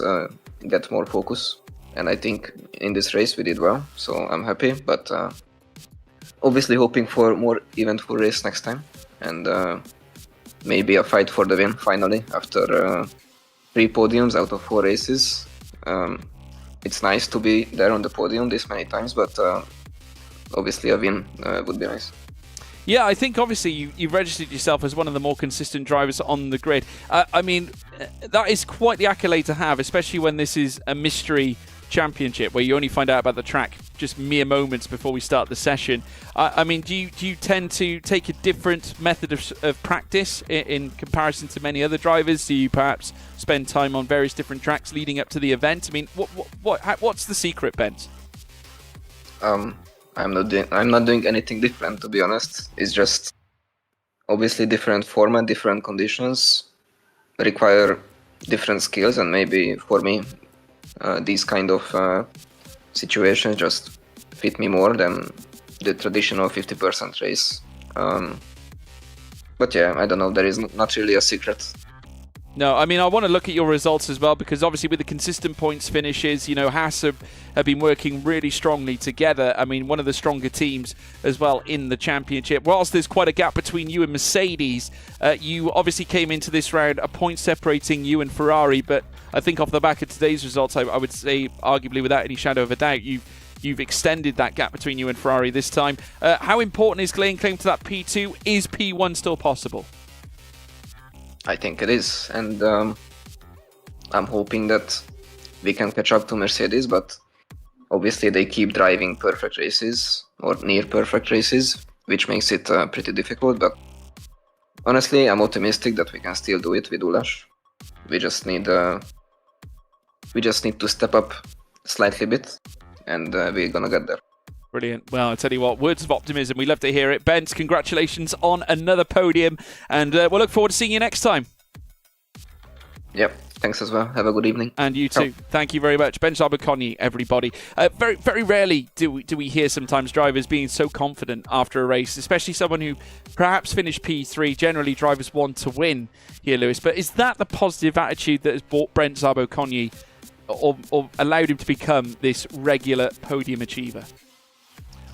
get more focus, and I think in this race we did well, so I'm happy, but obviously hoping for more eventful race next time, and maybe a fight for the win finally after 3 podiums out of 4 races. It's nice to be there on the podium this many times, but obviously a win would be nice. Yeah, I think obviously you've registered yourself as one of the more consistent drivers on the grid. I mean, that is quite the accolade to have, especially when this is a mystery championship where you only find out about the track just mere moments before we start the session. I mean, do you tend to take a different method of practice in comparison to many other drivers? Do you perhaps spend time on various different tracks leading up to the event? I mean, what's the secret, Bent? I'm not doing anything different, to be honest. It's just obviously different format, different conditions require different skills, and maybe for me these kind of situations just fit me more than the traditional 50% race. But yeah, I don't know. There is not really a secret. No, I mean, I want to look at your results as well, because obviously with the consistent points finishes, you know, Haas have been working really strongly together. I mean, one of the stronger teams as well in the championship. Whilst there's quite a gap between you and Mercedes, you obviously came into this round a point separating you and Ferrari, but I think off the back of today's results, I would say, arguably without any shadow of a doubt, you've extended that gap between you and Ferrari this time. How important is laying claim to that P2? Is P1 still possible? I think it is, and I'm hoping that we can catch up to Mercedes, but obviously they keep driving perfect races, or near perfect races, which makes it pretty difficult, but honestly, I'm optimistic that we can still do it with Ulas. We just need to step up slightly bit, and we're gonna get there. Brilliant. Well, I tell you what, words of optimism. We love to hear it. Bent, congratulations on another podium, and we'll look forward to seeing you next time. Yep. Thanks as well. Have a good evening. And you too. Oh. Thank you very much. Bent Arbacogni, everybody. Very, very rarely do we hear sometimes drivers being so confident after a race, especially someone who perhaps finished P3. Generally, drivers want to win here, Lewis. But is that the positive attitude that has brought Brent Arbacogni or allowed him to become this regular podium achiever?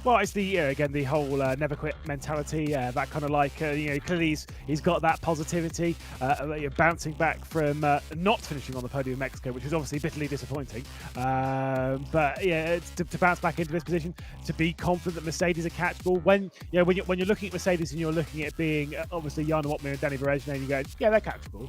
Well, it's the whole never quit mentality. That kind of clearly he's got that positivity. Bouncing back from not finishing on the podium in Mexico, which was obviously bitterly disappointing. But yeah, to bounce back into this position, to be confident that Mercedes are catchable. When you're looking at Mercedes and you're looking at being obviously Jan Wotman and Danny Berejna, and you go, yeah, they're catchable.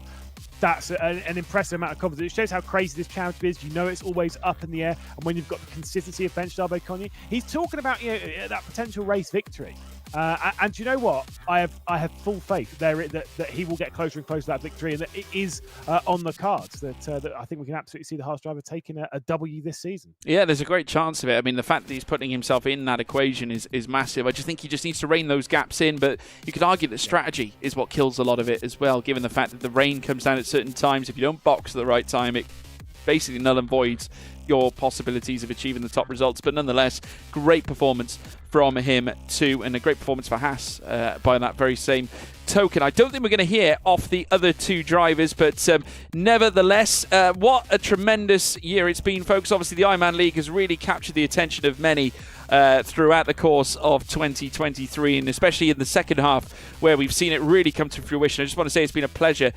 That's an impressive amount of confidence. It shows how crazy this championship is. You know it's always up in the air. And when you've got the consistency of Bent Arbacogni, he's talking about that potential race victory. And you know what? I have full faith that he will get closer and closer to that victory, and that it is on the cards. That I think we can absolutely see the Haas driver taking a W this season. Yeah, there's a great chance of it. I mean, the fact that he's putting himself in that equation is massive. I just think he just needs to rein those gaps in, but you could argue that strategy is what kills a lot of it as well, given the fact that the rain comes down at certain times. If you don't box at the right time, it basically null and voids your possibilities of achieving the top results. But nonetheless, great performance from him too, and a great performance for Haas by that very same token. I don't think we're going to hear off the other two drivers, but nevertheless, what a tremendous year it's been, folks. Obviously, the Ironman League has really captured the attention of many throughout the course of 2023, and especially in the second half where we've seen it really come to fruition. I just want to say it's been a pleasure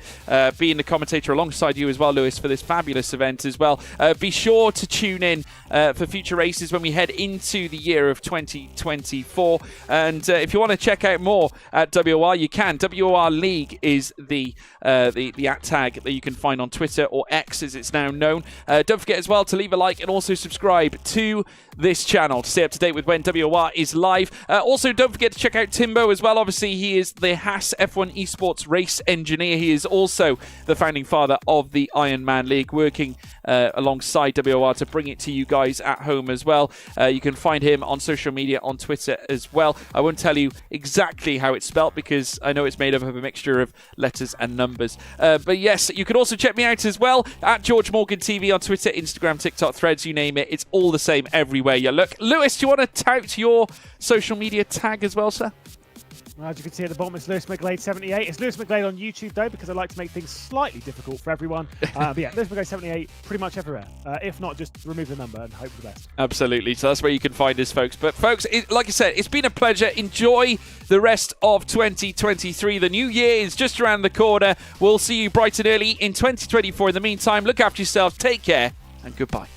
being the commentator alongside you as well, Lewis, for this fabulous event as well. Be sure to tune in for future races when we head into the year of 2024, and if you want to check out more at WOR, you can. WOR League is the @ tag that you can find on Twitter, or X as it's now known. Don't forget as well to leave a like and also subscribe to this channel to stay up to date with when WOR is live. Also, don't forget to check out Timbo as well. Obviously, he is the Haas F1 Esports race engineer. He is also the founding father of the Ironman League, working alongside WOR to bring it to you guys at home as well. You can find him on social media, on Twitter as well. I won't tell you exactly how it's spelt because I know it's made up of a mixture of letters and numbers. But yes, you can also check me out as well at George Morgan TV on Twitter, Instagram, TikTok, Threads, you name it. It's all the same everywhere you look. Lewis, do you want to tout your social media tag as well, sir? As you can see at the bottom, it's Lewis McGlade 78. It's Lewis McGlade on YouTube though, because I like to make things slightly difficult for everyone. But yeah, Lewis McGlade 78, pretty much everywhere. If not, just remove the number and hope for the best. Absolutely. So that's where you can find us, folks. But folks, like I said, it's been a pleasure. Enjoy the rest of 2023. The new year is just around the corner. We'll see you bright and early in 2024. In the meantime, look after yourself, take care, and goodbye.